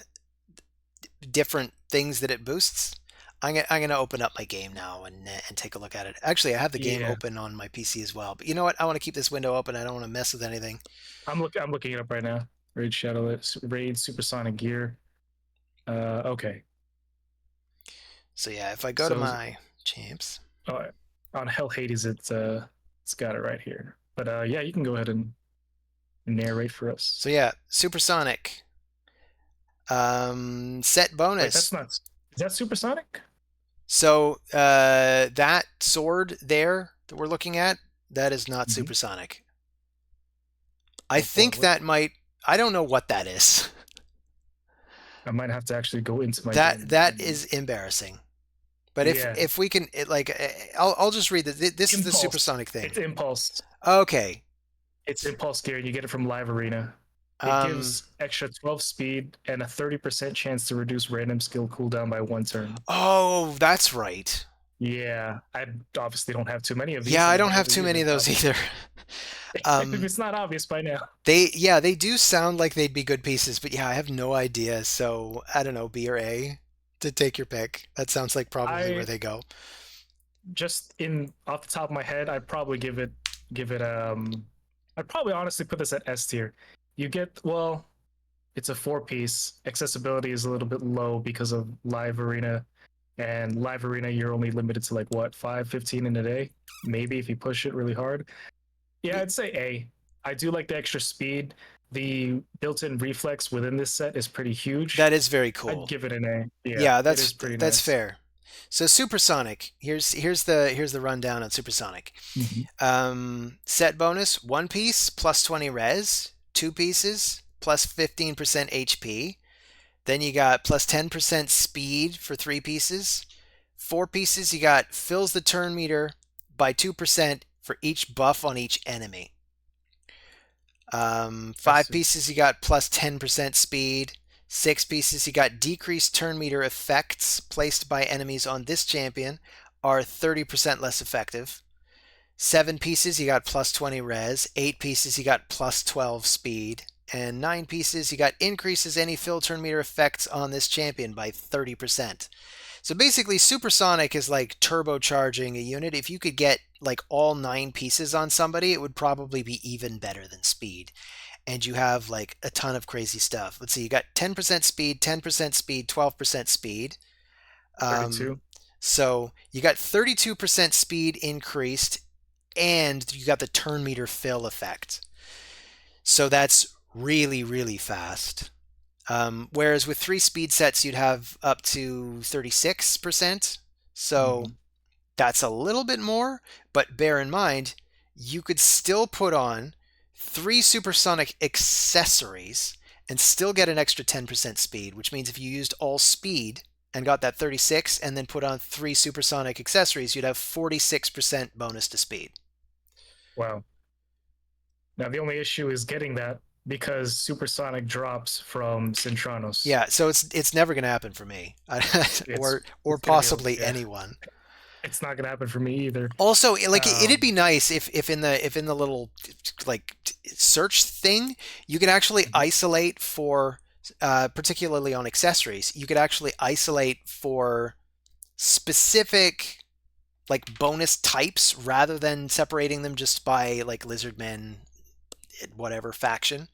different things that it boosts. I'm gonna open up my game now and take a look at it. Actually, I have the game Yeah, open on my PC as well. But you know what? I want to keep this window open. I don't want to mess with anything. I'm looking it up right now. Raid supersonic gear. Okay. So yeah, if I go to So my champs. uh, on Hell Hades, it's got it right here. But yeah, you can go ahead and narrate for us. So yeah, supersonic. Set Wait, that's bonus. not. Is that supersonic? So that sword there that we're looking at, that is not Mm-hmm. supersonic. I Oh boy, think what? that might. I don't know what that is. I might have to actually go into my That game. that is embarrassing. But if Yeah, if we can, I'll just read that. This is the impulse. supersonic thing. It's impulse. Okay. It's impulse gear. You get it from Live Arena. It Um, gives extra 12 speed and a 30% chance to reduce random skill cooldown by 1 turn. oh, that's right. Yeah, I obviously don't have too many of Yeah, these, I and don't why have is it too many even of those obvious? either. If Um, it's not obvious by now. they do sound like they'd be good pieces, but yeah, I have no idea. So I don't know, B or A to take your pick. That sounds like probably where I they go. just in off the top of my head, I'd probably give it I'd probably honestly put this at S tier. You get well, it's a 4 piece. Accessibility is a little bit low because of live arena. And live arena, you're only limited to like what, 5, 15 in a day? Maybe if you push it really hard. Yeah, I'd say A. I do like the extra speed. The built-in reflex within this set is pretty huge. That is very I'd cool. give it an A. Yeah, Yeah, it is pretty that's nice. fair. So Supersonic. Here's the rundown on Supersonic. Mm-hmm. Set bonus: 1 piece plus 20 res, 2 pieces plus 15% HP. Then you got plus 10% speed for 3 pieces. 4 pieces, you got fills the turn meter by 2% for each buff on each enemy. I Five see. pieces, you got plus 10% speed. 6 pieces, you got decreased turn meter effects placed by enemies on this champion are 30% less effective. 7 pieces, you got plus 20 res. 8 pieces, you got plus 12 speed. And 9 pieces, you got increases any fill turn meter effects on this champion by 30%. So basically, supersonic is like turbocharging a unit. If you could get like all 9 pieces on somebody, it would probably be even better than speed. And you have like a ton of crazy stuff. Let's see, you got 10% speed, 10% speed, 12% speed. Um, 32. so you got 32% speed increased, and you got the turn meter fill effect. So that's really, really fast. Whereas with 3 speed sets, you'd have up to 36%. So Mm-hmm. that's a little bit more, but bear in mind, you could still put on 3 supersonic accessories and still get an extra 10% speed, which means if you used all speed and got that 36 and then put on 3 supersonic accessories, you'd have 46% bonus to speed. Wow. Now the only issue is getting that because supersonic drops from Cintranos. Yeah, so it's never going to happen for me, or It's gonna be possibly yeah. anyone. It's not gonna happen for me either. Also, like it'd Um, be nice if in the little like search thing you could actually isolate for, particularly on accessories, you could actually isolate for specific like bonus types rather than separating them just by like lizardmen, whatever faction.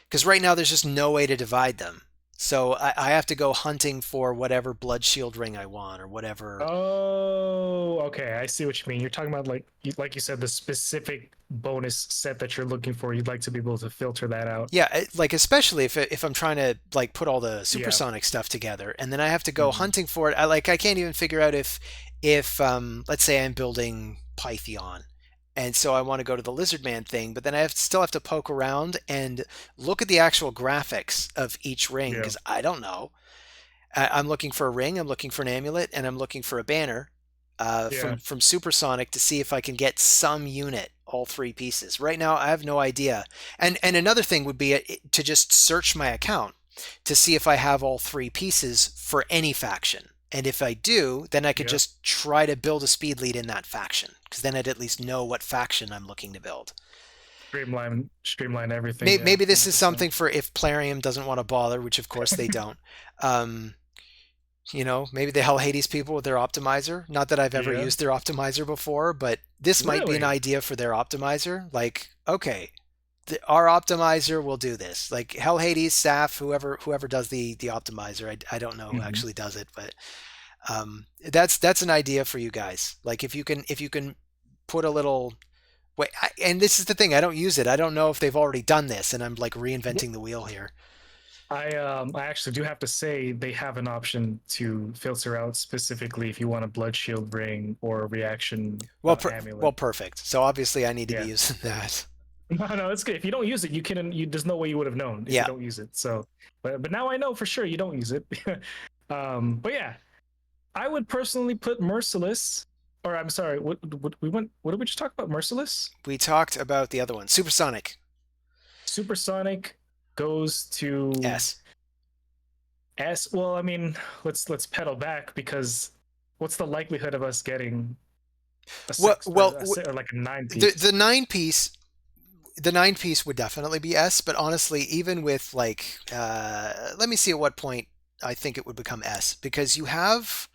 Because right now there's just no way to divide them. So I have to go hunting for whatever blood shield ring I want or whatever. oh, okay. I see what you mean. You're talking about like you said, the specific bonus set that you're looking for. You'd like to be able to filter that out. Yeah, like especially if I'm trying to like put all the Yeah. supersonic stuff together, and then I have to go Mm-hmm. hunting for it. I can't even figure out if let's say I'm building Python, and so I want to go to the Lizardman thing, but then still have to poke around and look at the actual graphics of each ring Yeah. because I don't know. I'm looking for a ring, I'm looking for an amulet, and I'm looking for a banner, Yeah. from Supersonic to see if I can get some unit, all 3 pieces. Right now, I have no idea. And another thing would be to just search my account to see if I have all 3 pieces for any faction. And if I do, then I could Yeah. just try to build a speed lead in that faction, because then I'd at least know what faction I'm looking to build. Streamline everything. Yeah. Maybe this is 100%. something for if Plarium doesn't want to bother, which of course they don't. Um, maybe the Hell Hades people with their optimizer. Not that I've ever Yeah. used their optimizer before, but this might be an Really? idea for their optimizer. Like, okay, our optimizer will do this. Like Hell Hades, Saf, whoever does the optimizer. I don't know who Mm-hmm. actually does it, but that's an idea for you guys. Like if you can put a little wait, and this is the thing. I don't use it. I don't know if they've already done this, and I'm like reinventing the wheel here. I actually do have to say they have an option to filter out specifically if you want a blood shield ring or a reaction Well, amulet. perfect. So obviously, I need to be Yeah. using that. No, it's good. If you don't use it, there's no way you would have known if you Yeah, don't use it. So, but now I know for sure you don't use it. But yeah, I would personally put Merciless, or I'm sorry, what did we just talk about? Merciless? we talked about the other one, Supersonic. Supersonic goes to S. S. Well, I mean, let's pedal back because what's the likelihood of us getting a Well, six or well, or like a nine the piece? the nine piece would definitely be S, but honestly, even with like, let me see at what point I think it would become S, because you have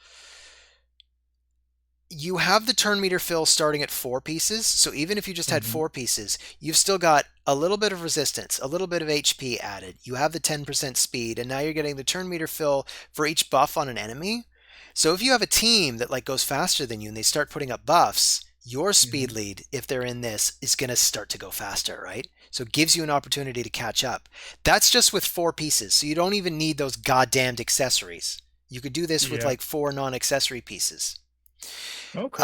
the turn meter fill starting at 4 pieces. So even if you just had Mm-hmm. 4 pieces, you've still got a little bit of resistance, a little bit of HP added. You have the 10% speed, and now you're getting the turn meter fill for each buff on an enemy. So if you have a team that like goes faster than you and they start putting up buffs, your speed Mm-hmm. lead, if they're in this, is going to start to go faster, right? So it gives you an opportunity to catch up. That's just with 4 pieces. So you don't even need those goddamned accessories. You could do this with Yeah. like 4 non-accessory pieces. Okay.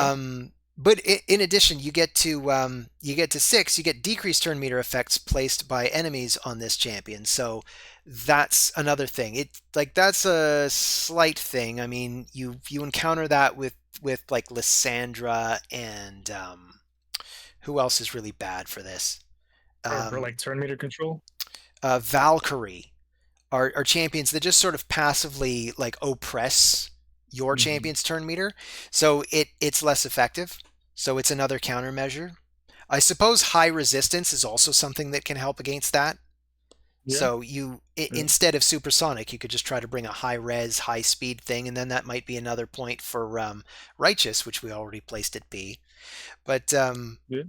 But in addition, you get to 6. You get decreased turn meter effects placed by enemies on this champion. So that's another thing. It like that's a slight thing. I mean, you encounter that with like Lysandra and who else is really bad for this? For Um, like turn meter control. Valkyrie are champions that just sort of passively like oppress your Mm-hmm. champion's turn meter, so it's less effective. So it's another countermeasure. I suppose high resistance is also something that can help against that. Yeah. So you Yeah. instead of supersonic, you could just try to bring a high res, high speed thing, and then that might be another point for righteous, which we already placed at B. But Yeah.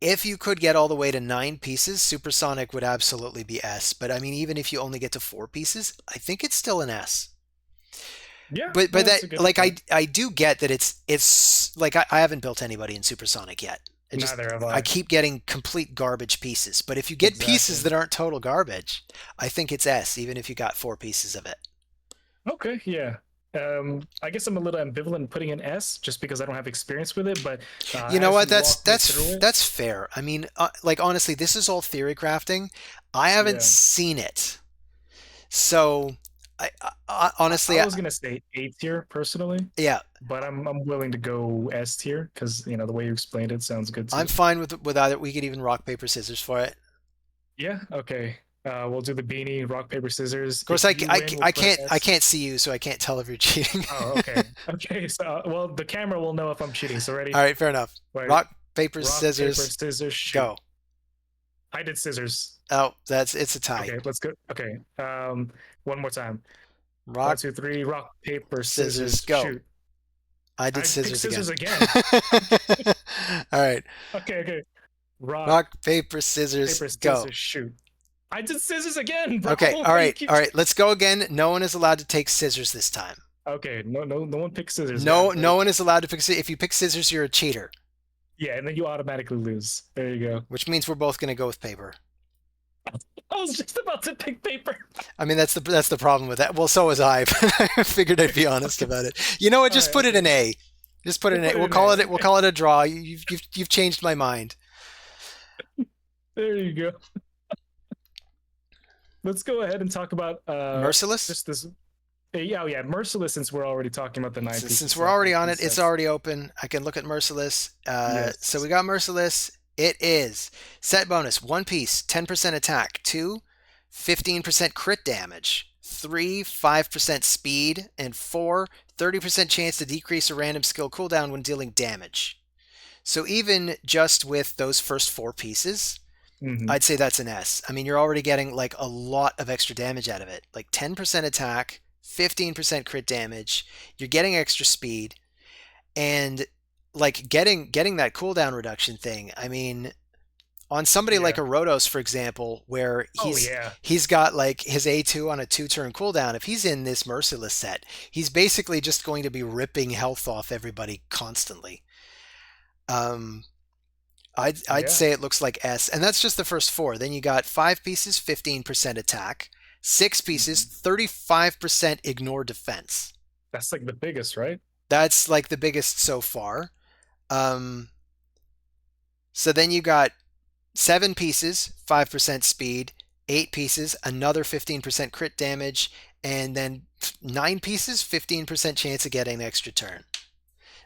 if you could get all the way to 9 pieces, supersonic would absolutely be S. But I mean, even if you only get to 4 pieces, I think it's still an S. Yeah. But No, that that's a good like point. I do get that it's like I haven't built anybody in supersonic yet. It just Neither have I I. keep getting complete garbage pieces. But if you get pieces Exactly. that aren't total garbage, I think it's S, even if you got 4 pieces of it. Okay. Yeah. I guess I'm a little ambivalent putting an S just because I don't have experience with it. But You know as what? you walk me through it, That's fair. I mean, like honestly, this is all theory crafting. I haven't yeah, seen it, so honestly, I was gonna say A tier personally, yeah, but I'm willing to go S tier because the way you explained it sounds good I'm too. fine with either. We could even rock paper scissors for it. Yeah. Okay. We'll do the beanie, rock paper scissors. Of course, If you win, we'll put an I S. can't see you, so I can't tell if you're cheating. Oh, okay. Okay. So, well, the camera will know if I'm cheating. So All ready? right, fair enough. Wait. Rock, paper, Rock, paper, scissors, scissors, shoot. go. I did scissors. Oh, it's a tie. Okay, let's go. Okay. One more time. One, Rock, two, three. Rock, paper, scissors, scissors, go. shoot. I did I picked scissors again. scissors again. All right. Okay, okay. Rock, Rock, paper, scissors, paper, go. scissors, shoot. I did scissors again, bro. Okay. Why you keep? All right. Let's go again. No one is allowed to take scissors this time. Okay, no one picks scissors. Yeah, No one is allowed to pick. If you pick scissors, you're a cheater, yeah, and then you automatically lose. There you go. which means we're both going to go with paper. I was just about to pick paper. I mean, that's the problem with that. Well, so was I. But I figured I'd be honest Okay, about it. You know what? all Just right, put it okay. in A. Just put it We'll in A. put it in A. We'll Okay, call it a draw. You've changed my mind. there you go. Let's go ahead and talk about Merciless. just this. Yeah, oh yeah, merciless. Since we're already talking about the nine Since pieces we're already on piece it, it's sets. already open. I can look at Merciless. So Yes. we got Merciless. It is set bonus 1 piece, 10% attack, 2, 15% crit damage, 3, 5% speed, and 4, 30% chance to decrease a random skill cooldown when dealing damage. So even just with those first 4 pieces, Mm-hmm. I'd say that's an S. I mean, you're already getting like a lot of extra damage out of it. Like 10% attack, 15% crit damage. You're getting extra speed and like getting that cooldown reduction thing. I mean, on somebody like Yeah. a Rotos, for example, where Oh yeah. he's got like his A2 on a 2 turn cooldown, if he's in this merciless set, he's basically just going to be ripping health off everybody constantly. Um, I'd Yeah. say it looks like S, and that's just the first 4. Then you got 5 pieces, 15% attack, 6 pieces, Mhm. 35% ignore defense. That's like the biggest, right? That's like the biggest so far. Um, so then you got 7 pieces, 5% speed, 8 pieces, another 15% crit damage, and then 9 pieces, 15% chance of getting an extra turn.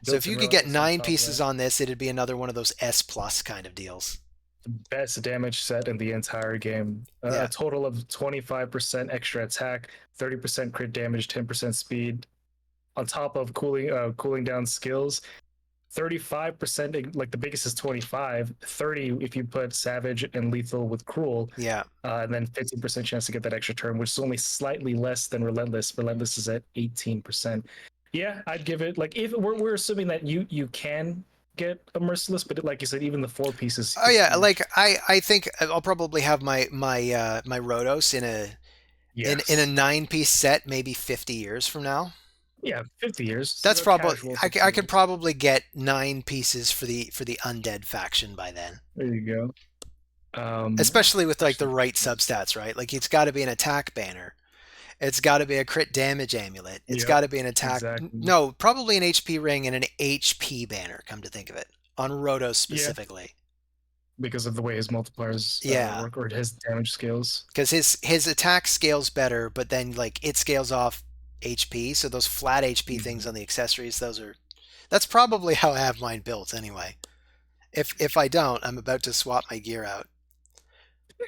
So if Built-in you could get relics on nine top of pieces that. on this, it'd be another one of those S plus kind of deals. best damage set in the entire game. A Yeah, total of 25% extra attack, 30% crit damage, 10% speed, on top of cooling down skills. 35%, like the biggest is 25, 30 if you put savage and lethal with cruel, yeah. and then 15% chance to get that extra turn, which is only slightly less than relentless. Relentless is at 18%. Yeah, I'd give it, like, if we're assuming that you can get a merciless, but like you said, even the four pieces Oh is yeah, like huge. I think I'll probably have my Rotos in a Yes. 9 piece set maybe 50 years from now. Yeah, 50 years. That's probably Casual 50 I could years. probably get 9 pieces for the undead faction by then. There you go. Especially with like the Actually, right substats, right? Like it's got to be an attack banner. It's got to be a crit damage amulet. It's yep, got to be an attack. exactly. No, probably an HP ring and an HP banner. Come to think of it, on Rotos Yeah, specifically. because of the way his multipliers Yeah, work or his damage scales. because his attack scales better, but then like it scales off HP. So those flat HP things Mhm. on the accessories, that's probably how I have mine built anyway. If I don't, I'm about to swap my gear out.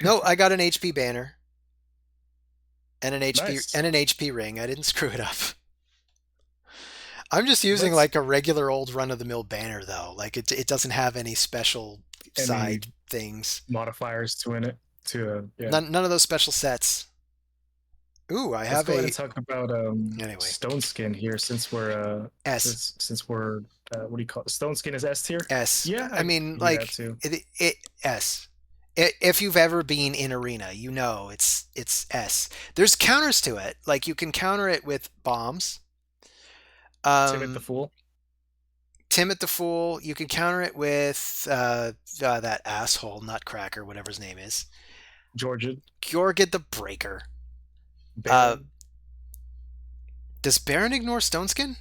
No, I got an HP banner and Nice. an HP ring. I didn't screw it up. I'm just using Let's like a regular old run of the mill banner though. Like it doesn't have any special any side things. modifiers to in it to yeah. None of those special sets. Ooh, I Let's have go ahead and a talk about anyway. stone skin here since we're S what do you call it? Stone skin is S tier. S. Yeah, I I mean, do that like too. it S. If you've ever been in arena, you know it's S. There's counters to it. Like you can counter it with bombs. Timid the Um, Fool, Timid the Fool. You can counter it with that asshole Nutcracker, whatever his name is. Georgia, Gjorgid the Breaker. Uh, Baron. does Baron ignore Stoneskin?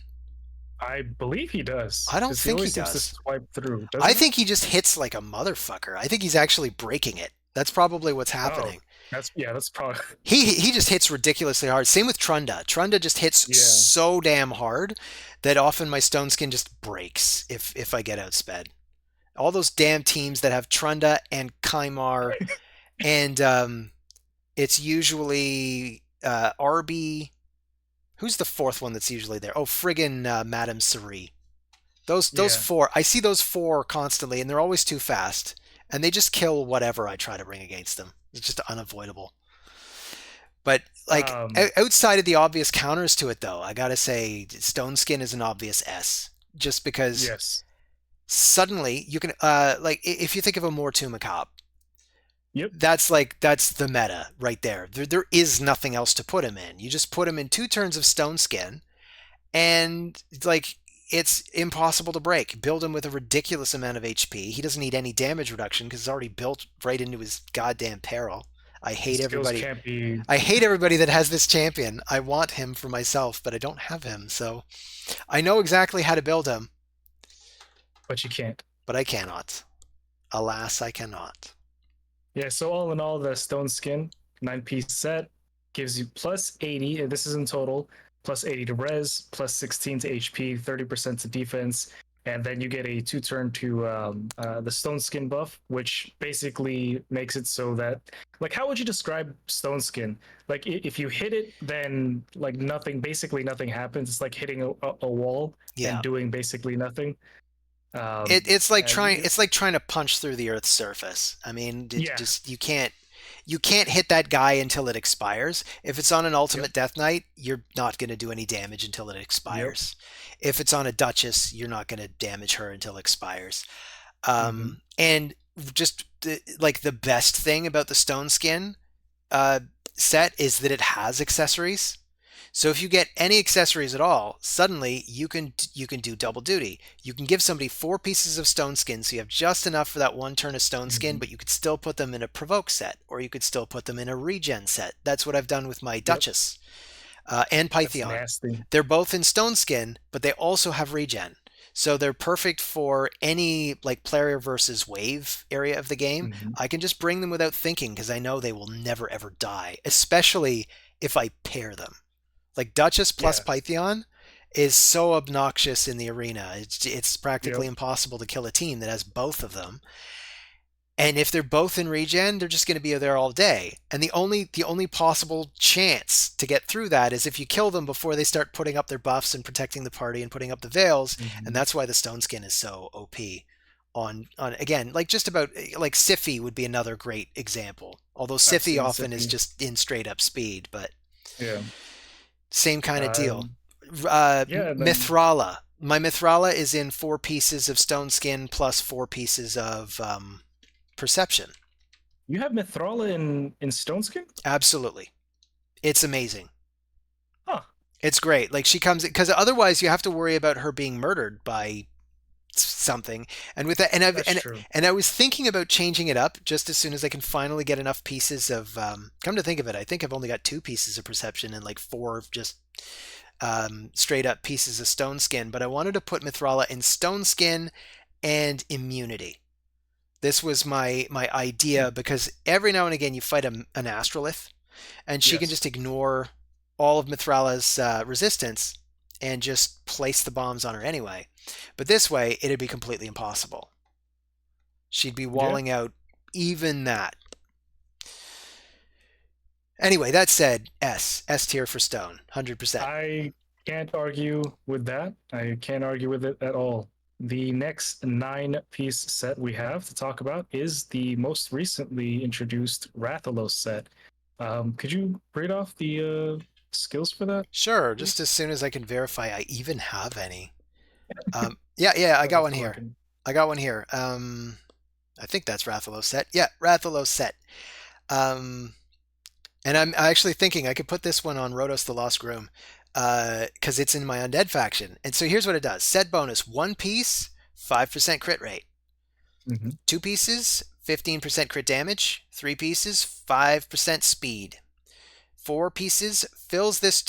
I believe he I does don't because he think he always seems to does. swipe through, I doesn't he? think he just hits like a motherfucker. I think he's actually breaking it. That's probably what's Oh, happening. that's probably He just hits ridiculously hard. Same with Trunda. Trunda just hits yeah. so damn hard that often my stone skin just breaks if I get outsped. All those damn teams that have Trunda and Kaimar and it's usually RB. Who's the fourth one that's usually there? Oh, friggin' Madame Sari. Those Yeah. four. I see those four constantly, and they're always too fast, and they just kill whatever I try to bring against them. It's just unavoidable. But like Um, outside of the obvious counters to it, though, I gotta say Stone Skin is an obvious S, just because yes. suddenly you can like if you think of a Mortuma cop, Yep. that's the meta right there. There is nothing else to put him in. You just put him in 2 turns of Stone Skin, and like it's impossible to break. Build him with a ridiculous amount of HP. He doesn't need any damage reduction because it's already built right into his goddamn peril. I hate Skills everybody. can't be, I hate everybody that has this champion. I want him for myself, but I don't have him. So I know exactly how to build him, but you can't. but I cannot. Alas, I cannot. Yeah, so all in all, the stone skin 9 piece set gives you plus 80, and this is in total, plus 80 to res, plus 16 to HP, 30% to defense, and then you get a 2 turn to the stone skin buff, which basically makes it so that, like, how would you describe stone skin? Like, if you hit it, then like nothing, basically nothing happens. It's like hitting a wall and Yeah. doing basically nothing. It's like trying to punch through the Earth's surface. I mean, Yeah, just you can't hit that guy until it expires. If it's on an yep, Ultimate Death Knight, you're not going to do any damage until it yep. expires. If it's on a Duchess, you're not going to damage her until it expires. Hmm. And just like the best thing about the Stone Skin uh, set is that it has accessories. So if you get any accessories at all, suddenly you can do double duty. You can give somebody 4 pieces of stone skin, so you have just enough for that 1 turn of stone skin, Hmm. but you could still put them in a provoke set, or you could still put them in a regen set. That's what I've done with my Yep. Duchess and That's Pythion. nasty. They're both in stone skin, but they also have regen. So they're perfect for any like player versus wave area of the game. Hmm. I can just bring them without thinking because I know they will never ever die, especially if I pair them. Like Duchess plus Yeah. Pythion is so obnoxious in the arena. It's practically Yep. impossible to kill a team that has both of them. And if they're both in regen, they're just going to be there all day. And the only possible chance to get through that is if you kill them before they start putting up their buffs and protecting the party and putting up the veils. And Hmm. that's why the stone skin is so OP. On again, like just about like Siphi would be another great example. Although I've Siphi seen often is Sippy. just in straight up speed, but Yeah. same kind of deal. Um, yeah, and then Mithrala. My Mithrala is in 4 pieces of stone skin plus 4 pieces of perception. you have Mithrala in Stone Skin? Absolutely. It's amazing. Huh. It's great. Like she comes because otherwise you have to worry about her being murdered by something. And with that, That's true. and I was thinking about changing it up just as soon as I can finally get enough pieces of. Come to think of it, I think I've only got 2 pieces of perception and like 4 just straight up pieces of stone skin. But I wanted to put Mithrala in stone skin and immunity. This was my Hmm. idea because every now and again you fight an astrolith and she can Yes. just ignore all of Mithrala's resistance and just place the bombs on her anyway. But this way, it'd be completely impossible. She'd be Yeah. walling out even that. Anyway, that said, S tier for Stone, 100%. I can't argue with that. I can't argue with it at all. The next 9-piece set we have to talk about is the most recently introduced Rathalos set. Could you read off the skills for that, Sure, just please? as soon as I can verify I even have any. Yeah, I I'll got have one to look here. in. I got one here. I think that's Rathalos set. Yeah, Rathalos set. Um, and I'm actually thinking I could put this one on Rotos the Lost Groom because it's in my Undead faction. And so here's what it does: set bonus 1 piece, 5% crit rate. Hmm. 2 pieces, 15% crit damage. 3 pieces, 5% speed. 4 pieces fills this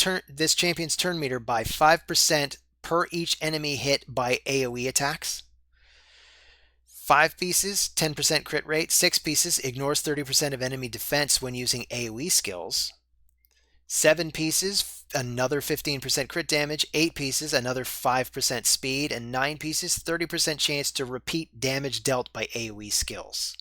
champion's turn meter by 5% per each enemy hit by AoE attacks. 5 pieces, 10% crit rate. 6 pieces ignores 30% of enemy defense when using AoE skills. 7 pieces, another 15% crit damage. 8 pieces, another 5% speed. And 9 pieces, 30% chance to repeat damage dealt by AoE skills.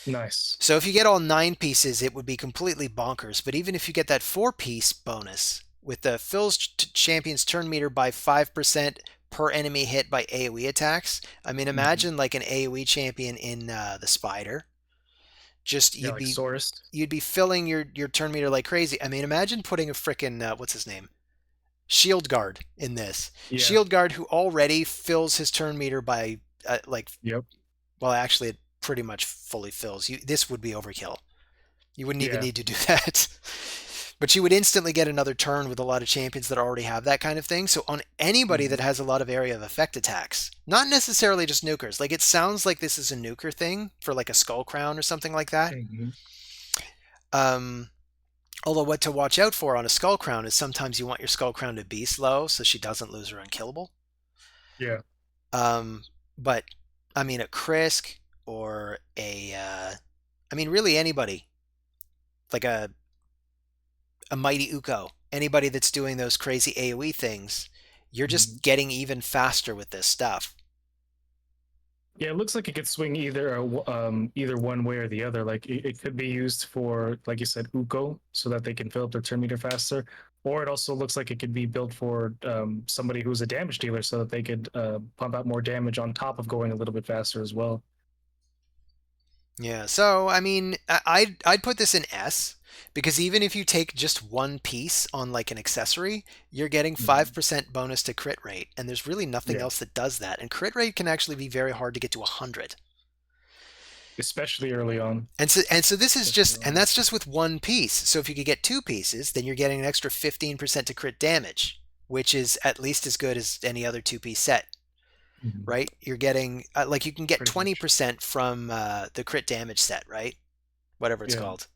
Nice. So if you get all 9 pieces, it would be completely bonkers. But even if you get that 4 piece bonus with the fills champion's turn meter by 5% per enemy hit by AoE attacks, I mean, Hmm. imagine like an AoE champion in the Spider. Just Yeah, like Saurus. you'd be filling your turn meter like crazy. I mean, imagine putting a frickin' what's his name, Shield Guard in this. Yeah. Shield Guard who already fills his turn meter by like Yep. well, actually, it pretty much fully fills. This would be overkill. You wouldn't even Yeah. need to do that. But you would instantly get another turn with a lot of champions that already have that kind of thing. So on anybody that Hmm. has a lot of area of effect attacks, not necessarily just nukers. Like it sounds like this is a nuker thing for like a skull crown or something like that. Hmm. Um, Although what to watch out for on a skull crown is sometimes you want your skull crown to be slow so she doesn't lose her unkillable. Yeah. Um, but I mean a Krisk or I mean really anybody like a mighty Uko, anybody that's doing those crazy AoE things, you're Hmm. just getting even faster with this stuff. Yeah, it looks like it could swing either one way or the other. Like it could be used for, like you said, Uko, so that they can fill up their turn meter faster. Or it also looks like it could be built for somebody who's a damage dealer, so that they could pump out more damage on top of going a little bit faster as well. Yeah, so I mean, I'd put this in S because even if you take just 1 piece on like an accessory, you're getting Mhm. 5% bonus to crit rate, and there's really nothing Yeah, else that does that. And crit rate can actually be very hard to get to 100. especially early on. And so this is Especially just early and on. that's just with 1 piece. So if you could get 2 pieces, then you're getting an extra 15% to crit damage, which is at least as good as any other 2 piece set. Mhm. Right? You're getting like you can get Pretty much. 20% from the crit damage set, right? Whatever it's Yeah, called.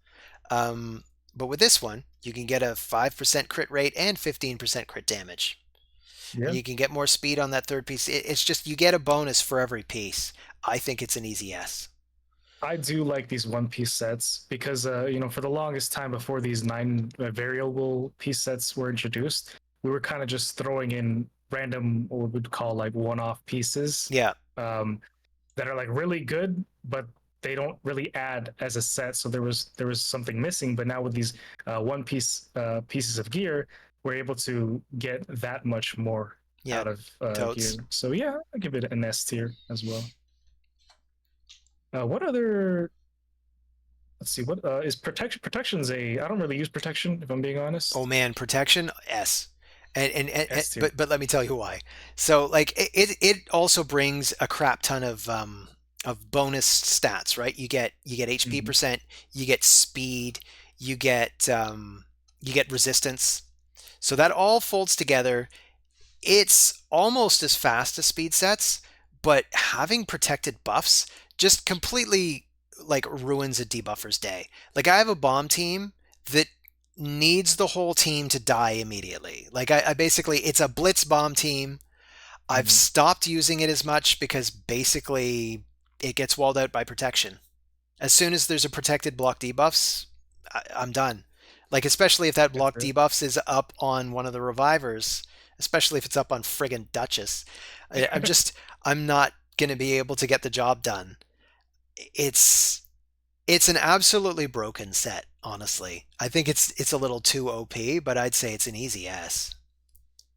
Um, but with this one, you can get a 5% crit rate and 15% crit damage. And yeah. you can get more speed on that third piece. It's just you get a bonus for every piece. I think it's an easy S. I do like these one piece sets because for the longest time before these 9 variable piece sets were introduced, we were kind of just throwing in random, what we'd call like one off pieces Yeah. um, that are like really good, but they don't really add as a set. So there was something missing. But now with these one piece pieces of gear, we're able to get that much more Yeah, out of totes. gear. So yeah, I give it an S tier as well. What other? Let's see. What is protection? Protection's a. I don't really use protection if I'm being Oh honest. man, protection S. And S tier. but let me tell you why. So like it also brings a crap ton of bonus stats, right? You get HP Mm-hmm. percent, you get speed, you get resistance. So that all folds together. It's almost as fast as speed sets, but having protected buffs just completely like ruins a debuffer's day. Like I have a bomb team that needs the whole team to die immediately. Like I basically it's a blitz bomb team. I've Mm-hmm. stopped using it as much because basically it gets walled out by protection. As soon as there's a protected block debuffs, I'm done. Like especially if that That's block it. debuffs is up on one of the revivers, especially if it's up on friggin' Duchess. I'm not gonna be able to get the job done. It's it's an absolutely broken set, honestly. I think it's a little too OP, but I'd say it's an easy S.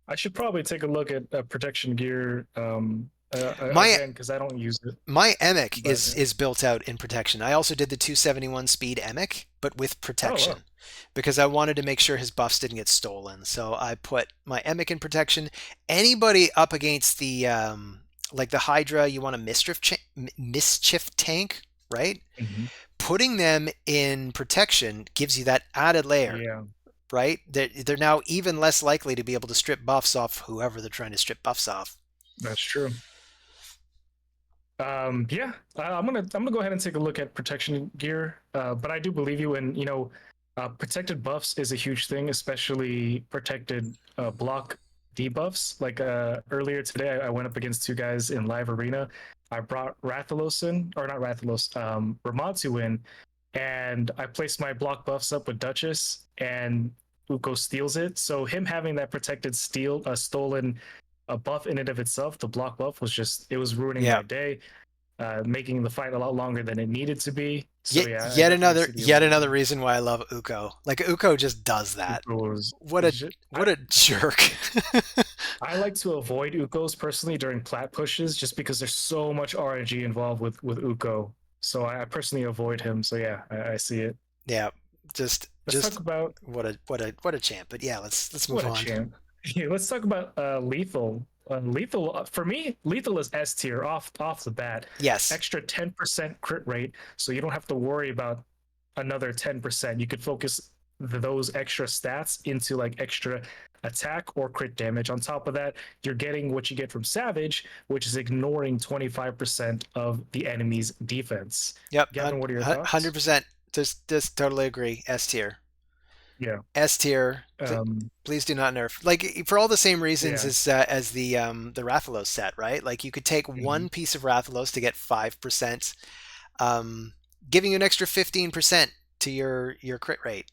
I should probably take a look at protection gear My again because I don't use it. my Emic But is built out in protection. I also did the 271 speed Emic, but with oh well. protection because I wanted to make sure his buffs didn't get stolen. So I put my Emic in protection. Anybody up against the like the Hydra, you want a mischief tank, right? Mm-hmm. Putting them in protection gives you that added layer, Yeah, right? They're now even less likely to be able to strip buffs off whoever they're trying to strip buffs off. that's true. Yeah, I'm gonna go ahead and take a look at protection gear. But I do believe you, and protected buffs is a huge thing, especially protected block debuffs. Like earlier today, I went up against two guys in live arena. I brought Rathalos in, or not Rathalos, Ramatsu in, and I placed my block buffs up with Duchess, and Uko steals it. So him having that protected stolen a buff in and of itself, the block buff was just it was ruining Yeah. my day, making the fight a lot longer than it needed to be. So yeah, I Yet definitely another see the yet appeal. another reason why I love Uko. Like Uko just does that. Ukos, What a I what a jerk. I like to avoid Ukos personally during plat pushes just because there's so much RNG involved with Uko. So I personally avoid him. So yeah, I see it. Yeah, just Let's talk just about what a champ. But yeah, let's move what a on. champ. Yeah, let's talk about lethal. Lethal for me, lethal is S tier off the bat. Yes. Extra 10% crit rate, so you don't have to worry about another 10%. You could focus those extra stats into like extra attack or crit damage. On top of that, you're getting what you get from Savage, which is ignoring 25% of the enemy's defense. Yep. Gavin, what are your thoughts? 100%. Just totally agree. S tier. Yeah. S tier. Um, Please do not nerf. Like for all the same reasons yeah. as the Rathalos set, right? Like you could take Mhm. one piece of Rathalos to get 5%, um, giving you an extra 15% to your crit rate.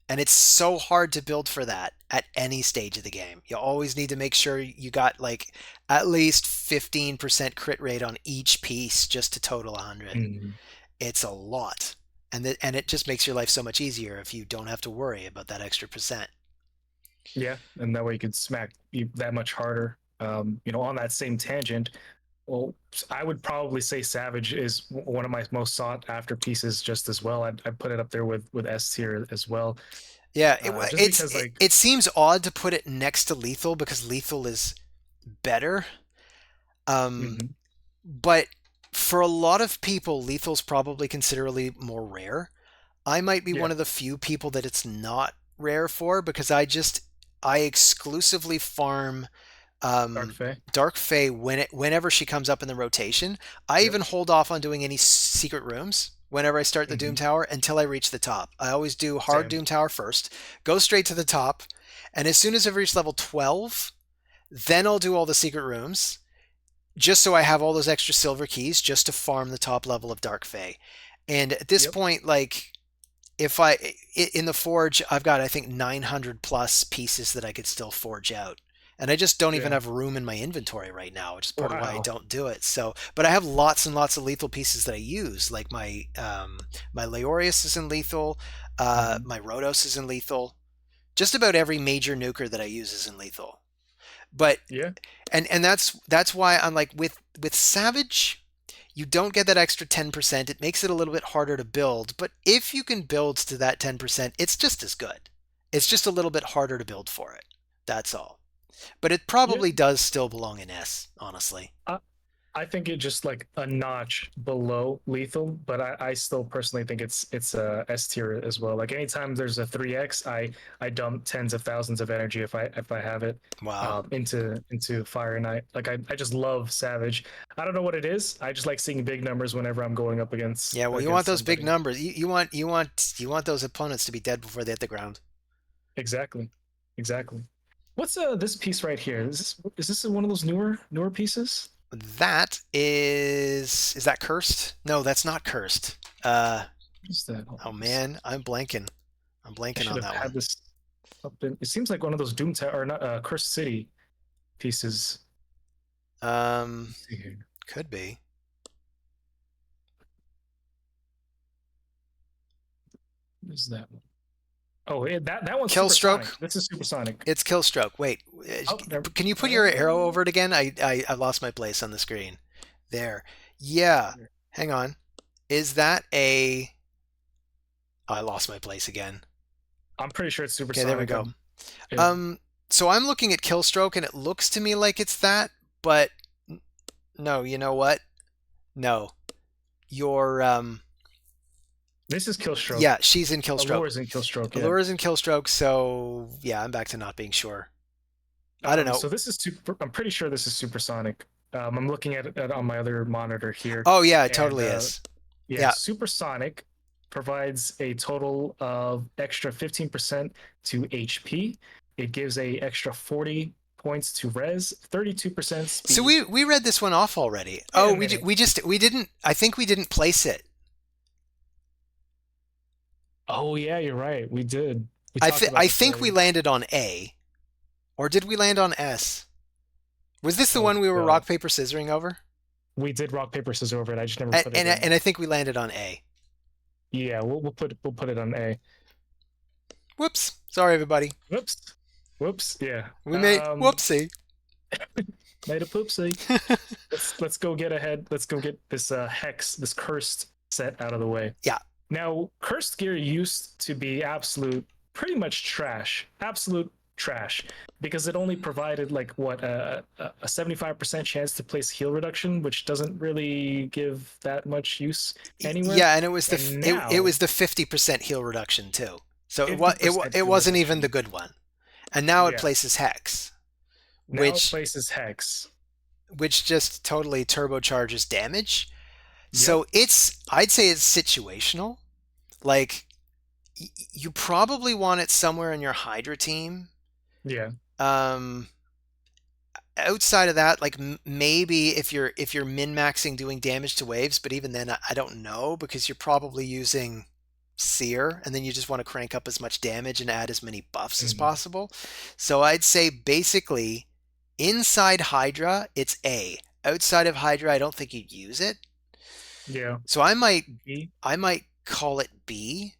And it's so hard to build for that at any stage of the game. You always need to make sure you got like at least 15% crit rate on each piece just to total 100. Mhm. It's a lot. And it just makes your life so much easier if you don't have to worry about that extra percent. Yeah, and that way you could smack you that much harder. On that same tangent, well, I would probably say Savage is one of my most sought after pieces just as well. I'd put it up there with S tier as well. Yeah, Just because like it seems odd to put it next to Lethal because Lethal is better. Um, mhm, but for a lot of people, Lethal's probably considerably more rare. I might be yeah, one of the few people that it's not rare for because I exclusively farm Dark Fae. Dark Fae whenever she comes up in the rotation. I Yep. even hold off on doing any secret rooms whenever I start the Doom Hmm. Tower until I reach the top. I always do hard Same. Doom Tower first, go straight to the top, and as soon as I've reached level 12, then I'll do all the secret rooms just so I have all those extra silver keys just to farm the top level of Dark Fae. And at this Yep. point, like if I in the forge, I've got I think 900 plus pieces that I could still forge out, and I just don't even Yeah. have room in my inventory right now, which is part of why I Wow. don't do it. So, but I have lots and lots of lethal pieces that I use, like my Leorius is in lethal, Mhm. my Rhodos is in lethal. Just about every major nuker that I use is in lethal. But Yeah. and that's why I'm like with Savage, you don't get that extra 10%. It makes it a little bit harder to build, but if you can build to that 10%, it's just as good. It's just a little bit harder to build for it. That's all. But it Yeah. probably does still belong in S, honestly. I, I think it just like a notch below lethal, but I still personally think it's a S tier as well. Like anytime there's a 3x, I dump tens of thousands of energy if I have it Wow. into Fire Knight. Like I just love Savage. I don't know what it is. I just like seeing big numbers whenever I'm going up Yeah, well, you want against those big somebody. numbers. You want those opponents to be dead before they hit the ground. Exactly. Exactly. What's this piece right here? Is this one of those newer pieces? Is that cursed? No, that's not cursed. What is that? Hold Oh on a sec. man, I'm blanking. I'm I blanking should on have that had one. this up in. It seems like one of those Doom Tower or not Cursed City pieces. Um, Let's see here. could be. What is that one? Oh, that one's supersonic. Killstroke. This is supersonic. It's Killstroke. Wait, Oh, there. can you put your arrow over it again? I lost my place on the screen. There. Yeah. Hang on. Is that a? Oh, I lost my place again. I'm pretty sure it's Okay, there we supersonic. go. Yeah. Um, so I'm looking at Killstroke, and it looks to me like it's that, but no. You know what? No. Your This is Killstroke. yeah, she's in Killstroke. Allure's in Killstroke. Yeah. Allure's in Killstroke, so yeah, I'm back to not being sure. I don't know. So this is super. I'm pretty sure this is supersonic. I'm looking at it on my other monitor here, Oh yeah, it and totally is. yeah, Yeah. supersonic provides a total of extra 15% to HP. It gives a extra 40 points to res, 32% So speed. we read this one off already. Wait Oh, a minute. we didn't. I think we didn't place it. Oh yeah, you're right. We did. We talked about I this think we already. landed on A, or did we land on S? Was this the Oh one we were god. rock paper scissoring over? We did rock paper scissors over it. I just never put it in. And I think we landed on A. Yeah, we'll put it on A. Whoops. Sorry, everybody. Whoops. Whoops. Yeah. We made whoopsie. Made a poopsie. Let's go get ahead. Let's go get this hex, this cursed set out of the way. Yeah. Now, cursed gear used to be absolute, pretty much trash, absolute trash, because it only provided like what a 75% chance to place heal reduction, which doesn't really give that much use anywhere. Yeah, and it was And it now was the 50% heal reduction too. So 50% it heal wasn't even reduction. the good one. And now it Yeah. places hex, Now it which places hex. just totally turbocharges damage. Yep. So I'd say it's situational. Like you probably want it somewhere in your Hydra team. Yeah. Um, outside of that, like maybe if you're min maxing doing damage to waves, but even then I don't know because you're probably using Seer, and then you just want to crank up as much damage and add as many buffs as Mhm. possible. So I'd say basically inside Hydra, it's A. Outside of Hydra, I don't think you'd use it. Yeah. So B. I might call it B.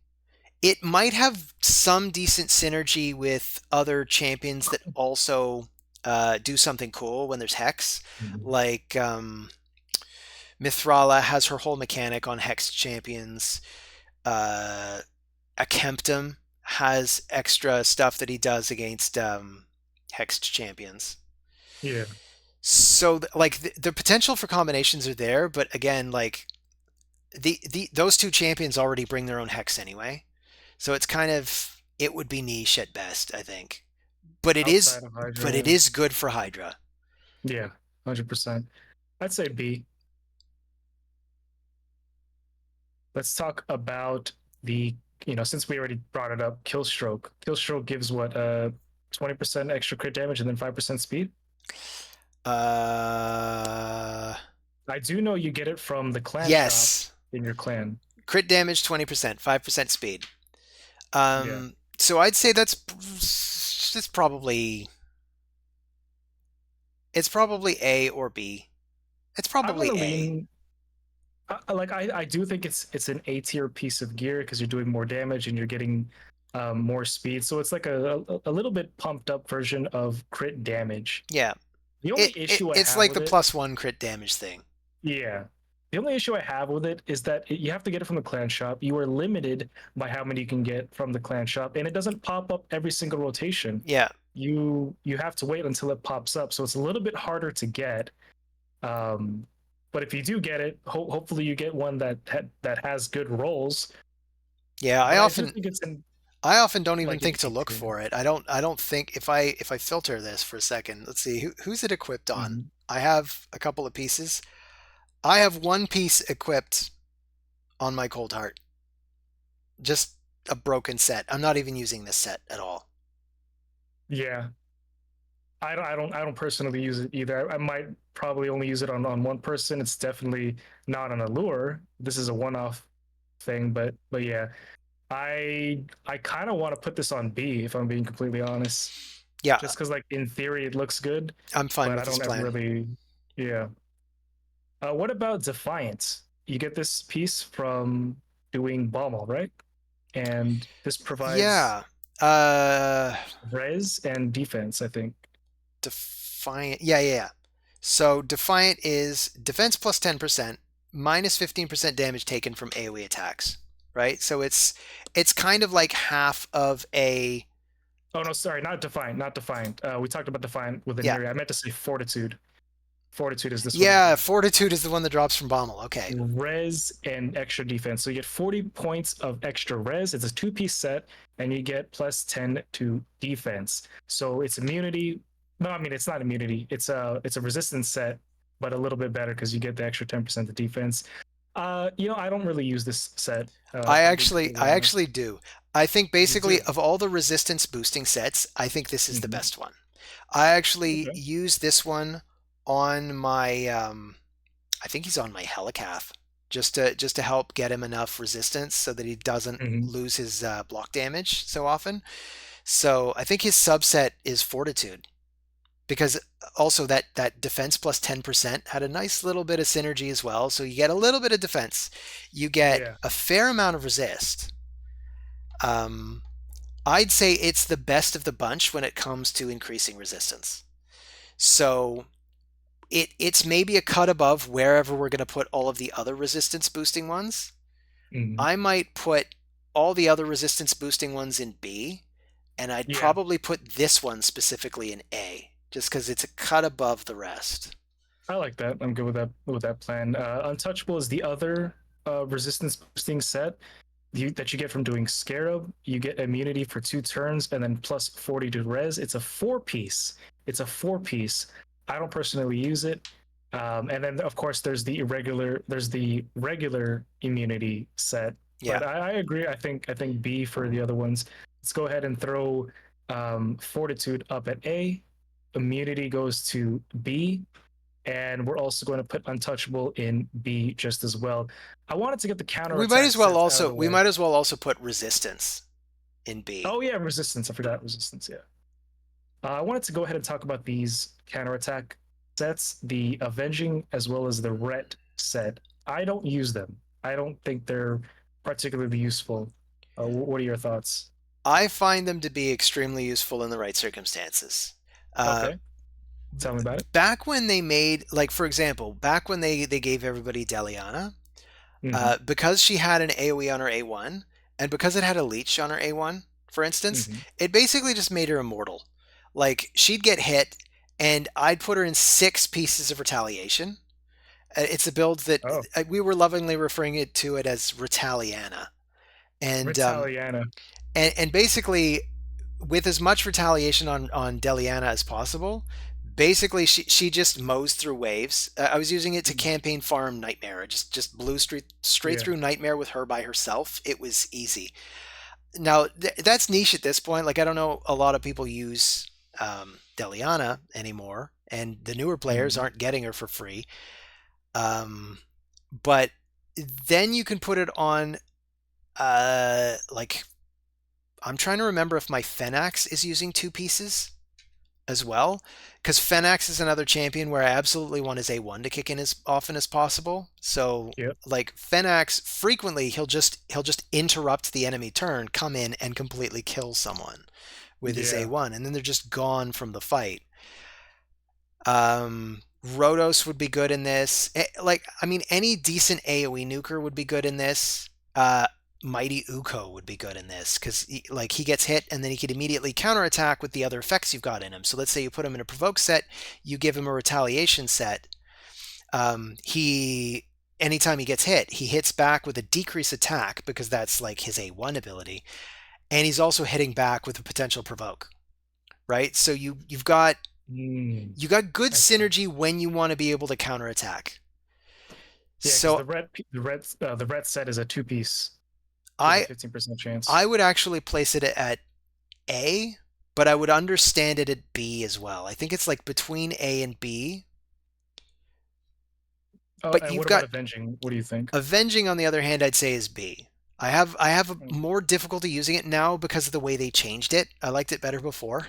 It might have some decent synergy with other champions that also do something cool when there's Hex. Mhm. Like Mithrala has her whole mechanic on Hex champions. Uh, Akemptum has extra stuff that he does against Hexed champions. Yeah. So, like, the potential for combinations are there, but again, like, the those two champions already bring their own Hex anyway. So it's kind of it would be niche at best, I think. But Outside of Hydra, it yeah. is good for Hydra. Yeah. 100%. I'd say B. Let's talk about since we already brought it up, Killstroke. Killstroke gives what, 20% extra crit damage and then 5% speed? Uh, I do know you get it from the clan shop yes. in your clan. Crit damage 20%, 5% speed. Yeah. So I'd say that's probably It's probably A or B. It's I'm gonna probably A. lean. I do think it's an A tier piece of gear because you're doing more damage and you're getting more speed. So it's like a little bit pumped up version of crit damage. Yeah. The It, only it issue I it's have like with the it, +1 crit damage thing. yeah, the only issue I have with it is that you have to get it from the clan shop. You are limited by how many you can get from the clan shop, and it doesn't pop up every single rotation. Yeah. You have to wait until it pops up, so it's a little bit harder to get. Um, but if you do get it, hopefully you get one that has good rolls. Yeah, But I do think it's in I often don't even like think an to A look tier. for it. I don't think if I filter this for a second, let's see who's it equipped on. Mhm. I have a couple of pieces. I have one piece equipped on my Cold Heart. Just a broken set. I'm not even using this set at all. Yeah, I don't personally use it either. I might probably only use it on one person. It's definitely not an allure. This is a one off thing, but yeah, I kind of want to put this on B if I'm being completely honest, Yeah, just because like in theory it looks good, I'm fine but I with this don't ever plan. really. Yeah. What about Defiance? You get this piece from doing Bommel, right? And this provides Yeah. Uh res and defense, I think. Defiant. Yeah, yeah, yeah. So Defiant is defense plus 10%, minus 15% damage taken from AoE attacks, right? So it's kind of like half of a Oh no, sorry, not Defiant, not Defiant. We talked about Defiant with yeah. Aniri. I meant to say Fortitude. Fortitude is this one right Yeah, here. Fortitude is the one that drops from Bommel. Okay. Res and extra defense. So you get 40 points of extra res. It's a two-piece set, and you get plus 10 to defense. So it's immunity. No, I mean it's not immunity. It's a resistance set, but a little bit better because you get the extra 10% of defense. I don't really use this set, if I'm being completely I honest. actually do. I think You basically do. of all the resistance boosting sets, I think this is the Mm-hmm. best one. I actually Okay. use this one on my I think he's on my Helicath just to help get him enough resistance so that he doesn't Mm-hmm. lose his block damage so often. So I think his subset is Fortitude because also that defense plus 10% had a nice little bit of synergy as well. So you get a little bit of defense, you get Yeah. a fair amount of resist. Um, I'd say it's the best of the bunch when it comes to increasing resistance. So it's maybe a cut above wherever we're going to put all of the other resistance boosting ones. Mm-hmm. I might put all the other resistance boosting ones in B, and I'd Yeah. probably put this one specifically in A, just because it's a cut above the rest. I like that. I'm good with that plan. Untouchable is the other resistance boosting set that you get from doing Scarab. You get immunity for 2 turns and then plus 40 to res. It's a four piece. It's a four piece. I don't personally use it. And then of course there's the regular immunity set. Yeah. But I agree. I think B for the other ones. Let's go ahead and throw Fortitude up at A. Immunity goes to B, and we're also going to put Untouchable in B just as well. I wanted to get the counterattack sets out of the We way. might as well also put resistance in B. Oh yeah, resistance. I forgot resistance. Yeah. I wanted to go ahead and talk about these counterattack sets, the Avenging as well as the Ret set. I don't use them. I don't think they're particularly useful. What are your thoughts? I find them to be extremely useful in the right circumstances. Uh, Okay, tell me about it. back when they made, like for example, back when they gave everybody Deliana, Mm-hmm. because she had an AoE on her A1, and because it had a leech on her A1, for instance, Mm-hmm. it basically just made her immortal. Like she'd get hit, and I'd put her in 6 pieces of retaliation. It's a build that Oh, we were lovingly referring it to it as Retaliana, and Ritaliana. and basically with as much retaliation on Deliana as possible. Basically, she just mows through waves. I was using it to Mm. campaign farm Nightmare. I just blew straight Yeah. through Nightmare with her by herself. It was easy. Now that's niche at this point. Like I don't know a lot of people use Deliana anymore, and the newer players Mm-hmm. aren't getting her for free. Um, but then you can put it on like I'm trying to remember if my Fenax is using 2 pieces. as well, because Fenax is another champion where I absolutely want his A1 to kick in as often as possible. So Yep. like Fenax, frequently he'll just interrupt the enemy turn, come in and completely kill someone with his Yeah. A1, and then they're just gone from the fight. Rotos would be good in this. Like, I mean, any decent AoE nuker would be good in this. Mighty Uko would be good in this because like he gets hit and then he could immediately counterattack with the other effects you've got in him. So let's say you put him in a provoke set, you give him a retaliation set. He anytime he gets hit, he hits back with a decrease attack because that's like his A1 ability, and he's also hitting back with a potential provoke. Right, so you've got Mm, you got good I see. synergy when you want to be able to counterattack. Yeah, because So the red set is a two piece with a I 15% chance. I would actually place it at A, but I would understand it at B as well. I think it's like between A and B. Oh, But and you've what about got avenging? What do you think? Avenging on the other hand, I'd say is B. I have a Mm. more difficulty using it now because of the way they changed it. I liked it better before.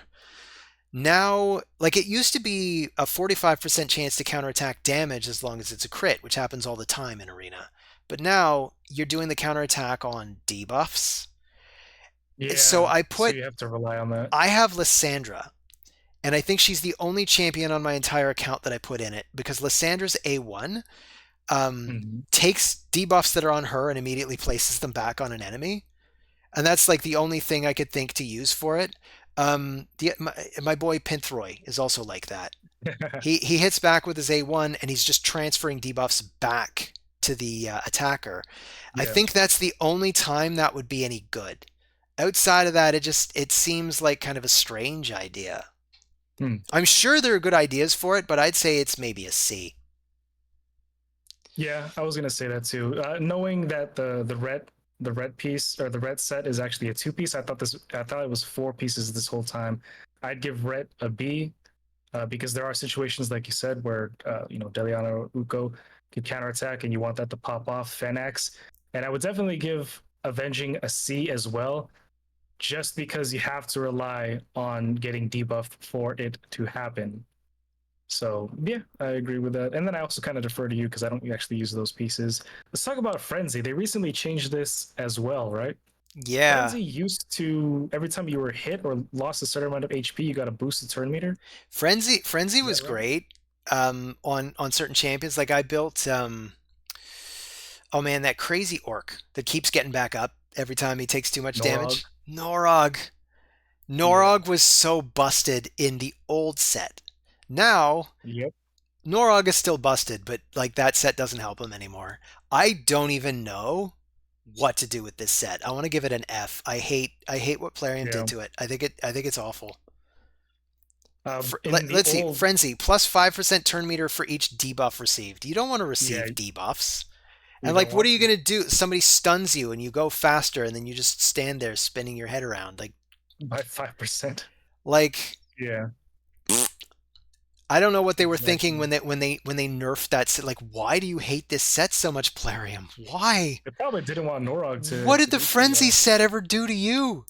Now, like it used to be a 45% chance to counterattack damage as long as it's a crit, which happens all the time in Arena. But now you're doing the counterattack on debuffs. So Yeah, I so put you have to rely on that. I have Lysandra, and I think she's the only champion on my entire account that I put in it because Lysandra's A1 Hmm. takes debuffs that are on her and immediately places them back on an enemy, and that's like the only thing I could think to use for it. My boy Pinthroy is also like that. He hits back with his A1 and he's just transferring debuffs back to the attacker. I Yeah. think that's the only time that would be any good. Outside of that, it seems like kind of a strange idea. Hmm. I'm sure there are good ideas for it, but I'd say it's maybe a C. Yeah, I was gonna say that too. Knowing that the red piece or the red set is actually a two piece, I thought it was four pieces this whole time. I'd give red a B because there are situations like you said where Deliana or Uko could counterattack and you want that to pop off Fenax, and I would definitely give Avenging a C as well, just because you have to rely on getting debuffed for it to happen. So yeah, I agree with that. And then I also kind of defer to you because I don't actually use those pieces. Let's talk about Frenzy. They recently changed this as well, right? Yeah, Frenzy used to every time you were hit or lost a certain amount of HP, you got a boosted turn meter. Frenzy Is that was right? great on certain champions. Like I built oh man, that crazy orc that keeps getting back up every time he takes too much Norog. damage. Norog. Yeah. Norog was so busted in the old set. Now, Yep. Norog is still busted, but like that set doesn't help him anymore. I don't even know what to do with this set. I want to give it an F. I hate what Plarium Yeah. did to it. I think it's awful. In the Let's see. old, Frenzy plus 5% turn meter for each debuff received. You don't want to yeah, receive debuffs. you And don't like, what are want you to. gonna do? Somebody stuns you and you go faster, and then you just stand there spinning your head around. By 5%. Like Yeah, I don't know what they were thinking exactly. when they nerfed that set. Like, why do you hate this set so much, Plarium? Why? They probably didn't want Norog What did to the do too frenzy well. set ever do to you?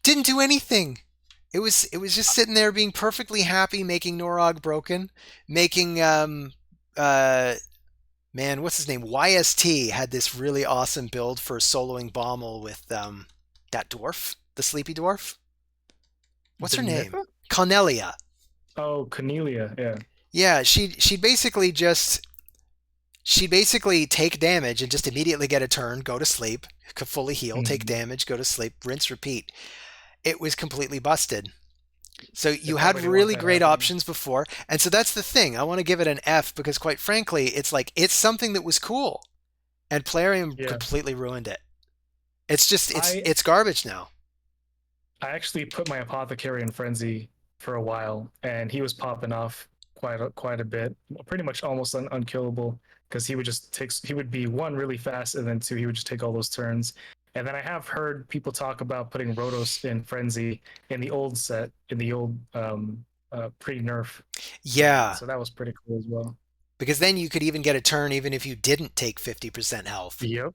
Didn't do anything. It was just sitting there being perfectly happy, making Norog broken, making man, what's his name? YST had this really awesome build for soloing Bommel with that dwarf, the sleepy dwarf. What's The her name? Nitha? Cornelia. Oh, Cornelia. Yeah. Yeah, she'd basically take damage and just immediately get a turn, go to sleep, could fully heal, take Mhm. damage, go to sleep, rinse, repeat. It was completely busted. So They you had probably didn't want really that great happening. options before, and so that's the thing. I want to give it an F because, quite frankly, it's like it's something that was cool, and Plarium Yeah. completely ruined it. It's just it's I it's garbage now. I actually put my apothecary in frenzy for a while, and he was popping off quite a bit, pretty much almost unkillable because he would be one really fast, and then two he would just take all those turns. And then I have heard people talk about putting Rotos in frenzy in the old set, in the old pre nerf, and Yeah, so that was pretty cool as well. because then you could even get a turn even if you didn't take 50% health. Yep,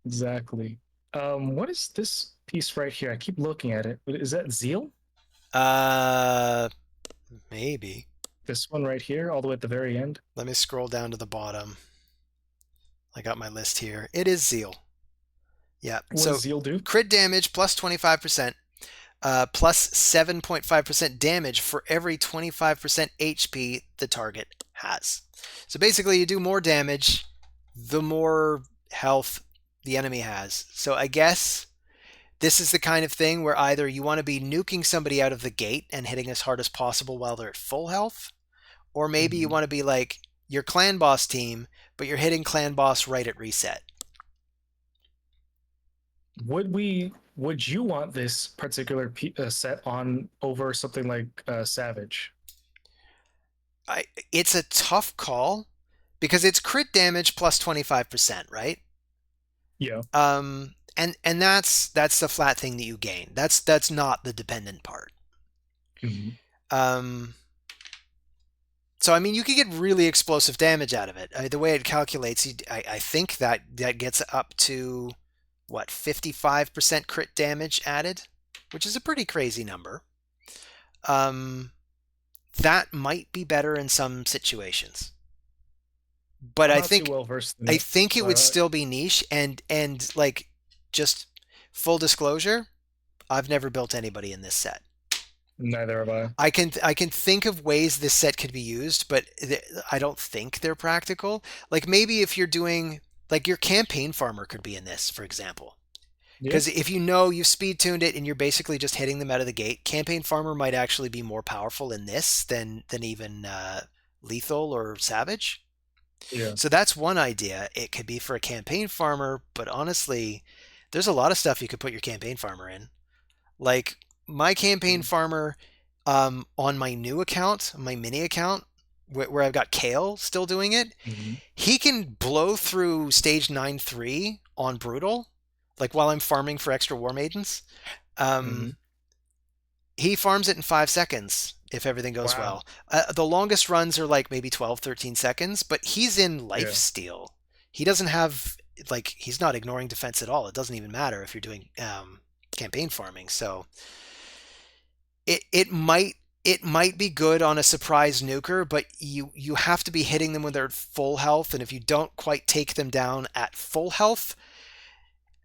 exactly. What is this piece right here? I keep looking at it. Is that Zeal? Uh, maybe. This one right here, all the way at the very end. Let me scroll down to the bottom. I got my list here. It is Zeal. Yeah. What does So Zeal do? crit damage plus 25%, plus 7.5% damage for every 25% HP the target has. So basically, you do more damage, the more health the enemy has. So I guess this is the kind of thing where either you want to be nuking somebody out of the gate and hitting as hard as possible while they're at full health, or maybe you Mhm. want to be like your clan boss team, but you're hitting clan boss right at reset. Would you want this particular set on over something like Savage? It's a tough call because it's crit damage plus 25%, right? Yeah. And that's the flat thing that you gain. That's not the dependent part. Mhm. Um, so I mean, you could get really explosive damage out of it. The way it calculates, I think that gets up to what 55% crit damage added, which is a pretty crazy number. Um, that might be better in some situations, but I'm I not too think well versed in I it, think it would but still be niche and like just full disclosure, I've never built anybody in this set. neither have I. I can think of ways this set could be used, but I don't think they're practical. Like maybe if you're doing like your campaign farmer could be in this, for example. Yeah. Because if you know you've speed tuned it and you're basically just hitting them out of the gate, campaign farmer might actually be more powerful in this than even lethal or savage. Yeah. So that's one idea. It could be for a campaign farmer, but honestly, there's a lot of stuff you could put your campaign farmer in. Like my campaign farmer on my new account, my mini account, where I've got Kale still doing it, Mm-hmm. he can blow through stage 9-3 on Brutal, like while I'm farming for extra War Maidens. Mm-hmm. Um, he farms it in 5 seconds if everything goes Wow. well. The longest runs are like maybe 12, 13 seconds, but he's in life Yeah. steal. He doesn't have, like, he's not ignoring defense at all. It doesn't even matter if you're doing campaign farming. So it might be good on a surprise nuker, but you have to be hitting them when they're at full health, and if you don't quite take them down at full health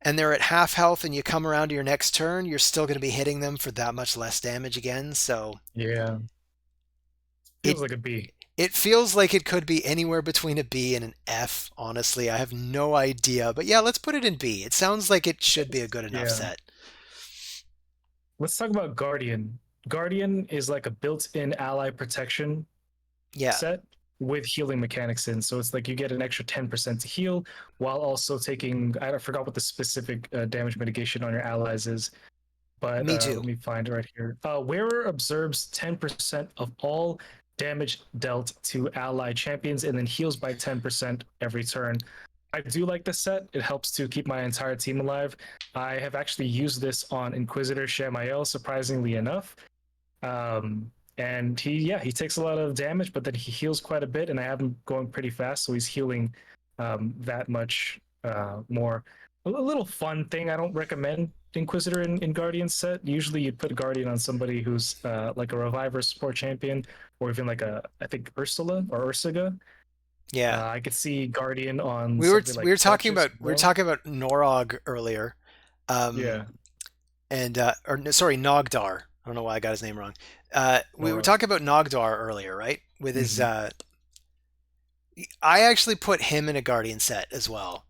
and they're at half health and you come around to your next turn, you're still going to be hitting them for that much less damage again. So Yeah. it Feels like a B. it feels like it could be anywhere between a B and an F, honestly. I have no idea. But yeah, let's put it in B. It sounds like it should be a good enough Yeah. set. Let's talk about Guardian. Guardian is like a built-in ally protection Yeah, set with healing mechanics in. So it's like you get an extra 10% to heal while also taking, I forgot what the specific damage mitigation on your allies is, but me too. let me find it right here. Wearer absorbs 10% of all damage dealt to ally champions and then heals by 10% every turn. I do like this set. It helps to keep my entire team alive. I have actually used this on Inquisitor Shamael, surprisingly enough. And he takes a lot of damage, but then he heals quite a bit, and I have him going pretty fast, so he's healing that much more. A little fun thing I don't recommend Inquisitor in Guardian set. Usually you'd put Guardian on somebody who's like a Reviver support champion, or even like I think Ursula or Ursaga. Yeah. I could see Guardian on We were something we like were talking Duchess about as we were well. talking about Norog earlier. Um Yeah, and or no, sorry, Nogdar. I don't know why I got his name wrong. We were Nora. talking about Nogdar earlier, right? With his Mm-hmm. I actually put him in a Guardian set as well.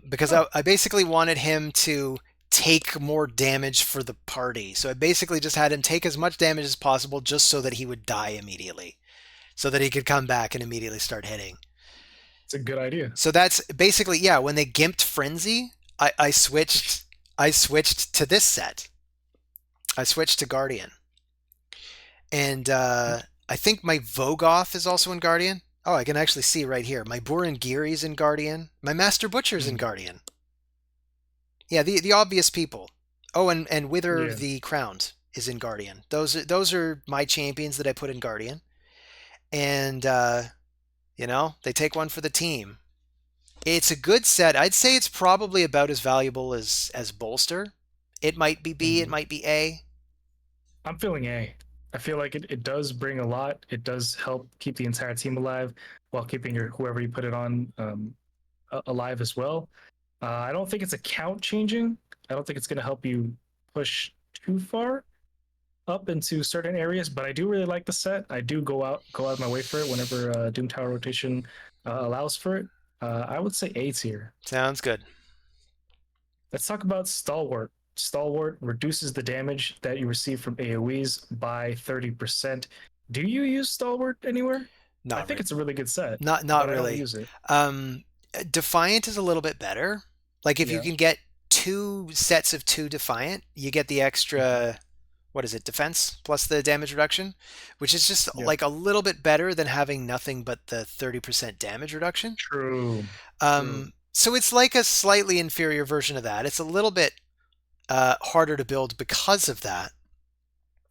Because Oh, I basically wanted him to take more damage for the party. So I basically just had him take as much damage as possible just so that he would die immediately. So that he could come back and immediately start hitting. it's a good idea. So that's basically, yeah, when they gimped Frenzy, I switched to this set. I switched to Guardian. And I think my Vogoth is also in Guardian. Oh, I can actually see right here. My Burengiri's in Guardian. My Master Butcher's in Mm. Guardian. Yeah, the obvious people. Oh, and Wither Yeah. the Crowned is in Guardian. Those are my champions that I put in Guardian, and they take one for the team. It's a good set. I'd say it's probably about as valuable as Bolster. It might be B. It Mm. might be A. I'm feeling A. I feel like it does bring a lot. It does help keep the entire team alive while keeping your whoever you put it on alive as well. I don't think it's account changing. I don't think it's going to help you push too far up into certain areas, but I do really like the set. I do go out of my way for it whenever Doom Tower rotation allows for it. I would say A tier. Sounds good. Let's talk about Stalwart. Stalwart reduces the damage that you receive from AoEs by 30%. Do you use Stalwart anywhere? I Not think re- it's a really good set, not but I don't really. use it. Um, Defiant is a little bit better. Like if you Yeah. can get two sets of two Defiant, you get the Mm-hmm. extra, what is it, defense plus the damage reduction, which is just Yeah. like a little bit better than having nothing but the 30% damage reduction. True. True. So it's like a slightly inferior version of that. It's a little bit harder to build because of that.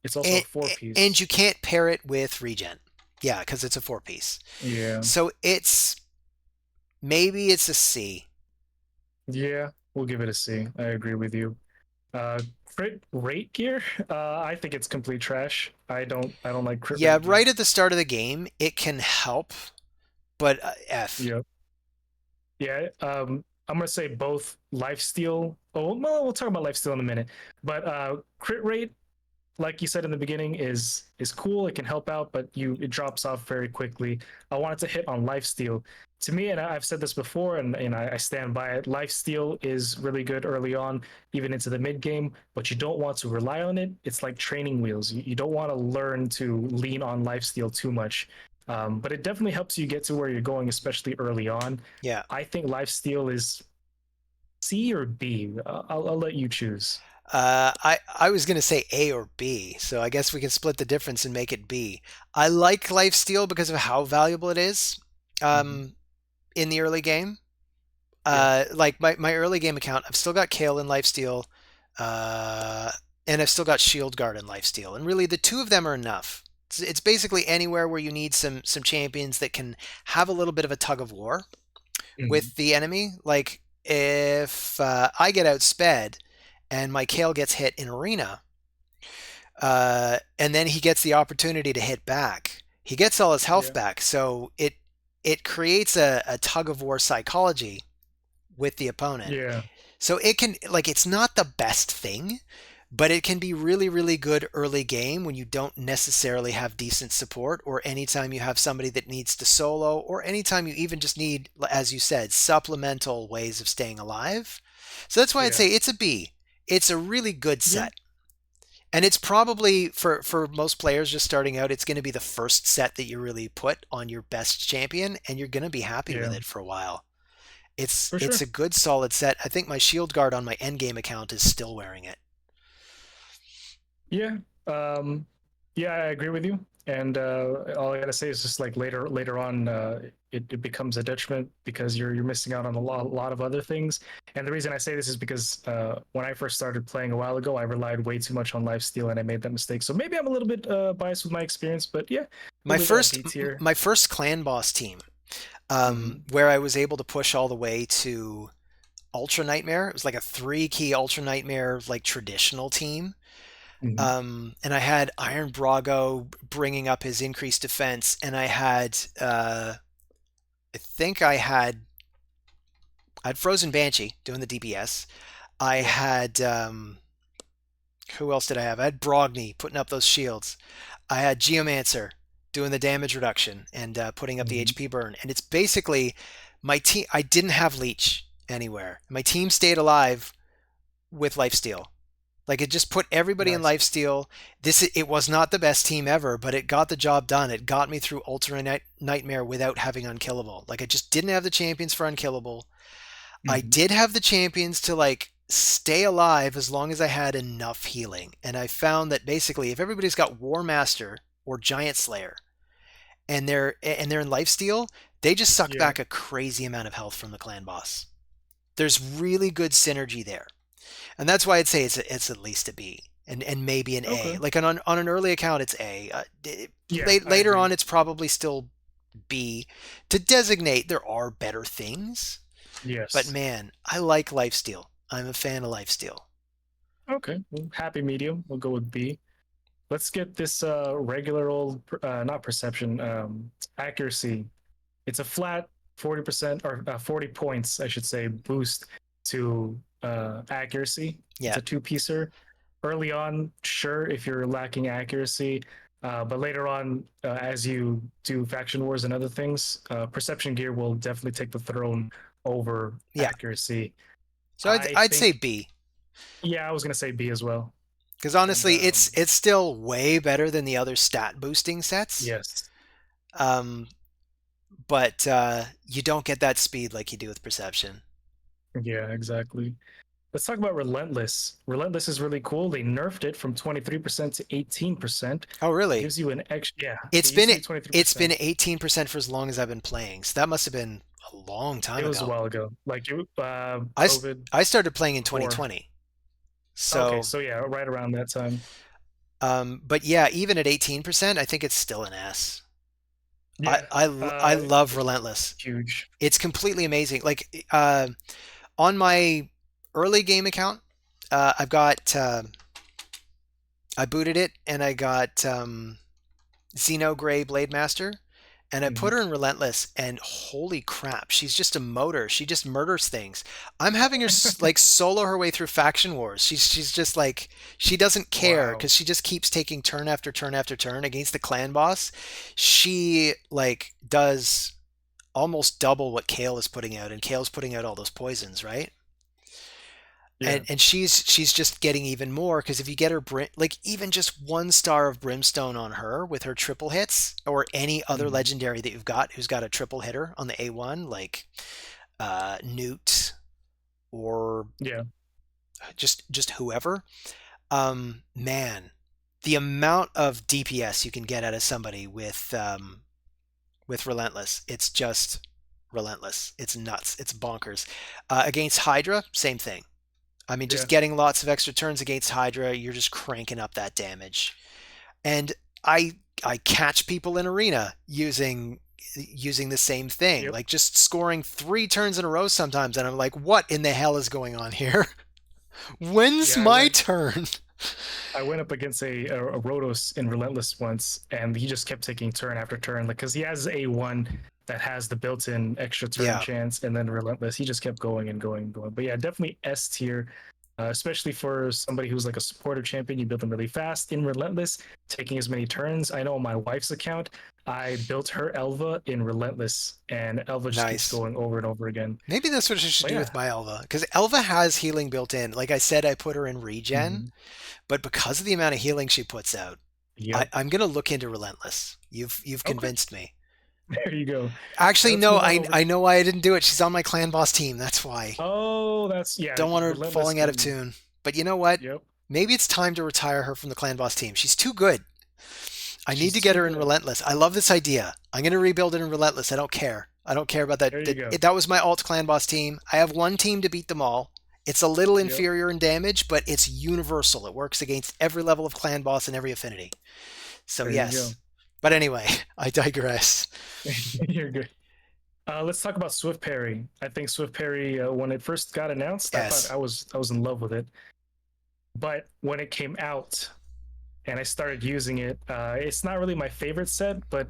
It's also a And, four and piece. you can't pair it with regen. Yeah, because it's a four piece. Yeah. So maybe it's a C. Yeah. We'll give it a C. I agree with you. Uh, crit rate gear. I think it's complete trash. I don't like crit Yeah, rate right gear. at the start of the game, it can help, but F. Yeah. Yeah. I'm gonna say both lifesteal. Oh, well, we'll talk about lifesteal in a minute. But crit rate, like you said in the beginning, is cool. It can help out, but it drops off very quickly. I wanted to hit on lifesteal. To me, and I've said this before, and I stand by it. Lifesteal is really good early on, even into the mid game, but you don't want to rely on it. It's like training wheels. You don't want to learn to lean on lifesteal too much. But it definitely helps you get to where you're going, especially early on. Yeah. I think lifesteal is C or B. I'll let you choose. I was going to say A or B, so I guess we can split the difference and make it B. I like lifesteal because of how valuable it is Mm-hmm. um, in the early game. Yeah. Like my early game account, I've still got Kale in lifesteal, uh, and I've still got Shield Guard in lifesteal, and really the two of them are enough. It's basically anywhere where you need some champions that can have a little bit of a tug of war Mm-hmm. with the enemy. Like if I get outsped and my Kale gets hit in arena, and then he gets the opportunity to hit back. He gets all his health Yeah. back, so it creates a tug of war psychology with the opponent. Yeah. So it can like it's not the best thing, but it can be really really good early game when you don't necessarily have decent support, or anytime you have somebody that needs to solo, or anytime you even just need, as you said, supplemental ways of staying alive. So that's why I'd Yeah. say it's a B. It's a really good Yeah. set. And it's probably for most players just starting out, it's going to be the first set that you really put on your best champion, and you're going to be happy with Yeah. it for a while. It's For it's sure. a good solid set. I think my shield guard on my endgame account is still wearing it. Yeah. Um, yeah, I agree with you. And all I gotta say is just like later on, it becomes a detriment because you're missing out on a lot of other things. And the reason I say this is because when I first started playing a while ago, I relied way too much on lifesteal and I made that mistake. So maybe I'm a little bit biased with my experience, but yeah, we'll My leave it at first B tier. my first clan boss team, Mm-hmm. where I was able to push all the way to Ultra Nightmare. It was like a three key Ultra Nightmare like traditional team. Mm-hmm. And I had Iron Brago bringing up his increased defense, and I think I had Frozen Banshee doing the DPS. I Yeah. had who else did I have? I had Brogni putting up those shields. I had Geomancer doing the damage reduction and putting up the Mm-hmm. HP burn. And it's basically my team. I didn't have Leech anywhere. My team stayed alive with lifesteal. Like it just put everybody in Nice. lifesteal. It was not the best team ever, but it got the job done. It got me through Ultra Nightmare without having unkillable. Like I just didn't have the champions for unkillable. I Mm-hmm. did have the champions to like stay alive as long as I had enough healing. And I found that basically if everybody's got War Master or Giant Slayer and they're in lifesteal, they just suck Yeah. back a crazy amount of health from the clan boss. There's really good synergy there. And that's why I'd say it's at least a B and maybe an A. Okay. Like on an early account it's A. Yeah, I Later agree. on it's probably still B to designate there are better things. But Yes. man, I like lifesteal. I'm a fan of lifesteal. Okay. Well, happy medium. We'll go with B. let's get this regular old not perception accuracy. It's a flat 40% or 40 points, I should say, boost to accuracy. It's Yeah. a two-piecer. Early on, sure, if you're lacking accuracy, but later on, as you do faction wars and other things, perception gear will definitely take the throne over Yeah. accuracy. So I I'd say think, B. yeah, I was gonna say B as well. Because And honestly, it's still way better than the other stat boosting sets. yes, Um, but you don't get that speed like you do with perception. yeah, exactly. Let's talk about Relentless. Relentless is really cool. They nerfed it from 23% to 18%. Oh, really? Gives you an extra, yeah, It's it used been to be it's 23%. been 18% for as long as I've been playing. So that must have been a long It time was a ago. while ago, like I COVID I started playing in before. 2020. Okay, So, so yeah, right around that time. but yeah, even at 18%, I think it's still an S. Yeah, I love it's Relentless. huge. It's completely amazing. Like on my early game account, I've got I booted it and I got Xeno Gray Blade Master, and I put Mhm. her in Relentless, and holy crap, she's just a motor. She just murders things. I'm having her like solo her way through faction wars. She's just like she doesn't care Wow. because she just keeps taking turn after turn after turn against the clan boss. She like does almost double what Kale is putting out, and Kale's putting out all those poisons, right? Yeah. And she's just getting even more because if you get her like even just 1 star of brimstone on her with her triple hits or any other Mhm. legendary that you've got who's got a triple hitter on the A1 like Newt or Yeah. just whoever, man, the amount of DPS you can get out of somebody with relentless, it's just relentless. It's nuts. It's bonkers. Against Hydra, same thing. I mean, just Yeah. getting lots of extra turns against Hydra, you're just cranking up that damage. And I I catch people in arena using the same thing, Yep. like just scoring 3 turns in a row sometimes, and I'm like, what in the hell is going on here? When's Yeah. my turn? I went up against a Rotos in Relentless once, and he just kept taking turn after turn, like because he has A1 that has the built-in extra turn Yeah, chance, and then Relentless, he just kept going and going and going. But yeah, definitely S tier, especially for somebody who's like a supporter champion. You build them really fast in Relentless, taking as many turns. I know on my wife's account, I built her Elva in Relentless, and Elva just keeps nice. going over and over again. Maybe that's what I should But do yeah, with my Elva, because Elva has healing built in. Like I said, I put her in regen, mm-hmm. but because of the amount of healing she puts out, Yep. I'm gonna look into Relentless. You've Okay, convinced me. there you go. Actually, Let's no, move on over. I know why I didn't do it. She's on my clan boss team. That's why. Oh, that's yeah. Don't want her Relentless falling out of can. tune. But you know what? Yep. Maybe it's time to retire her from the clan boss team. She's too good. I need She's to get too her in good. Relentless. I love this idea. I'm going to rebuild it in Relentless. I don't care. I don't care about that. There you go. That was my alt clan boss team. I have one team to beat them all. It's a little Yep. inferior in damage, but it's universal. It works against every level of clan boss and every affinity. So, There you yes. go. But anyway, I digress. You're good. Let's talk about Swift Parry. I think Swift Parry, when it first got announced, I thought Yes. I was in love with it. But when it came out and I started using it, it's not really my favorite set. But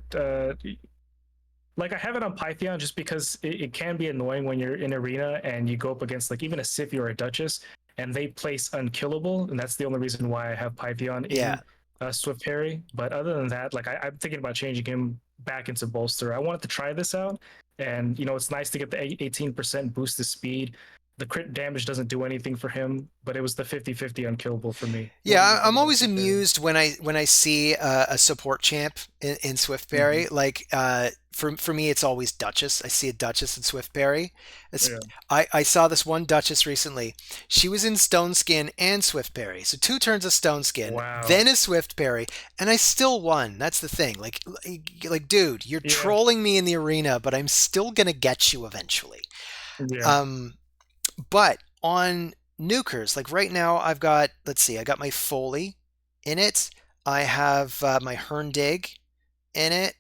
like I have it on Python just because it can be annoying when you're in arena and you go up against like even a Siphi or a Duchess, and they place unkillable, and that's the only reason why I have Python Yeah. in Swift Parry. But other than that, like I'm thinking about changing him back into Bolster. I wanted to try this out, and you know it's nice to get the 18% boost to speed. The crit damage doesn't do anything for him, but it was the 50-50 unkillable for me. What Yeah, do you think I'm about always Swift Parry? amused when I see a support champ in Mm-hmm. Swiftberry. Like for me, it's always Duchess. I see a Duchess in Swiftberry. Yeah. I saw this one Duchess recently. She was in Stone Skin and Swiftberry, so 2 turns of Stone Skin, Wow. then a Swiftberry, and I still won. That's the thing. Dude, you're Yeah. trolling me in the arena, but I'm still gonna get you eventually. Yeah. Um, but on nukers, like right now, I've got, let's see, I got my Foley in it. I have my Herndig in it.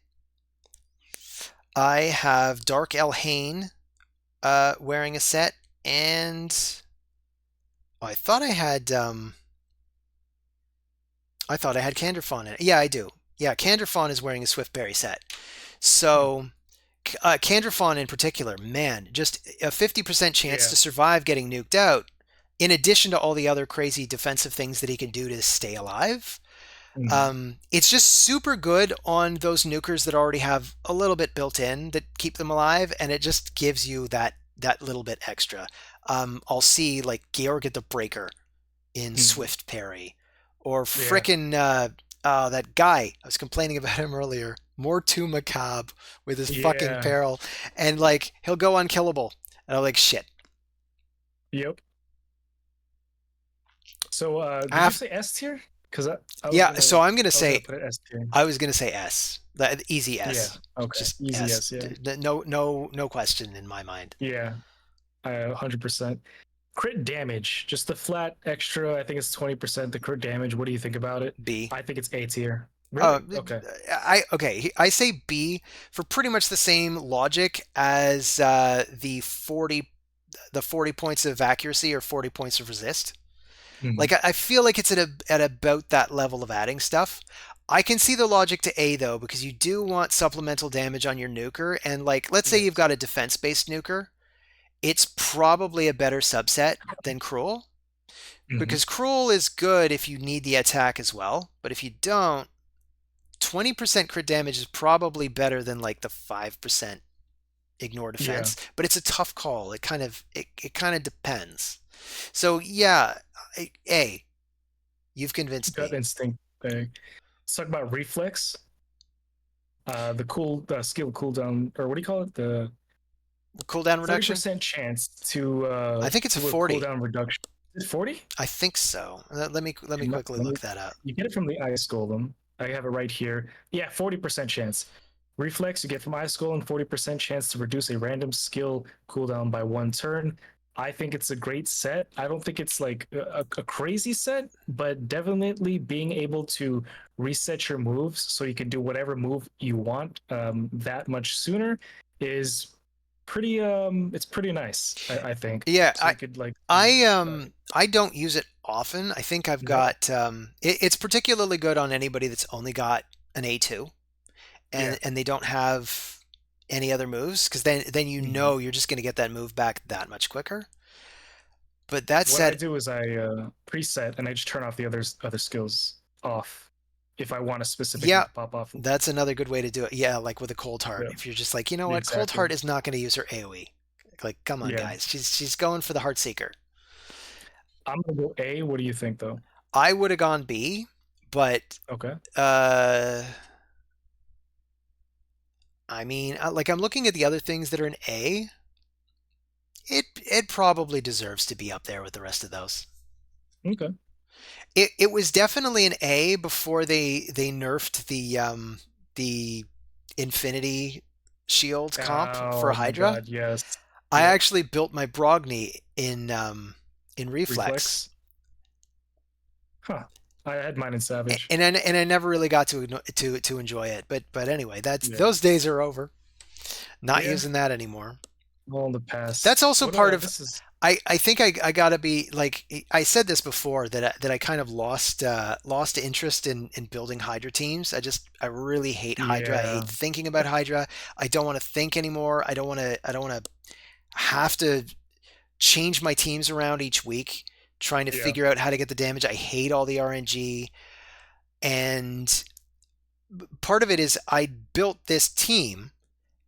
I have Dark Elhane wearing a set. And oh, I thought I had I thought I had Canderfawn in it. Yeah, I do. Yeah, Canderfawn is wearing a Swiftberry set. Hmm. So, Canderfawn in particular, man, just a 50% chance Yeah. to survive getting nuked out, in addition to all the other crazy defensive things that he can do to stay alive. Hmm. It's just super good on those nukers that already have a little bit built in that keep them alive, and it just gives you that little bit extra. I'll see like Georg the Breaker in Hmm. Swift Parry, or Yeah. frickin' that guy I was complaining about him earlier, more too macabre with his fucking Yeah. peril, and like he'll go unkillable, and I'm like shit. Yep. So did you Af- say S tier? Because I was yeah, so gonna I was gonna put it S tier. I was gonna say S, the easy Yeah. S, Okay. just Easy S. S. Yeah. No question in my mind. Yeah. 100%. Crit damage, just the flat extra. I think it's 20%. The crit damage. What do you think about it? B. I think it's A tier. Uh, Really? Okay. I say B for pretty much the same logic as the 40 points of accuracy or 40 points of resist. Hmm. Like I feel like it's at about that level of adding stuff. I can see the logic to A though, because you do want supplemental damage on your nuker, and like let's say you've Yes. got a defense based nuker, it's probably a better subset than cruel, Hmm. because cruel is good if you need the attack as well, but if you don't, 20% crit damage is probably better than like the 5% ignore Yeah. defense, but it's a tough call. It kind of depends. So yeah, A, you've convinced Gut me. instinct thing. Let's talk about reflex. The skill cooldown, or what do you call it? The Cooldown reduction? 30% chance I think it's a to a 40. cooldown reduction. Is it 40? I think so. Let me Okay, quickly let me, look that up. you get it from the ice golem. I have it right here. Yeah, 40% chance. Reflex you get from ice golem, 40% chance to reduce a random skill cooldown by 1 turn. I think it's a great set. I don't think it's like a crazy set, but definitely being able to reset your moves so you can do whatever move you want that much sooner is pretty it's pretty nice, I think. Yeah, So you could like uh, I don't use it often. I think I've no. got it's particularly good on anybody that's only got an A2 Yeah. and they don't have any other moves, because then you Mhm. know you're just going to get that move back that much quicker. But that What I said, do is I preset and I just turn off the other skills off if I want a specific thing yeah, to pop off. that's another good way to do it. Yeah, like with a cold heart. Yeah, If you're just like, you know what, cold exactly. heart is not going to use her AoE. Like, come on, Yeah, guys, she's going for the heart seeker. I'm gonna go A. What do you think though? I would have gone B, but Okay. uh, I mean, like I'm looking at the other things that are in A. It probably deserves to be up there with the rest of those. Okay. It was definitely an A before they nerfed the Infinity Shield comp for Oh my Hydra. God. Yes. I Yep. actually built my Brogni in Reflex, Reflex. Huh. I had mine in Savage. and I never really got to enjoy it. But anyway, that's Yeah. those days are over. Not Yeah. using that anymore. All in the past. That's also What part of. this is I think I gotta be like I said this before, that I kind of lost interest in building Hydra teams. I really hate Hydra. I hate yeah. thinking about Hydra. I don't want to think anymore. I don't want to have to change my teams around each week trying to Yeah. figure out how to get the damage. I hate all the RNG, and part of it is I built this team,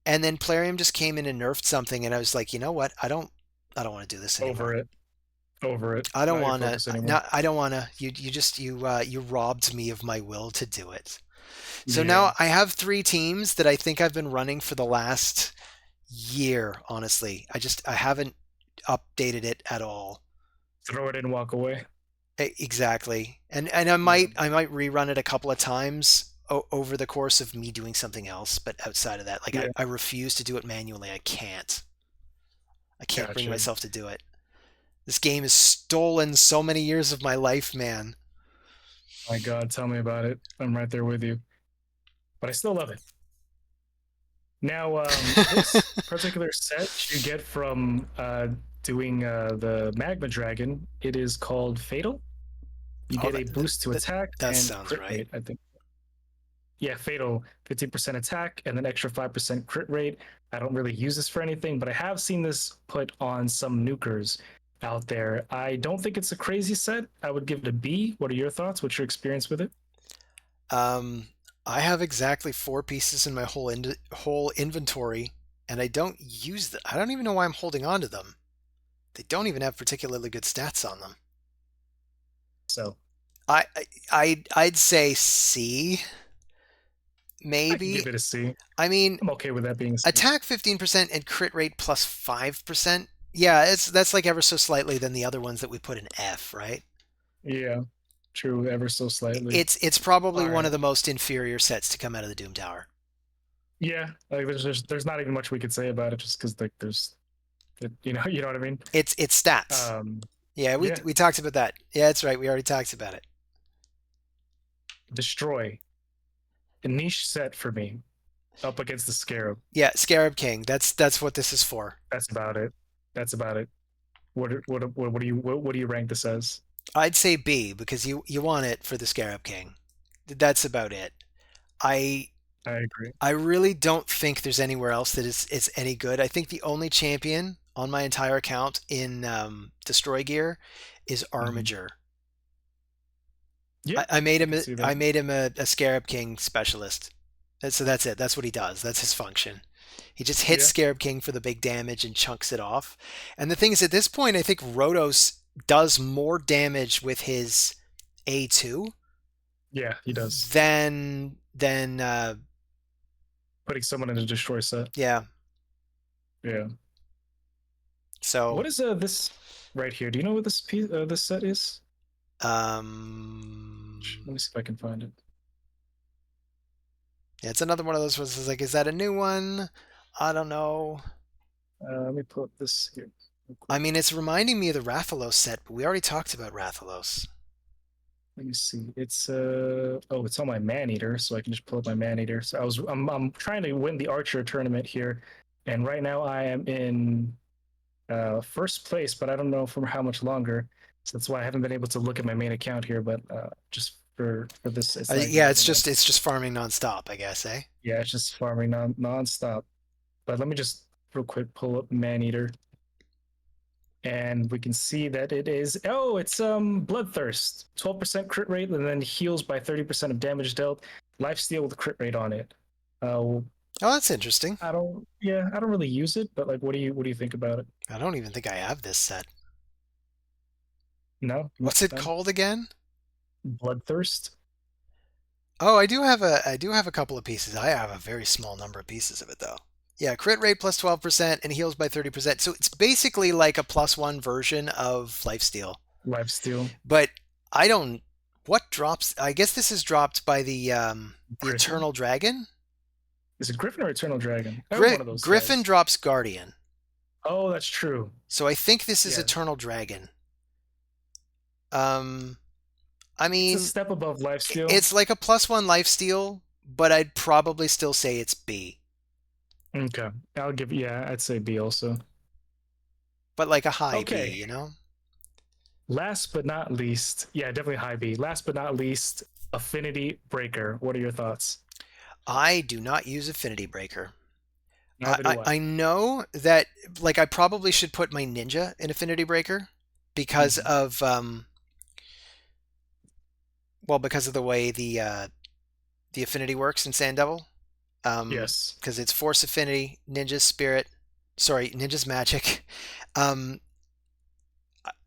and then Plarium just came in and nerfed something, and I was like, you know what? I don't want to do this Over anymore. it. Over it. I don't Not your want to. focus anymore. Not. I don't want to. You robbed me of my will to do it. So Yeah. now I have three teams that I think I've been running for the last year. Honestly, I haven't updated it at all. Throw it in, walk away. Exactly, and Yeah. I might rerun it a couple of times over the course of me doing something else. But outside of that, like Yeah. I refuse to do it manually. I can't. I can't bring Gotcha. myself to do it. This game has stolen so many years of my life, man. My God, tell me about it. I'm right there with you. But I still love it. Now, this particular set you get from doing the Magma Dragon. It is called Fatal. You Oh, get a boost to attack that and sounds crit right. rate, I think. Yeah, fatal, 15% attack and then extra 5% crit rate. I don't really use this for anything, but I have seen this put on some nukers out there. I don't think it's a crazy set. I would give it a B. What are your thoughts? What's your experience with it? Um, I have exactly four pieces in my whole inventory, and I don't use them. I don't even know why I'm holding on to them. They don't even have particularly good stats on them. So I'd say C, I can give maybe. it a C. I mean, I'm okay with that being a C. attack 15% and crit rate plus 5%. Yeah, that's like ever so slightly than the other ones that we put in F, right? Yeah, true, ever so slightly. It's probably All one right. of the most inferior sets to come out of the Doom Tower. Yeah, like there's not even much we could say about it just because like there's you know what I mean. It's stats. Um, Yeah, we yeah, we talked about that. Yeah, that's right. We already talked about it. destroy a niche set for me up against the scarab. Yeah, Scarab King. That's what this is for. That's about it. That's about it. What do you rank this as? I'd say B because you want it for the Scarab King. That's about it. I I agree. I really don't think there's anywhere else that is any good. I think the only champion on my entire account in Destroy Gear is Hmm. Armiger. Yeah, I made I him can see I that. made him a Scarab King specialist. So that's it. That's what he does. That's his function. He just hits Yeah, Scarab King for the big damage and chunks it off. And the thing is, at this point, I think Rotos does more damage with his A2 yeah, he does. than Putting someone in a destroy set. yeah. Yeah. So What is this right here? Do you know what this set is? Let um, me see if I can find it. yeah, it's another one of those ones. That's like, is that a new one? I don't know. Let me pull up this here real I quick. mean, it's reminding me of the Rathalos set, but we already talked about Rathalos. Let me see. It's oh, it's on my man eater, so I can just pull up my man eater. So I'm trying to win the archer tournament here, and right now I am in first place, but I don't know for how much longer. So that's why I haven't been able to look at my main account here. But just for this, it's not even Yeah, loading up. it's just farming nonstop, I guess, eh? Yeah, it's just farming nonstop. But let me just real quick pull up man eater, and we can see that it is it's bloodthirst, 12% crit rate, and then heals by 30% of damage dealt. Lifesteal with crit rate on it. Uh, Oh, that's interesting. I don't really use it, but like, what do you think about it? I don't even think I have this set. No, What's it called again? bloodthirst. Oh, I do have a couple of pieces. I have a very small number of pieces of it though. Yeah, crit rate plus 12% and heals by 30%. So it's basically like a plus one version of lifesteal. Lifesteal. But I don't what drops I guess this is dropped by the Griffin. Eternal Dragon. Is it Griffin or Eternal Dragon? Oh, one of those Griffin guys. drops Guardian. Oh, that's true. So I think this is Yeah, Eternal Dragon. Um I it's a mean, step above lifesteal. it's like a plus one lifesteal, but I'd probably still say it's B. Okay, I'd say B also. But like a high B, Okay, you know? last but not least, yeah, definitely high B. Last but not least, Affinity Breaker. What are your thoughts? I do not use Affinity Breaker. Neither do I. I know that like I probably should put my ninja in Affinity Breaker because Mhm. of because of the way the affinity works in Sand Devil. Yes. Because it's Force Affinity, Ninja's Spirit, sorry, Ninja's Magic. Um,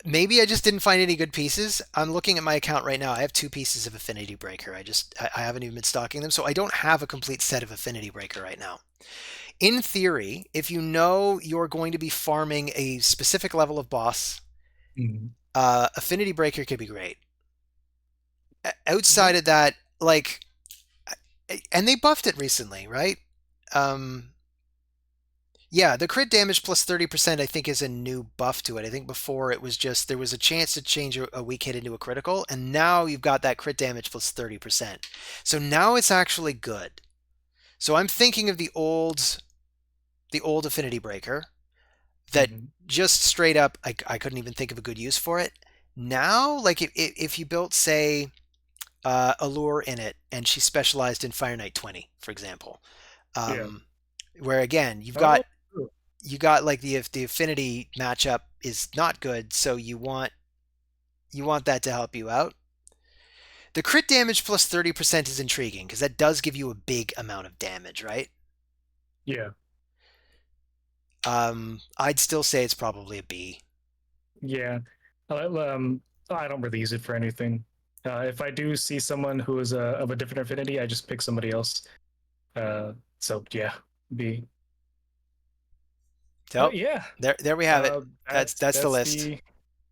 maybe I just didn't find any good pieces. I'm looking at my account right now. I have two pieces of Affinity Breaker. I haven't even been stocking them, so I don't have a complete set of Affinity Breaker right now. In theory, if you know you're going to be farming a specific level of boss, Mhm. Affinity Breaker could be great. Yeah. Outside of that, like, and they buffed it recently, right? Um, yeah, the crit damage plus 30% I think is a new buff to it. I think before it was just there was a chance to change a weak hit into a critical, and now you've got that crit damage plus 30%. So now it's actually good. So I'm thinking of the old Affinity Breaker that Mhm. just straight up I couldn't even think of a good use for it. Now, like if you built, say, a lure in it, and she specialized in Fire Knight 20, for example, Yeah. um, where again Oh, true. you got like the affinity matchup is not good, so you want that to help you out. The crit damage plus 30% is intriguing because that does give you a big amount of damage, right? Yeah. I'd still say it's probably a B. Yeah. I don't really use it for anything. If I do see someone who is of a different affinity, I just pick somebody else. So yeah, B. So But yeah, there we have it. That's that's that's the that's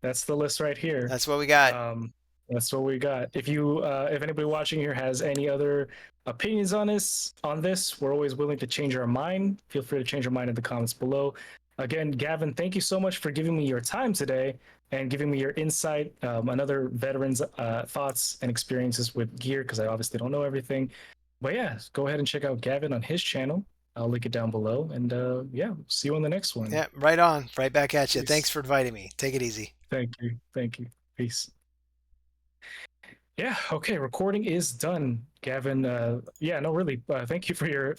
list. the list right here. That's what we got. Um, that's what we got. If anybody watching here has any other opinions on this, we're always willing to change our mind. Feel free to change your mind in the comments below. Again, Gavin, thank you so much for giving me your time today and giving me your insight, another veteran's thoughts and experiences with gear, because I obviously don't know everything. But yeah, go ahead and check out Gavin on his channel. I'll link it down below. And yeah, see you on the next one. Yeah, right on. Right back at you. Thanks Peace. for inviting me. Take it easy. Thank you. Thank you. Peace. Yeah, okay, recording is done, Gavin. Yeah, no, really. Thank you for your